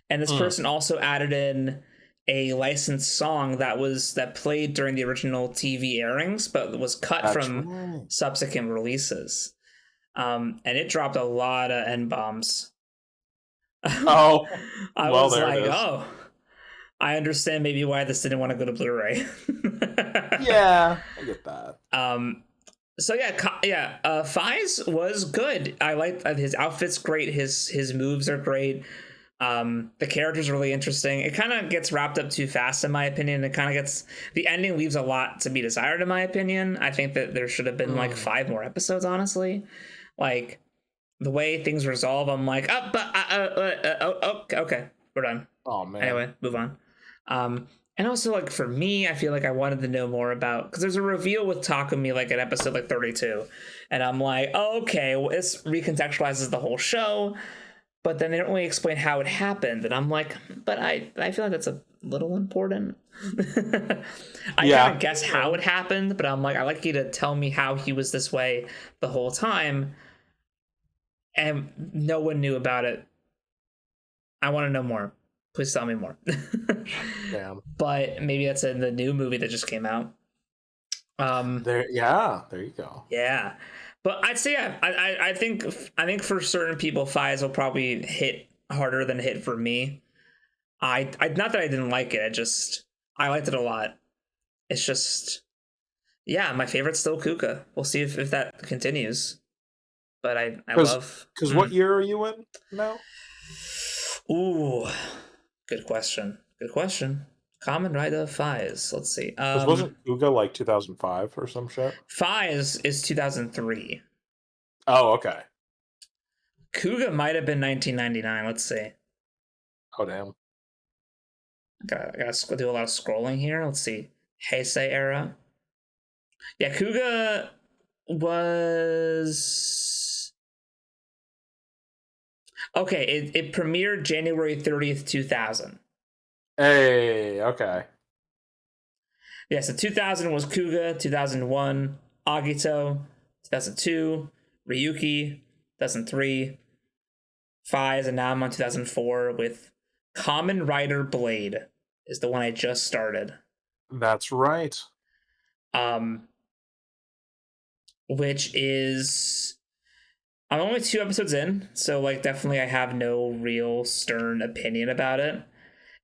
[SPEAKER 1] and this person also added in a licensed song that played during the original TV airings, but was cut from subsequent releases. And it dropped a lot of N-bombs.
[SPEAKER 2] Oh,
[SPEAKER 1] I was like, oh, I understand maybe why this didn't want to go to Blu-ray.
[SPEAKER 2] Yeah, I get that.
[SPEAKER 1] So Faiz was good. I like his outfit's great. His moves are great. The character's really interesting. It kind of gets wrapped up too fast, in my opinion. The ending leaves a lot to be desired, in my opinion. I think that there should have been like 5 more episodes, honestly. Like the way things resolve, I'm like, okay, we're done.
[SPEAKER 2] Oh man.
[SPEAKER 1] Anyway, move on. And also, like, for me, I feel like I wanted to know more about, because there's a reveal with Takumi like at episode like 32, and I'm like, oh, okay, well, this recontextualizes the whole show. But then they don't really explain how it happened, and I'm like, but I feel like that's a little important. I kind of guess how it happened, but I'm like, I like you to tell me how he was this way the whole time, and no one knew about it. I want to know more. Please tell me more.
[SPEAKER 2] Damn.
[SPEAKER 1] But maybe that's in the new movie that just came out.
[SPEAKER 2] There you go.
[SPEAKER 1] Yeah. But I'd say I think for certain people, Faiz will probably hit harder than it hit for me. I not that I didn't like it, I liked it a lot. It's just, yeah, my favorite's still Kuka. We'll see if that continues. But I love,
[SPEAKER 2] because what year are you in now?
[SPEAKER 1] Ooh, good question. Kamen Rider Faiz. Let's see.
[SPEAKER 2] Wasn't Kuga like 2005 or some shit?
[SPEAKER 1] Faiz is 2003.
[SPEAKER 2] Oh, okay.
[SPEAKER 1] Kuga might have been 1999. Let's see.
[SPEAKER 2] Oh, damn.
[SPEAKER 1] I gotta do a lot of scrolling here. Let's see. Heisei era. Yeah, Kuga was... Okay, it premiered January 30th, 2000.
[SPEAKER 2] Hey, okay.
[SPEAKER 1] Yeah, so 2000 was Kuga, 2001, Agito, 2002, Ryuki, 2003, Faiz, and now I'm on 2004 with Kamen Rider Blade is the one I just started.
[SPEAKER 2] That's right.
[SPEAKER 1] Which is... I'm only 2 episodes in, so like definitely I have no real stern opinion about it.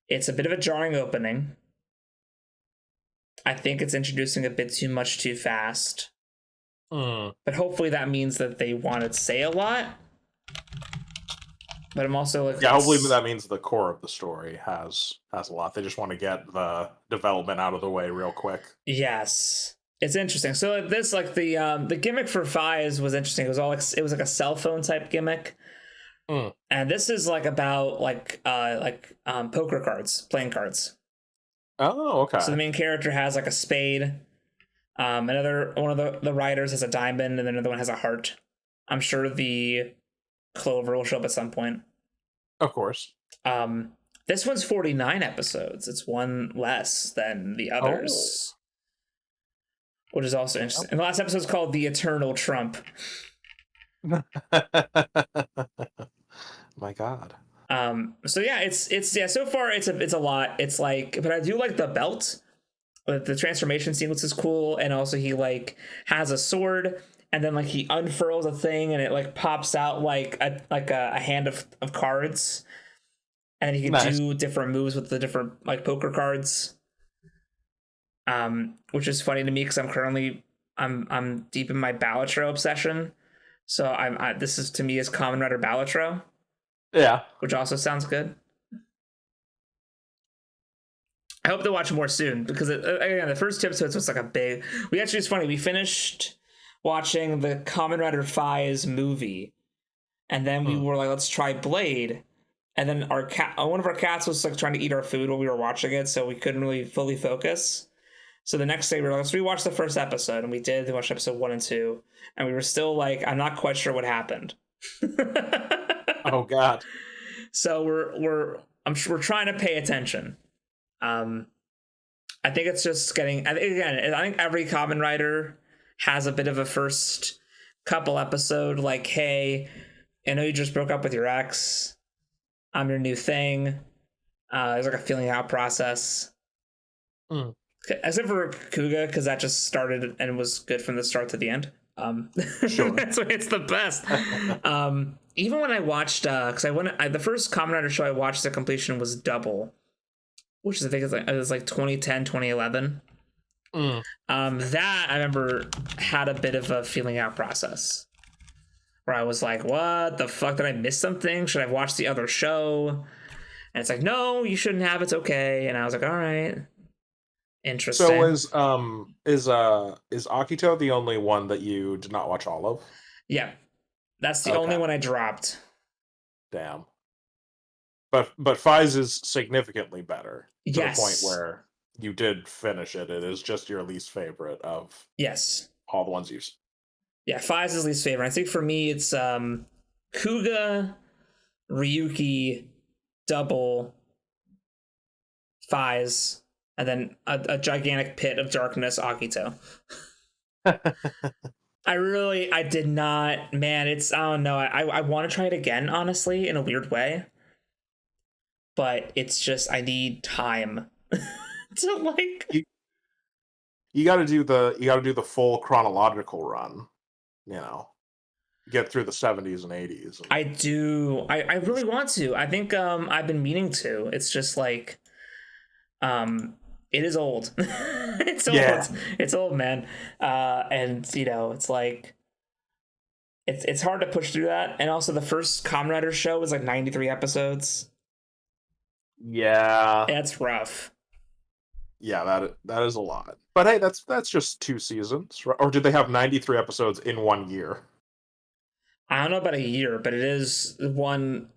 [SPEAKER 1] It's a bit of a jarring opening. I think it's introducing a bit too much too fast. But hopefully that means that they want to say a lot. But I'm also like...
[SPEAKER 2] Yeah, hopefully that means the core of the story has a lot. They just want to get the development out of the way real quick.
[SPEAKER 1] Yes. It's interesting. So this, like, the gimmick for Faiz was interesting. It was like a cell phone type gimmick. And this is like about poker cards, playing cards.
[SPEAKER 2] Oh, okay.
[SPEAKER 1] So the main character has like a spade. One of the riders has a diamond, and then another one has a heart. I'm sure the clover will show up at some point.
[SPEAKER 2] Of course.
[SPEAKER 1] This one's 49 episodes. It's one less than the others. Which is also interesting. And the last episode is called The Eternal Trump.
[SPEAKER 2] My God.
[SPEAKER 1] So yeah, it's so far it's a lot. It's like, but I do like the belt. The transformation sequence is cool, and also he like has a sword, and then like he unfurls a thing, and it like pops out like a hand of cards, and he can do different moves with the different like poker cards. Which is funny to me because I'm deep in my Balatro obsession, so this is to me is Kamen Rider Balatro.
[SPEAKER 2] Yeah,
[SPEAKER 1] which also sounds good. I hope to watch more soon because again, the first 2 episodes was like a big. It's funny. We finished watching the Kamen Rider Faiz movie, And then we were like, let's try Blade. And then our cat, one of our cats was like trying to eat our food while we were watching it, so we couldn't really fully focus. So the next day we were like, let's rewatch the first episode, and we did. We watched episode 1 and 2, and we were still like, I'm not quite sure what happened.
[SPEAKER 2] Oh God.
[SPEAKER 1] So we're trying to pay attention. I think it's just getting. I think every Kamen writer has a bit of a first couple episode, like, hey, I know you just broke up with your ex. I'm your new thing. There's like a feeling out process. Except for Kuga, because that just started and was good from the start to the end.
[SPEAKER 2] Sure.
[SPEAKER 1] That's why it's the best. Even when I watched, because the first Kamen Rider show I watched the completion was Double, which I think it was like 2010, 2011. That I remember had a bit of a feeling out process where I was like, what the fuck, did I miss something? Should I watch the other show? And it's like, no, you shouldn't have, it's okay. And I was like, all right. Interesting.
[SPEAKER 2] So is Akito the only one that you did not watch all of?
[SPEAKER 1] Yeah. That's the only one I dropped.
[SPEAKER 2] Damn. But Faiz is significantly better. To the point where you did finish it. It is just your least favorite of all the ones you've seen.
[SPEAKER 1] Yeah, Faiz is least favorite. I think for me it's Kuga, Ryuki, Double, Faiz, and then a gigantic pit of darkness, Akito. I did not, man, I don't know. I want to try it again, honestly, in a weird way. But it's just, I need time to like.
[SPEAKER 2] You got to do the full chronological run. You know, get through the 70s and 80s.
[SPEAKER 1] I do. I really want to. I think I've been meaning to. It's just like, it is old. It's old. Yeah. It's old, man. And you know, it's like, it's hard to push through that. And also, the first Kamen Rider show was like 93 episodes.
[SPEAKER 2] Yeah,
[SPEAKER 1] that's rough.
[SPEAKER 2] Yeah, that is a lot. But hey, that's just 2 seasons, or did they have 93 episodes in 1 year?
[SPEAKER 1] I don't know about a year, but it is one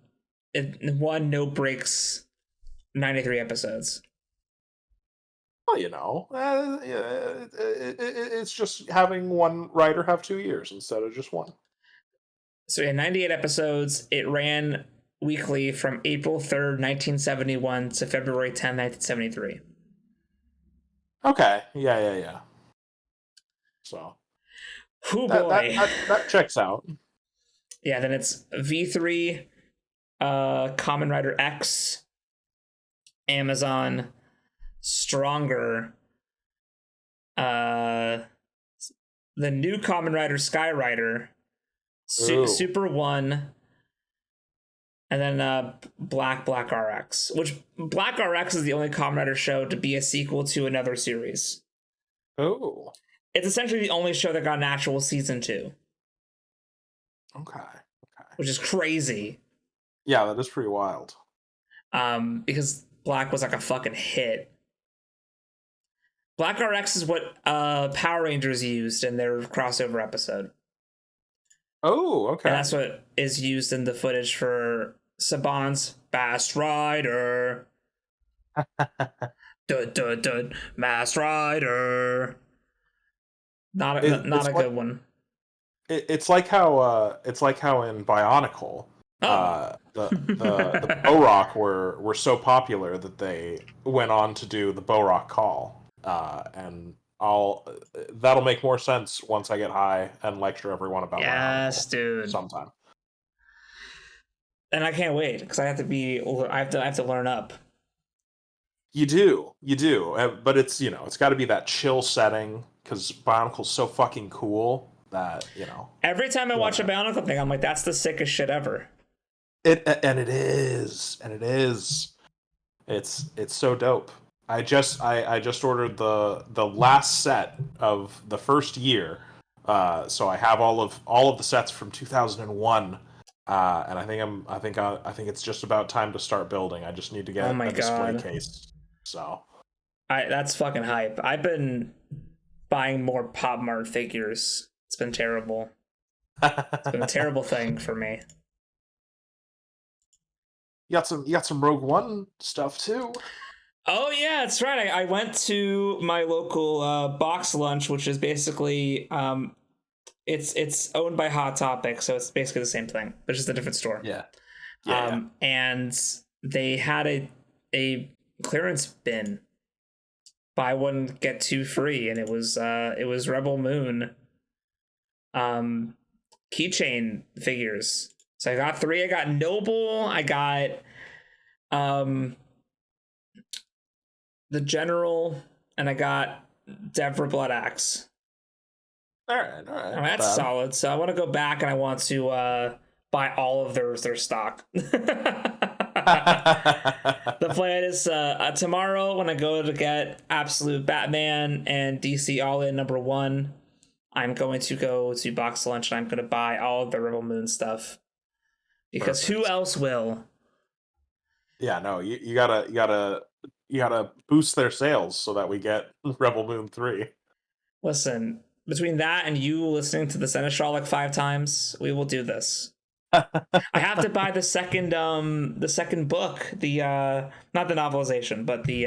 [SPEAKER 1] no breaks, 93 episodes.
[SPEAKER 2] Well, you know, it's just having one writer have 2 years instead of just one.
[SPEAKER 1] So yeah, 98 episodes. It ran weekly from April 3rd, 1971 to February 10th, 1973.
[SPEAKER 2] Okay. Yeah. So.
[SPEAKER 1] Oh boy.
[SPEAKER 2] That checks out.
[SPEAKER 1] Yeah, then it's V3, Kamen Rider X, Amazon, Stronger, the new Kamen Rider Sky Rider, Super 1, and then Black RX, which Black RX is the only Kamen Rider show to be a sequel to another series.
[SPEAKER 2] Oh.
[SPEAKER 1] It's essentially the only show that got an actual season 2.
[SPEAKER 2] Okay.
[SPEAKER 1] Which is crazy.
[SPEAKER 2] Yeah, that is pretty wild.
[SPEAKER 1] Because Black was like a fucking hit. Black RX is what Power Rangers used in their crossover episode.
[SPEAKER 2] Oh, okay.
[SPEAKER 1] And that's what is used in the footage for Saban's Masked Rider. Dun dun dun, Masked Rider. Not a good one.
[SPEAKER 2] It's like how in Bionicle, the Bo-Rock were so popular that they went on to do the Bo-Rock Call, and that'll make more sense once I get high and lecture everyone about
[SPEAKER 1] Bionicle, dude,
[SPEAKER 2] sometime.
[SPEAKER 1] And I can't wait because I have to learn up.
[SPEAKER 2] You do, but it's it's got to be that chill setting because Bionicle's so fucking cool. That
[SPEAKER 1] every time I watch a Bionicle thing, I'm like, that's the sickest shit ever.
[SPEAKER 2] It is. It's so dope. I just ordered the last set of the first year, so I have all of the sets from 2001, and I think it's just about time to start building. I just need to get a display case. So
[SPEAKER 1] that's fucking hype. I've been buying more Pop Mart figures. It's been terrible. It's been a terrible thing for me.
[SPEAKER 2] you got some Rogue One stuff too.
[SPEAKER 1] Oh yeah, that's right. I went to my local box lunch, which is basically it's owned by Hot Topic, so it's basically the same thing, but just a different store.
[SPEAKER 2] Yeah. Yeah.
[SPEAKER 1] And they had a clearance bin, buy one get two free, and it was Rebel Moon keychain figures. So I got 3. I got Noble, I got the General, and I got Devra Blood Axe.
[SPEAKER 2] All right.
[SPEAKER 1] That's solid. So I want to go back and I want to buy all of their stock. The plan is tomorrow when I go to get Absolute Batman and DC All In #1, I'm going to go to Box Lunch and I'm going to buy all of the Rebel Moon stuff. Because Who else will?
[SPEAKER 2] Yeah, no, you gotta boost their sales so that we get Rebel Moon 3.
[SPEAKER 1] Listen, between that and you listening to the Seneschal like 5 times, we will do this. I have to buy the second book, the not the novelization, but the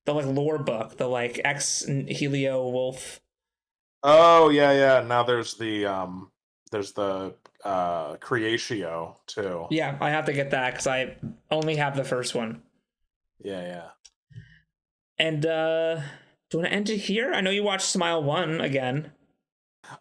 [SPEAKER 1] like lore book, the like ex Helio Wolf.
[SPEAKER 2] Oh yeah. Now there's the Creatio too.
[SPEAKER 1] Yeah, I have to get that because I only have the first one.
[SPEAKER 2] Yeah.
[SPEAKER 1] And do you want to end it here? I know you watched Smile 1 again.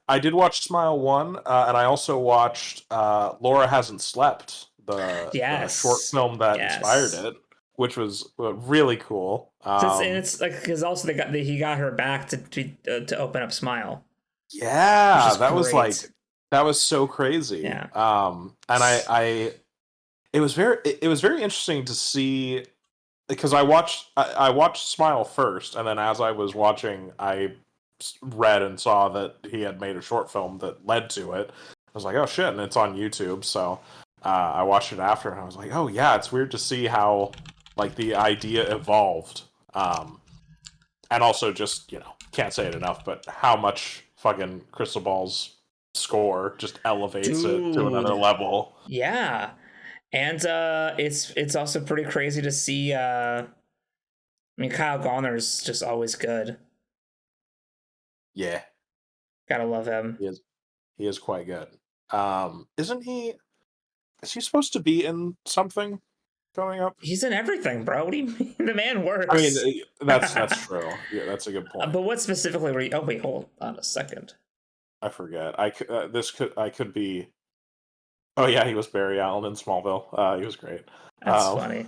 [SPEAKER 2] I did watch Smile 1, and I also watched Laura Hasn't Slept, the short film that inspired it, which was really cool.
[SPEAKER 1] And it's like because also he got her back to open up Smile.
[SPEAKER 2] Yeah, that was so crazy.
[SPEAKER 1] Yeah.
[SPEAKER 2] And it was very interesting to see, because I watched Smile first, and then as I was watching, I read and saw that he had made a short film that led to it. I was like, oh shit, and it's on YouTube, so I watched it after, and I was like, oh yeah, it's weird to see how like the idea evolved, and also just, can't say it enough, but how much fucking Crystal Ball's score just elevates it to another level.
[SPEAKER 1] Yeah. And it's also pretty crazy to see I mean, Kyle Gallner's just always good.
[SPEAKER 2] Yeah.
[SPEAKER 1] Gotta love him.
[SPEAKER 2] He is quite good. Is he supposed to be in something coming up?
[SPEAKER 1] He's in everything, bro. What do you mean? The man works.
[SPEAKER 2] I mean, that's true. Yeah, that's a good point.
[SPEAKER 1] But what specifically were you... Oh, wait, hold on a second.
[SPEAKER 2] I forget. I could be... Oh, yeah, he was Barry Allen in Smallville. He was great.
[SPEAKER 1] That's funny.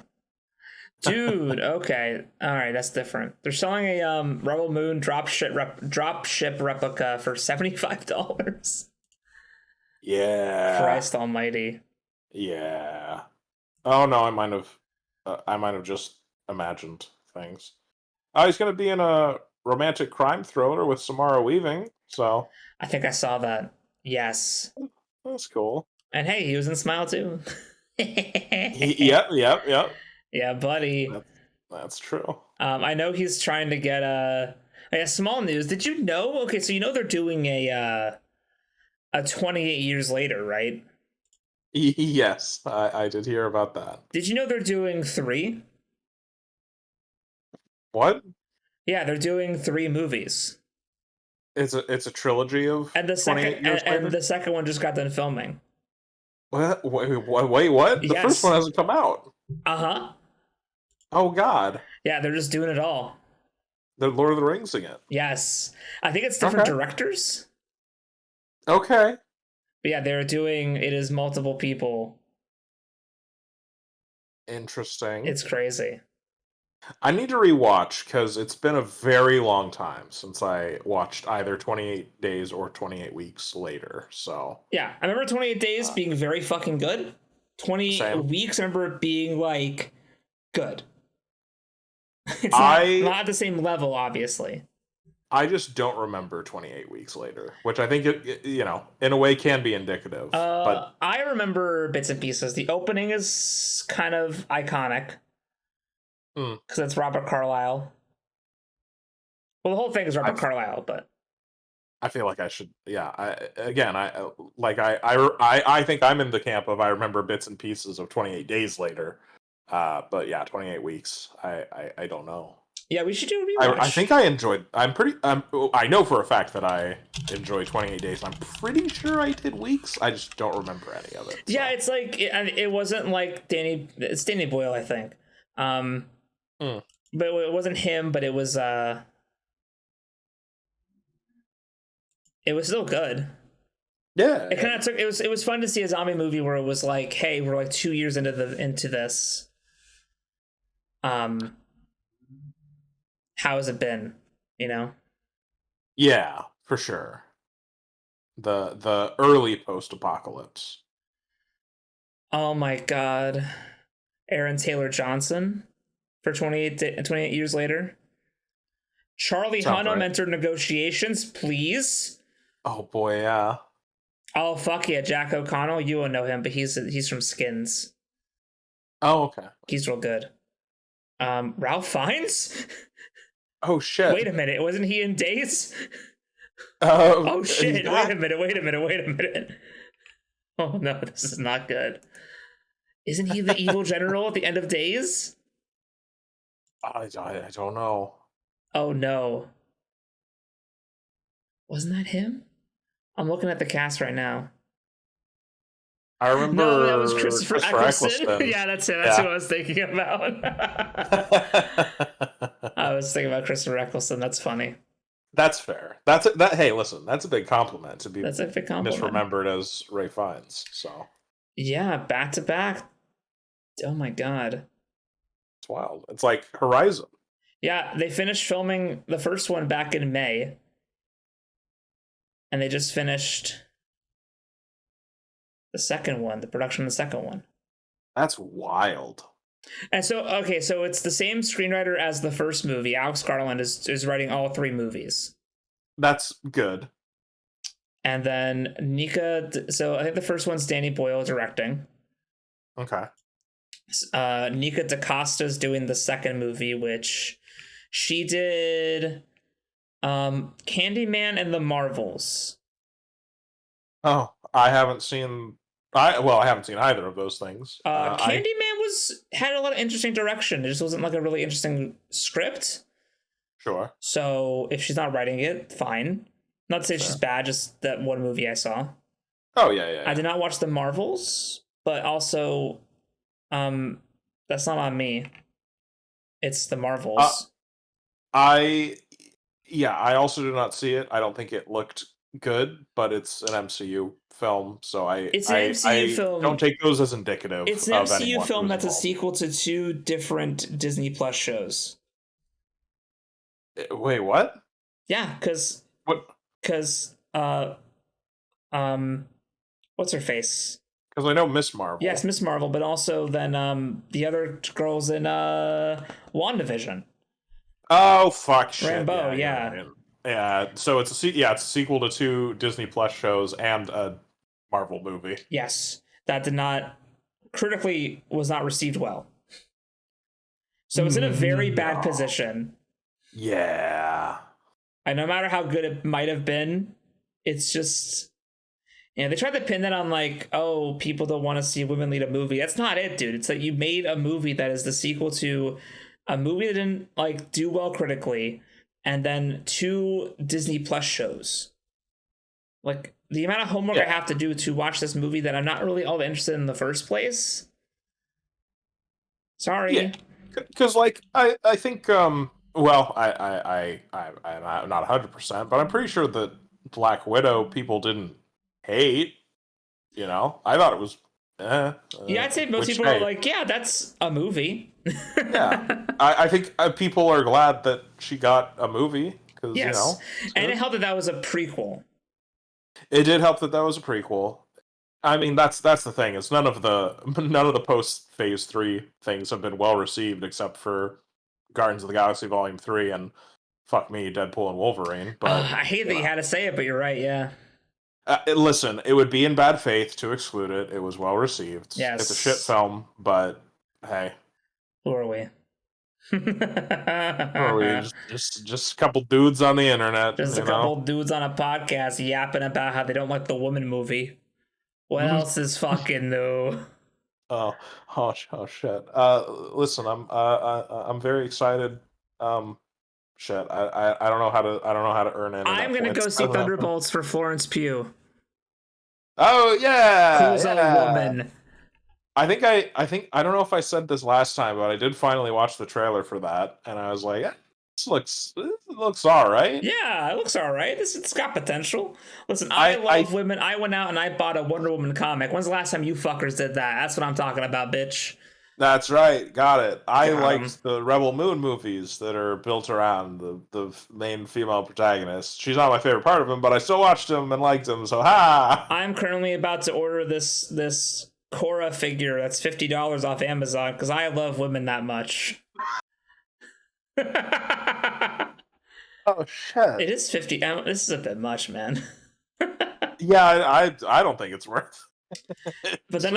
[SPEAKER 1] Dude, okay. All right, that's different. They're selling a Rebel Moon dropship replica for $75.
[SPEAKER 2] Yeah.
[SPEAKER 1] Christ almighty.
[SPEAKER 2] Yeah. Oh no, I might have just imagined things. Oh, he's gonna be in a romantic crime thriller with Samara Weaving, so
[SPEAKER 1] I think I saw that. Yes.
[SPEAKER 2] That's cool.
[SPEAKER 1] And hey, he was in Smile too.
[SPEAKER 2] Yep.
[SPEAKER 1] Yeah, buddy.
[SPEAKER 2] That's true.
[SPEAKER 1] I know he's trying to get small news. Did you know? Okay, so they're doing a 28 years later, right?
[SPEAKER 2] Yes, I did hear about that.
[SPEAKER 1] Did you know they're doing 3?
[SPEAKER 2] What?
[SPEAKER 1] Yeah, they're doing 3 movies.
[SPEAKER 2] It's a trilogy of
[SPEAKER 1] and the second one just got done filming.
[SPEAKER 2] What? Wait, what? The first one hasn't come out.
[SPEAKER 1] Uh-huh.
[SPEAKER 2] Oh God.
[SPEAKER 1] Yeah, they're just doing it all.
[SPEAKER 2] They're Lord of the Rings again.
[SPEAKER 1] Yes. I think it's different directors.
[SPEAKER 2] Okay.
[SPEAKER 1] But yeah, they're doing it as multiple people.
[SPEAKER 2] Interesting.
[SPEAKER 1] It's crazy.
[SPEAKER 2] I need to rewatch because it's been a very long time since I watched either 28 Days or 28 Weeks Later. So
[SPEAKER 1] yeah, I remember 28 Days being very fucking good. 20 weeks, I remember it being like good. It's not at the same level, obviously.
[SPEAKER 2] I just don't remember 28 Weeks Later, which I think it in a way can be indicative. But
[SPEAKER 1] I remember bits and pieces. The opening is kind of iconic because it's Robert Carlyle. Well, the whole thing is Robert Carlyle, but
[SPEAKER 2] I feel like I should. Yeah. I think I'm in the camp of I remember bits and pieces of 28 Days Later. But yeah, 28 weeks. I don't know.
[SPEAKER 1] Yeah, we should do a rewatch.
[SPEAKER 2] I think I enjoyed. I know for a fact that I enjoyed 28 Days. I'm pretty sure I did Weeks. I just don't remember any of it. So.
[SPEAKER 1] Yeah, it's like it wasn't like It's Danny Boyle, I think. But it wasn't him. But it was still good.
[SPEAKER 2] Yeah,
[SPEAKER 1] it kind of took. It was fun to see a zombie movie where it was like, hey, we're like 2 years into this. How has it been? You know?
[SPEAKER 2] Yeah, for sure. The early post-apocalypse.
[SPEAKER 1] Oh my god, Aaron Taylor Johnson for 28 years later. Charlie Hunnam entered negotiations, please.
[SPEAKER 2] Oh boy, yeah.
[SPEAKER 1] Oh fuck yeah, Jack O'Connell. You won't know him, but he's from Skins.
[SPEAKER 2] Oh okay.
[SPEAKER 1] He's real good. Ralph Fiennes.
[SPEAKER 2] Oh shit!
[SPEAKER 1] Wait a minute, wasn't he in Days?
[SPEAKER 2] Oh
[SPEAKER 1] shit! Wait a minute. Oh no, this is not good. Isn't he the evil general at the end of Days?
[SPEAKER 2] I don't know.
[SPEAKER 1] Oh no. Wasn't that him? I'm looking at the cast right now.
[SPEAKER 2] I remember.
[SPEAKER 1] No, that was Christopher Eccleston. Yeah, that's it. That's who I was thinking about. I was thinking about Christopher Eccleston. That's funny.
[SPEAKER 2] That's fair. Hey, listen, that's a big compliment to be misremembered as Ray Fiennes. So.
[SPEAKER 1] Yeah, back to back. Oh my god.
[SPEAKER 2] It's wild. It's like Horizon.
[SPEAKER 1] Yeah, they finished filming the first one back in May. And they just finished the production of the second one.
[SPEAKER 2] That's wild.
[SPEAKER 1] And so, okay, so it's the same screenwriter as the first movie. Alex Garland is writing all 3 movies.
[SPEAKER 2] That's good.
[SPEAKER 1] And then Nika, so I think the first one's Danny Boyle directing.
[SPEAKER 2] Okay.
[SPEAKER 1] Nika DaCosta's doing the second movie, which she did Candyman and the Marvels.
[SPEAKER 2] Oh, I haven't seen either of those things.
[SPEAKER 1] Candyman had a lot of interesting direction. It just wasn't like a really interesting script.
[SPEAKER 2] Sure.
[SPEAKER 1] So if she's not writing it, fine. Not to say she's bad, just that one movie I saw.
[SPEAKER 2] Oh yeah.
[SPEAKER 1] I did not watch the Marvels, but also, that's not on me. It's the Marvels.
[SPEAKER 2] I also did not see it. I don't think it looked good, but it's an MCU film, so
[SPEAKER 1] it's an MCU film.
[SPEAKER 2] Don't take those as indicative.
[SPEAKER 1] It's an MCU film that's a sequel to 2 different Disney Plus shows.
[SPEAKER 2] Wait, what?
[SPEAKER 1] Yeah, because what's her face?
[SPEAKER 2] Because I know Miss Marvel.
[SPEAKER 1] Yes, Miss Marvel, but also then the other girls in WandaVision.
[SPEAKER 2] Oh fuck! Shit.
[SPEAKER 1] Rambeau, yeah.
[SPEAKER 2] Yeah, so it's a sequel to 2 Disney Plus shows and a Marvel movie.
[SPEAKER 1] Yes, that critically was not received well. So it's in a very bad position.
[SPEAKER 2] Yeah.
[SPEAKER 1] And no matter how good it might have been, it's just, they tried to pin that on like, oh, people don't want to see women lead a movie. That's not it, dude. It's like you made a movie that is the sequel to a movie that didn't like do well critically, and then 2 Disney Plus shows. Like the amount of homework I have to do to watch this movie that I'm not really all that interested in the first place. Sorry.
[SPEAKER 2] Yeah, because like I think I'm not 100%, but I'm pretty sure that Black Widow people didn't hate. You know, I thought it was.
[SPEAKER 1] I'd say most people are like, yeah, that's a movie.
[SPEAKER 2] Yeah, I think people are glad that she got a movie because
[SPEAKER 1] and it helped that was a prequel.
[SPEAKER 2] It did help that was a prequel. I mean, that's the thing. Is none of the post Phase 3 things have been well received except for Guardians of the Galaxy Volume 3 and fuck me, Deadpool and Wolverine. But
[SPEAKER 1] I hate that you had to say it, but you're right. Yeah.
[SPEAKER 2] Listen, it would be in bad faith to exclude it. It was well received.
[SPEAKER 1] Yes.
[SPEAKER 2] It's a shit film, but hey.
[SPEAKER 1] Who are we?
[SPEAKER 2] Or we just a couple dudes on the internet,
[SPEAKER 1] Just a couple dudes on a podcast yapping about how they don't like the Woman movie. What else is fucking new?
[SPEAKER 2] Oh shit. Listen, I'm very excited. Shit. I don't know how to earn internet
[SPEAKER 1] I'm gonna go
[SPEAKER 2] points.
[SPEAKER 1] see Thunderbolts for Florence Pugh.
[SPEAKER 2] Oh yeah,
[SPEAKER 1] Who's a
[SPEAKER 2] yeah.
[SPEAKER 1] woman?
[SPEAKER 2] I think I don't know if I said this last time, but I did finally watch the trailer for that, and I was like, this looks all right.
[SPEAKER 1] Yeah, it looks all right. It's got potential. Listen, I love women. I went out and I bought a Wonder Woman comic. When's the last time you fuckers did that? That's what I'm talking about, bitch.
[SPEAKER 2] That's right, got it. I
[SPEAKER 1] Got 'em.
[SPEAKER 2] liked the Rebel Moon movies that are built around the main female protagonist. She's not my favorite part of them, but I still watched them and liked them. So ha!
[SPEAKER 1] I'm currently about to order this Korra figure that's $50 off Amazon because I love women that much.
[SPEAKER 2] Oh shit!
[SPEAKER 1] It is 50. This is a bit much, man.
[SPEAKER 2] Yeah, I don't think it's worth.
[SPEAKER 1] But then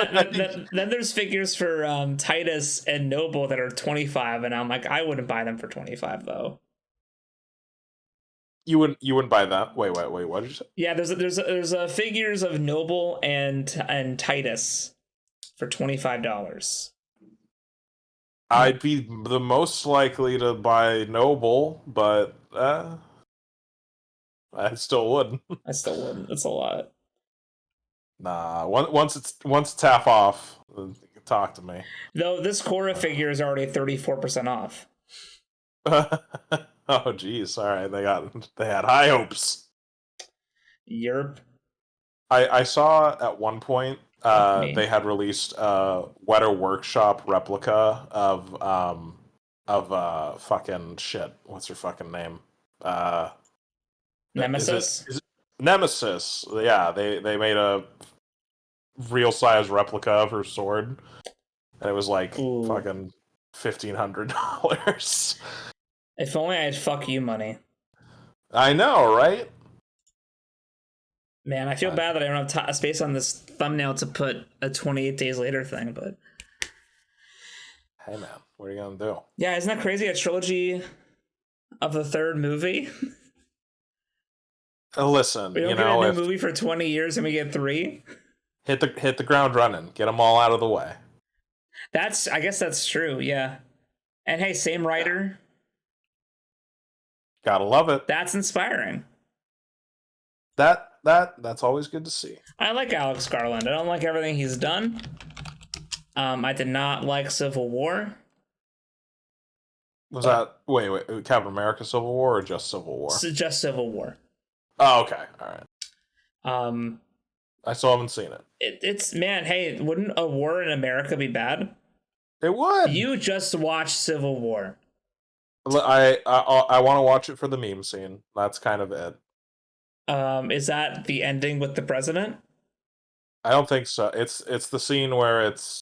[SPEAKER 1] there's figures for Titus and Noble that are 25, and I'm like, I wouldn't buy them for 25 though.
[SPEAKER 2] You wouldn't buy that? Wait, what did you say?
[SPEAKER 1] Yeah, there's figures of Noble and Titus for $25.
[SPEAKER 2] I'd be the most likely to buy Noble, but I still wouldn't.
[SPEAKER 1] I still wouldn't. It's a lot.
[SPEAKER 2] Nah, once it's half off, talk to me.
[SPEAKER 1] Though this Korra figure is already 34% off.
[SPEAKER 2] Oh geez, all right, they had high hopes.
[SPEAKER 1] Yerp.
[SPEAKER 2] I saw at one point they had released a Weta Workshop replica of fucking shit. What's her fucking name?
[SPEAKER 1] Nemesis?
[SPEAKER 2] Is it Nemesis? Yeah, they made a real size replica of her sword, and it was like fucking $1,500.
[SPEAKER 1] If only I had fuck you money.
[SPEAKER 2] I know, right?
[SPEAKER 1] Man, I feel bad that I don't have space on this thumbnail to put a 28 Days Later thing, but...
[SPEAKER 2] Hey man, what are you gonna do?
[SPEAKER 1] Yeah, isn't that crazy? A trilogy of the third movie?
[SPEAKER 2] Listen,
[SPEAKER 1] we don't get a new movie for 20 years and we get 3?
[SPEAKER 2] Hit the ground running. Get them all out of the way.
[SPEAKER 1] I guess that's true, yeah. And hey, same writer.
[SPEAKER 2] Gotta love it.
[SPEAKER 1] That's inspiring.
[SPEAKER 2] That's always good to see.
[SPEAKER 1] I like Alex Garland. I don't like everything he's done. I did not like Civil War.
[SPEAKER 2] Was that wait Captain America Civil War or just Civil War?
[SPEAKER 1] Just Civil War.
[SPEAKER 2] Oh, okay, all right. I still haven't seen it.
[SPEAKER 1] It's man, hey, wouldn't a war in America be bad?
[SPEAKER 2] It would.
[SPEAKER 1] You just watched Civil War.
[SPEAKER 2] I want to watch it for the meme scene. That's kind of it.
[SPEAKER 1] Is that the ending with the president?
[SPEAKER 2] I don't think so. It's the scene where it's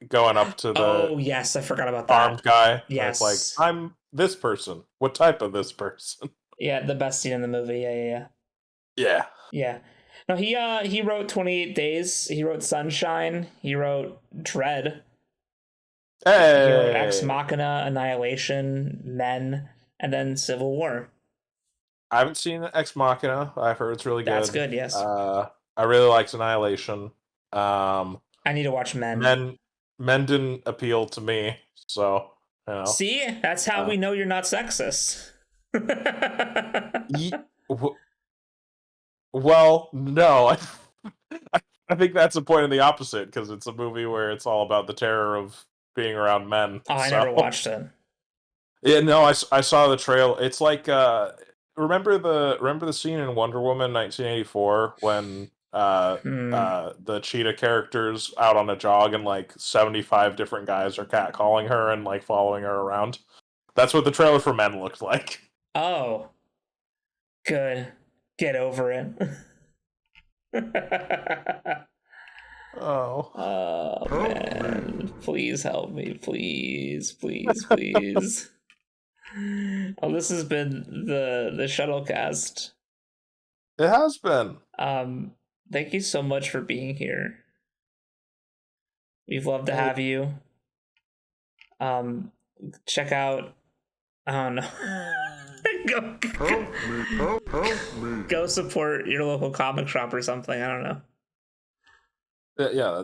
[SPEAKER 2] going up to the
[SPEAKER 1] oh yes, I forgot about that
[SPEAKER 2] armed guy.
[SPEAKER 1] Yes,
[SPEAKER 2] it's like I'm this person. What type of this person?
[SPEAKER 1] Yeah, the best scene in the movie. Yeah. No, he wrote 28 Days. He wrote Sunshine. He wrote Dread.
[SPEAKER 2] Hey.
[SPEAKER 1] He wrote Ex Machina, Annihilation, Men, and then Civil War.
[SPEAKER 2] I haven't seen Ex Machina. I've heard it's really good.
[SPEAKER 1] That's good, yes.
[SPEAKER 2] I really liked Annihilation.
[SPEAKER 1] I need to watch Men.
[SPEAKER 2] Men didn't appeal to me, so you know.
[SPEAKER 1] See, that's how we know you're not sexist.
[SPEAKER 2] Well, no. I think that's a point in the opposite because it's a movie where it's all about the terror of being around men.
[SPEAKER 1] Oh, I never watched it.
[SPEAKER 2] Yeah, no, I saw the trail. It's like remember the scene in Wonder Woman 1984 when the cheetah character's out on a jog and like 75 different guys are catcalling her and like following her around. That's what the trailer for Men looked like.
[SPEAKER 1] Oh, good. Get over it. Oh man. Please help me. Please. Oh, this has been the Shuttlecast.
[SPEAKER 2] It has been.
[SPEAKER 1] Thank you so much for being here. We've loved to have you. check out. I don't know. Go support your local comic shop or something. I don't know.
[SPEAKER 2] Yeah,